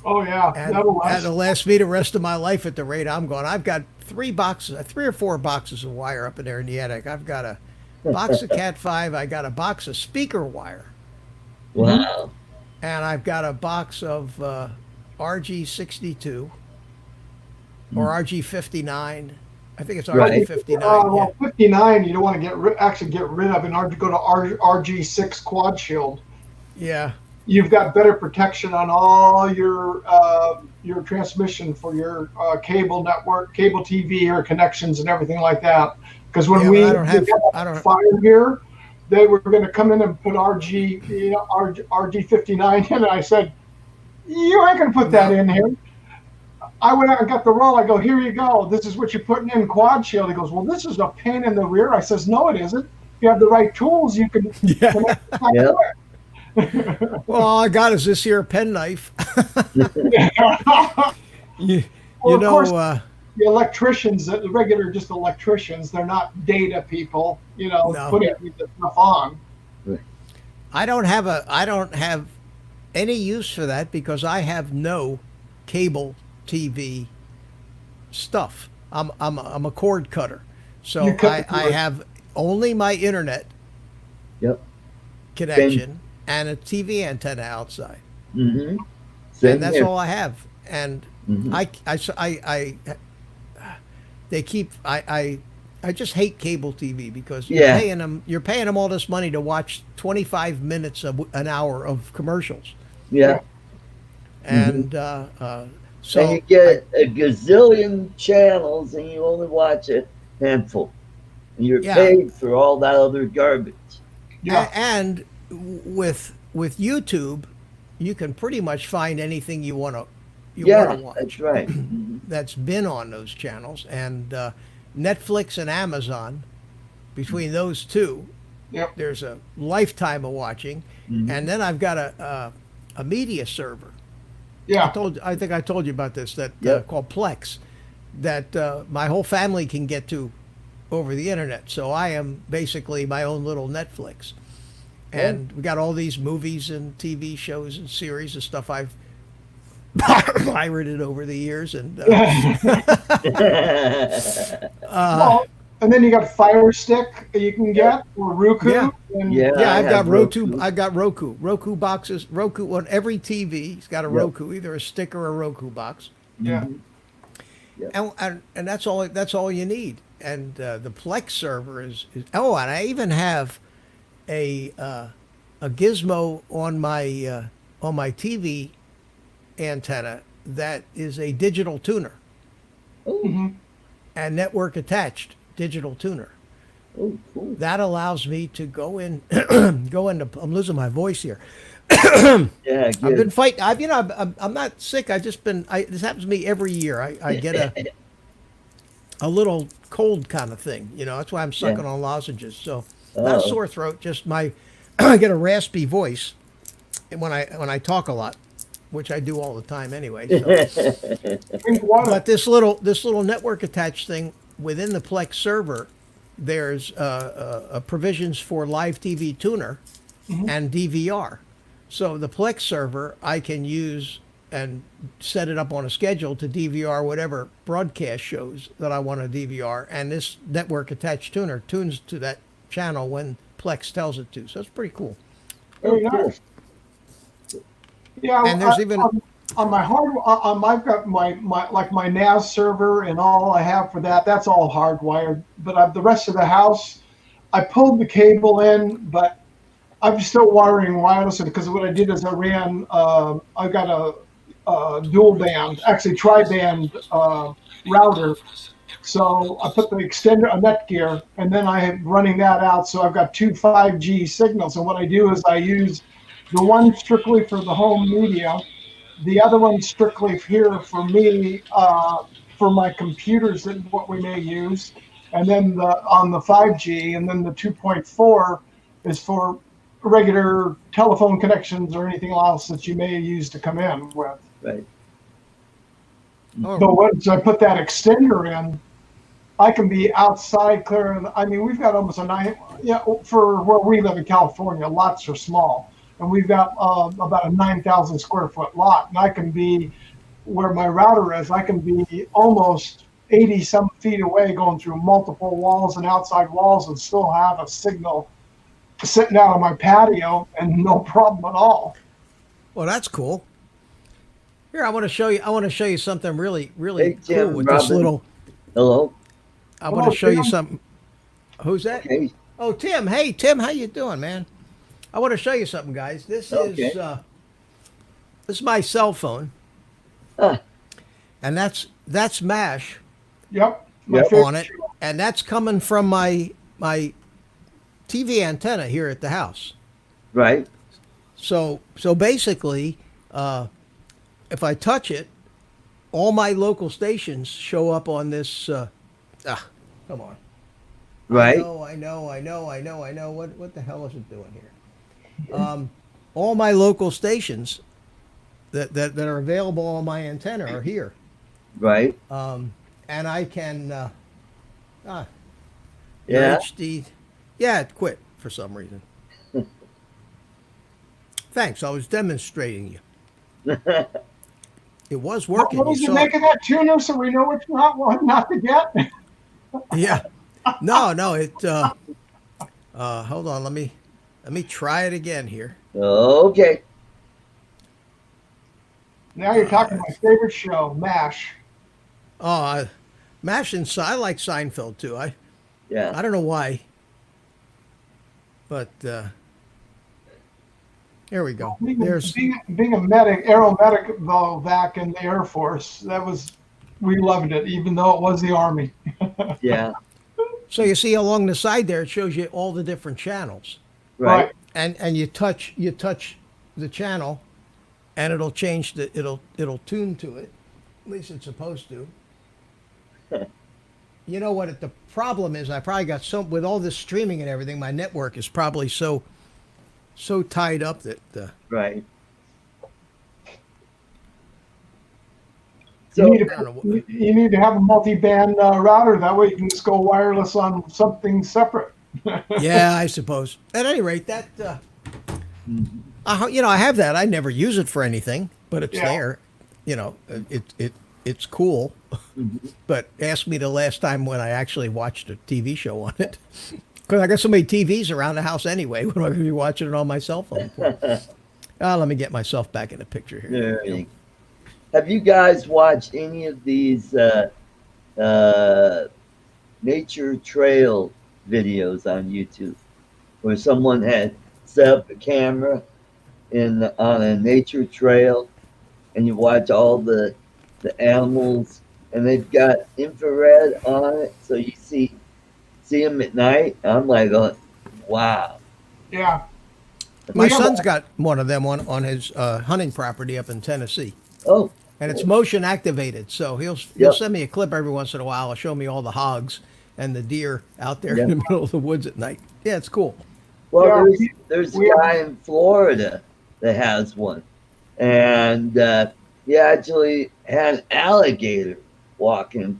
[SPEAKER 5] Oh yeah.
[SPEAKER 1] And
[SPEAKER 5] That'll last.
[SPEAKER 1] that'll last me the rest of my life at the rate I'm going. I've got three or four boxes of wire up in there in the attic. I've got a box of Cat 5. I got a box of speaker wire.
[SPEAKER 6] Wow.
[SPEAKER 1] And I've got a box of RG62 or RG59. I think it's
[SPEAKER 6] Right.
[SPEAKER 1] RG59. Yeah.
[SPEAKER 5] Well, 59, you don't want to get rid of in order to go to RG6 quad shield.
[SPEAKER 1] Yeah.
[SPEAKER 5] You've got better protection on all your transmission for your cable network, cable TV or connections and everything like that. Because when
[SPEAKER 1] Yeah,
[SPEAKER 5] we
[SPEAKER 1] but I don't
[SPEAKER 5] got
[SPEAKER 1] have-
[SPEAKER 5] fire here, they were going to come in and put RG59 in, and I said, "You ain't going to put that in here." I went out and got the roll. I go, "Here you go. This is what you're putting in quad shield." He goes, "Well, this is a pain in the rear." I says, "No, it isn't. If you have the right tools, you can
[SPEAKER 1] Yeah.
[SPEAKER 5] connect it back
[SPEAKER 6] Yep.
[SPEAKER 5] there."
[SPEAKER 1] Well, all I got is this here penknife. you,
[SPEAKER 5] Well,
[SPEAKER 1] you
[SPEAKER 5] of course,
[SPEAKER 1] know,
[SPEAKER 5] the electricians, the regular just electricians, they're not data people,
[SPEAKER 1] no,
[SPEAKER 5] putting the stuff on.
[SPEAKER 1] I don't have any use for that because I have no cable TV stuff. I'm a cord cutter,
[SPEAKER 5] You
[SPEAKER 1] so
[SPEAKER 5] cut
[SPEAKER 1] I,
[SPEAKER 5] the
[SPEAKER 1] I
[SPEAKER 5] cord.
[SPEAKER 1] have only my internet
[SPEAKER 6] Yep.
[SPEAKER 1] connection and a TV antenna outside,
[SPEAKER 6] Mm-hmm. Same
[SPEAKER 1] and that's
[SPEAKER 6] here.
[SPEAKER 1] all I have. And
[SPEAKER 6] Mhm.
[SPEAKER 1] they keep I just hate cable TV because
[SPEAKER 6] Yeah.
[SPEAKER 1] you're paying them all this money to watch 25 minutes of an hour of commercials,
[SPEAKER 6] Yeah.
[SPEAKER 1] and
[SPEAKER 6] And
[SPEAKER 1] so
[SPEAKER 6] you get a gazillion channels and you only watch a handful. And you're
[SPEAKER 1] yeah,
[SPEAKER 6] paid for all that other garbage.
[SPEAKER 5] Yeah.
[SPEAKER 1] and with YouTube, you can pretty much find anything you want to
[SPEAKER 6] Yeah,
[SPEAKER 1] watch.
[SPEAKER 6] that's right. Mhm.
[SPEAKER 1] That's been on those channels, and Netflix and Amazon. Between those two,
[SPEAKER 5] Yep.
[SPEAKER 1] there's a lifetime of watching,
[SPEAKER 6] Mhm.
[SPEAKER 1] and then I've got a media server.
[SPEAKER 5] Yeah.
[SPEAKER 1] I think I told you about this that
[SPEAKER 6] Yep.
[SPEAKER 1] called Plex, that my whole family can get to over the internet. So I am basically my own little Netflix, and we got all these movies and TV shows and series and stuff I've pirated over the years, and
[SPEAKER 5] Well, and then you got Fire Stick you can get or Roku.
[SPEAKER 1] Yeah.
[SPEAKER 5] And
[SPEAKER 6] Yeah.
[SPEAKER 1] yeah,
[SPEAKER 6] I
[SPEAKER 1] I've got
[SPEAKER 6] have
[SPEAKER 1] Roku.
[SPEAKER 6] Roku.
[SPEAKER 1] I've got Roku boxes. Roku on every TV. It's got a
[SPEAKER 6] Yep.
[SPEAKER 1] Roku, either a stick or a Roku box.
[SPEAKER 5] Yeah.
[SPEAKER 1] And that's all you need. And the Plex server is oh, and I even have a gizmo on my TV antenna that is a digital tuner
[SPEAKER 6] Oh,
[SPEAKER 5] Mhm.
[SPEAKER 1] and network attached digital tuner.
[SPEAKER 6] oh, cool.
[SPEAKER 1] That allows me to go into. I'm losing my voice here.
[SPEAKER 6] Yeah,
[SPEAKER 1] I've been
[SPEAKER 6] good.
[SPEAKER 1] fighting. I'm not sick. I just been. This happens to me every year. I get a little cold kind of thing. That's why I'm sucking on lozenges. So not a
[SPEAKER 6] Oh.
[SPEAKER 1] sore throat. Just my I get a raspy voice when I talk a lot, which I do all the time anyway. So.
[SPEAKER 5] Drink water.
[SPEAKER 1] But this little network attached thing within the Plex server, there's provisions for live TV tuner and DVR. So the Plex server I can use and set it up on a schedule to DVR whatever broadcast shows that I want to DVR, and this network attached tuner tunes to that channel when Plex tells it to. So it's pretty cool.
[SPEAKER 5] Very nice. Yeah.
[SPEAKER 1] And there's even
[SPEAKER 5] on my I've got my like my NAS server and all I have for that. That's all hardwired. But the rest of the house, I pulled the cable in, but I'm still wiring wireless because what I did is I ran. I got a dual band, actually tri-band router. So I put the extender on Netgear, and then I'm running that out. So I've got two 5G signals. And what I do is I use the one strictly for the home media, the other one strictly here for me, for my computers that what we may use, and then on the 5G, and then the 2.4 is for regular telephone connections or anything else that you may use to come in with.
[SPEAKER 6] Right.
[SPEAKER 5] But once I put that extender in, I can be outside clearing. I mean, we've got almost for where we live in California, lots are small. And we've got about a 9,000 square foot lot. And I can be where my router is, I can be almost 80 some feet away going through multiple walls and outside walls and still have a signal sitting out on my patio and no problem at all.
[SPEAKER 1] Well, that's cool. Here, I want to show you. I want to show you something really, really
[SPEAKER 6] Hey,
[SPEAKER 1] cool
[SPEAKER 6] Tim,
[SPEAKER 1] with this
[SPEAKER 6] Robin.
[SPEAKER 1] little.
[SPEAKER 6] Hello.
[SPEAKER 1] I want
[SPEAKER 5] Hello,
[SPEAKER 1] to show you
[SPEAKER 5] Tim.
[SPEAKER 1] something. Who's that?
[SPEAKER 6] Okay.
[SPEAKER 1] Oh, Tim. Hey, Tim. How you doing, man? I want to show you something, guys. This
[SPEAKER 6] Okay.
[SPEAKER 1] is my cell phone,
[SPEAKER 6] Ah,
[SPEAKER 1] and that's MASH
[SPEAKER 5] Yep. My
[SPEAKER 6] Yep.
[SPEAKER 5] favorite
[SPEAKER 1] on it,
[SPEAKER 5] channel.
[SPEAKER 1] and that's coming from my TV antenna here at the house.
[SPEAKER 6] right.
[SPEAKER 1] So basically, if I touch it, all my local stations show up on this. Come on.
[SPEAKER 6] Right.
[SPEAKER 1] I know. What the hell is it doing here? all my local stations that are available on my antenna are here.
[SPEAKER 6] Right.
[SPEAKER 1] And I can, your
[SPEAKER 6] Yeah.
[SPEAKER 1] HD, yeah, it quit for some reason. Thanks, I was demonstrating you. It was working.
[SPEAKER 5] What
[SPEAKER 1] You
[SPEAKER 5] was it
[SPEAKER 1] saw it.
[SPEAKER 5] making that tuner so we know which not what not to get?
[SPEAKER 1] Yeah. No, it. Hold on. Let me try it again here.
[SPEAKER 6] Okay.
[SPEAKER 5] Now you're talking my favorite show, MASH.
[SPEAKER 1] Oh, Mash and I like Seinfeld too. I
[SPEAKER 6] Yeah.
[SPEAKER 1] don't know why, but here we go. There's
[SPEAKER 5] Being a medic, aeromedic though, back in the Air Force, we loved it, even though it was the Army.
[SPEAKER 6] Yeah.
[SPEAKER 1] so you see along the side there, it shows you all the different channels,
[SPEAKER 6] Right.
[SPEAKER 1] and you touch the channel, and it'll change it'll tune to it. At least it's supposed to. You know what? The problem is, I probably got with all this streaming and everything. My network is probably so tied up that.
[SPEAKER 6] Right.
[SPEAKER 5] You
[SPEAKER 6] So
[SPEAKER 5] need,
[SPEAKER 1] I don't know what-
[SPEAKER 5] you need to have a multi-band router. That way you can just go wireless on something separate.
[SPEAKER 1] Yeah, I suppose. At any rate, that I have that. I never use it for anything, but it's
[SPEAKER 5] Yeah.
[SPEAKER 1] there. It's cool. But ask me the last time when I actually watched a TV show on it, because I got so many TVs around the house anyway. What am I going to be watching it on my cell phone for? Let me get myself back in the picture here.
[SPEAKER 6] there you go. Have you guys watched any of these nature trail videos on YouTube where someone had set up a camera on a nature trail and you watch all the animals and they've got infrared on it so you see them at night? I'm like, oh, wow.
[SPEAKER 5] Yeah.
[SPEAKER 1] My
[SPEAKER 5] We have
[SPEAKER 1] son's got one of them on his hunting property up in Tennessee.
[SPEAKER 6] Oh,
[SPEAKER 1] And it's motion activated, so he'll
[SPEAKER 6] Yep.
[SPEAKER 1] send me a clip every once in a while. He'll show me all the hogs and the deer out there
[SPEAKER 6] Yep.
[SPEAKER 1] in the middle of the woods at night. Yeah, it's cool.
[SPEAKER 6] well,
[SPEAKER 5] Yeah,
[SPEAKER 6] there's a
[SPEAKER 5] we have-
[SPEAKER 6] guy in Florida that has one, and he actually had an alligator walking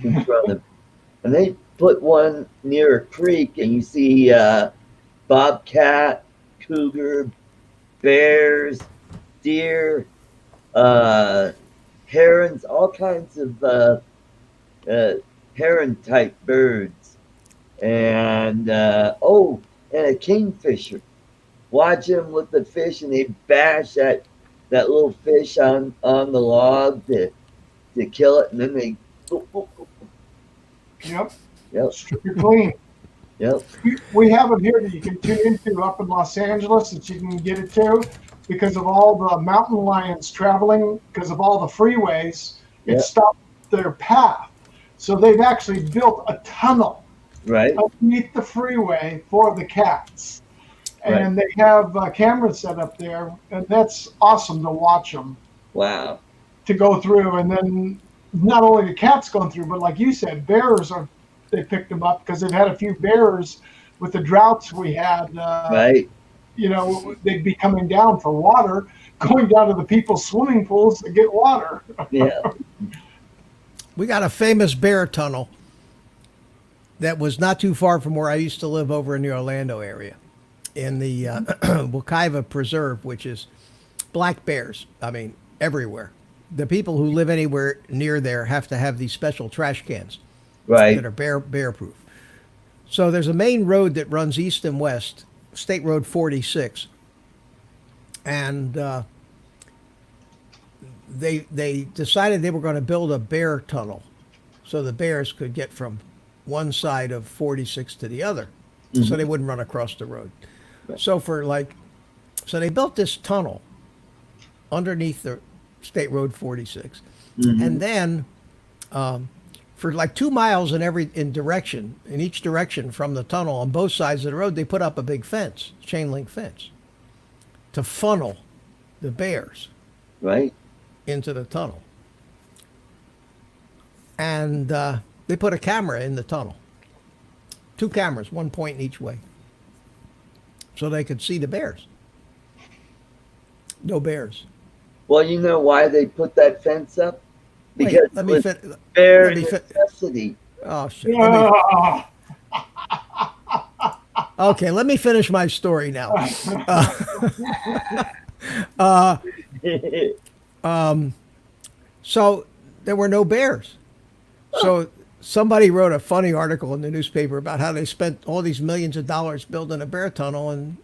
[SPEAKER 6] in front of him, and they put one near a creek, and you see bobcat, cougar, bears, deer, herons, all kinds of heron type birds, and and a kingfisher. Watch them with the fish, and they bash that little fish on the log to kill it, and then they
[SPEAKER 5] Yep.
[SPEAKER 6] yep
[SPEAKER 5] Strip you clean.
[SPEAKER 6] yep
[SPEAKER 5] We have it here that you can tune into up in Los Angeles that you can get it to because of all the mountain lions traveling, because of all the freeways. It
[SPEAKER 6] Yeah.
[SPEAKER 5] stopped their path. So they've actually built a tunnel
[SPEAKER 6] right
[SPEAKER 5] underneath the freeway for the cats. And they have cameras set up there, and that's awesome to watch them
[SPEAKER 6] wow
[SPEAKER 5] to go through. And then not only the cats going through, but like you said, they picked them up because they've had a few bears with the droughts we had.
[SPEAKER 6] right
[SPEAKER 5] You know, they'd be coming down for water, going down to the people's swimming pools to get water.
[SPEAKER 6] yeah
[SPEAKER 1] We got a famous bear tunnel that was not too far from where I used to live over in the Orlando area, in the Wekiva Preserve, which is black bears. I mean, everywhere. The people who live anywhere near there have to have these special trash cans
[SPEAKER 6] right
[SPEAKER 1] that are bear proof. So there's a main road that runs east and west, State Road 46, and they decided they were going to build a bear tunnel, so the bears could get from one side of 46 to the other, so they wouldn't run across the road. So so they built this tunnel underneath the State Road 46, and then for like 2 miles in each direction from the tunnel on both sides of the road, they put up a big fence, chain link fence, to funnel the bears
[SPEAKER 6] right
[SPEAKER 1] into the tunnel. And they put a camera in the tunnel, 2 cameras, one pointing each way, so they could see the bears. No bears.
[SPEAKER 6] Well, you know why they put that fence up?
[SPEAKER 1] Wait,
[SPEAKER 6] Because
[SPEAKER 1] let
[SPEAKER 6] it
[SPEAKER 1] me
[SPEAKER 6] was
[SPEAKER 1] fin-
[SPEAKER 6] bare
[SPEAKER 1] let me fin-
[SPEAKER 6] necessity.
[SPEAKER 1] Oh shit. Let me,
[SPEAKER 5] Yeah.
[SPEAKER 1] okay, let me finish my story now. Uh, so there were no bears. So somebody wrote a funny article in the newspaper about how they spent all these millions of dollars building a bear tunnel and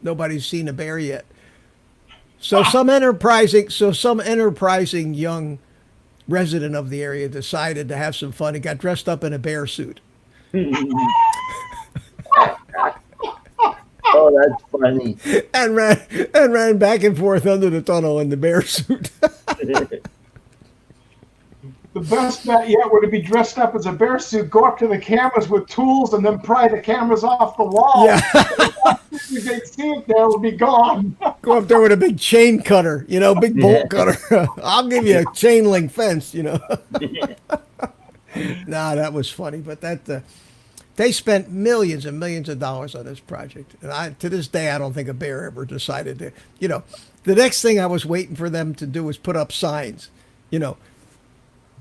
[SPEAKER 1] nobody's seen a bear yet. So some enterprising young resident of the area decided to have some fun and got dressed up in a bear suit.
[SPEAKER 6] Oh, that's funny.
[SPEAKER 1] and ran back and forth under the tunnel in the bear suit.
[SPEAKER 5] The best bet yet would be dressed up as a bear suit, go up to the cameras with tools, and then pry the cameras off the wall.
[SPEAKER 1] Yeah.
[SPEAKER 5] If they see it there, it'll be gone.
[SPEAKER 1] Go up there with a big chain cutter, big bolt cutter. I'll give you a chain link fence, Nah, that was funny, but they spent millions and millions of dollars on this project. And to this day, I don't think a bear ever decided to, the next thing I was waiting for them to do was put up signs,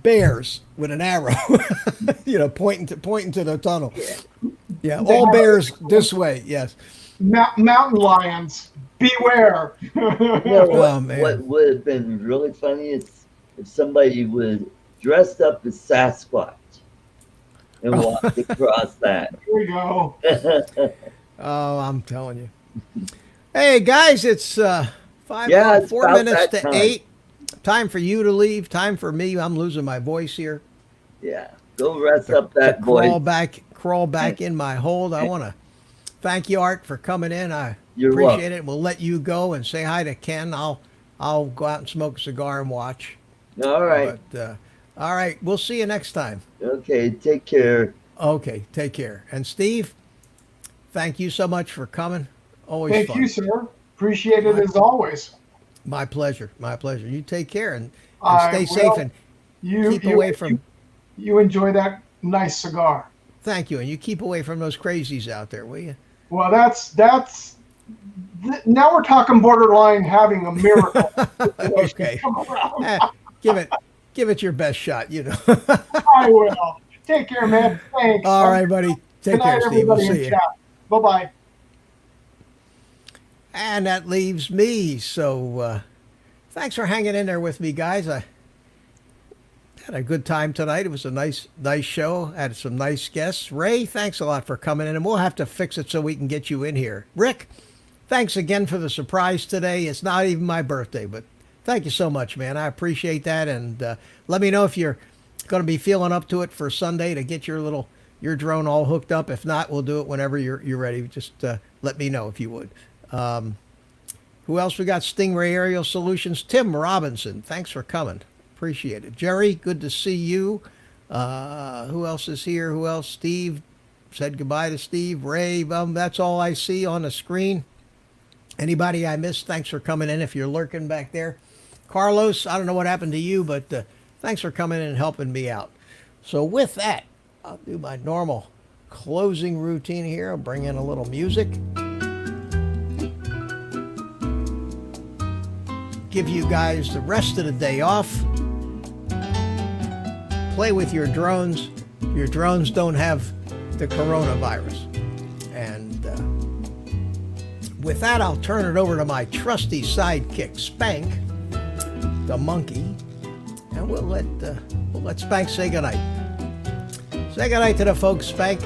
[SPEAKER 1] bears with an arrow, pointing to the tunnel. Yeah, all bears this way. Yes.
[SPEAKER 5] Mountain lions, beware.
[SPEAKER 1] Oh, man.
[SPEAKER 6] What would have been really funny is if somebody would dressed up as Sasquatch and walked across that.
[SPEAKER 5] Here we go.
[SPEAKER 1] Oh, I'm telling you. Hey guys, it's 4
[SPEAKER 6] it's about
[SPEAKER 1] minutes
[SPEAKER 6] that
[SPEAKER 1] to
[SPEAKER 6] time.
[SPEAKER 1] 8. Time for you to leave. Time for me. I'm losing my voice here.
[SPEAKER 6] Yeah, go rest up that voice.
[SPEAKER 1] Crawl back in my hold. I want to thank you, Art, for coming in. I
[SPEAKER 6] You're
[SPEAKER 1] appreciate
[SPEAKER 6] welcome.
[SPEAKER 1] it. We'll let you go and say hi to Ken. I'll go out and smoke a cigar and watch.
[SPEAKER 6] All right.
[SPEAKER 1] But all right, we'll see you next time.
[SPEAKER 6] Okay, take care.
[SPEAKER 1] Okay, take care. And Steve, thank you so much for coming. Always
[SPEAKER 5] Thank
[SPEAKER 1] fun.
[SPEAKER 5] you, sir. Appreciate it as always.
[SPEAKER 1] My pleasure. My pleasure. You take care and
[SPEAKER 5] I
[SPEAKER 1] stay
[SPEAKER 5] will.
[SPEAKER 1] safe and
[SPEAKER 5] You
[SPEAKER 1] keep away from.
[SPEAKER 5] You enjoy that nice cigar.
[SPEAKER 1] Thank you, and you keep away from those crazies out there, will you?
[SPEAKER 5] Well, now we're talking borderline having a miracle.
[SPEAKER 1] Okay.
[SPEAKER 5] Come around.
[SPEAKER 1] Give it your best shot.
[SPEAKER 5] I will. Take care, man. Thanks.
[SPEAKER 1] All right, buddy. Take
[SPEAKER 5] Good
[SPEAKER 1] care,
[SPEAKER 5] night,
[SPEAKER 1] Steve. We'll
[SPEAKER 5] everybody
[SPEAKER 1] see
[SPEAKER 5] in
[SPEAKER 1] you.
[SPEAKER 5] chat. Bye-bye.
[SPEAKER 1] And that leaves me. So thanks for hanging in there with me, guys. I had a good time tonight. It was a nice show. Had some nice guests. Ray, thanks a lot for coming in, and we'll have to fix it so we can get you in here. Rick, thanks again for the surprise today. It's not even my birthday, but thank you so much, man. I appreciate that, and let me know if you're going to be feeling up to it for Sunday to get your drone all hooked up. If not, we'll do it whenever you're ready. Just let me know if you would. Who else we got? Stingray Aerial Solutions. Tim Robinson, thanks for coming. Appreciate it. Jerry, good to see you. Who else is here? Who else? Steve. Said goodbye to Steve. Ray, that's all I see on the screen. Anybody I missed, thanks for coming in if you're lurking back there. Carlos, I don't know what happened to you, but thanks for coming in and helping me out. So with that, I'll do my normal closing routine here. I'll bring in a little music. Give you guys the rest of the day off. Play with your drones. Your drones don't have the coronavirus. And with that, I'll turn it over to my trusty sidekick, Spank, the monkey, and we'll let Spank say goodnight. Say goodnight to the folks, Spank.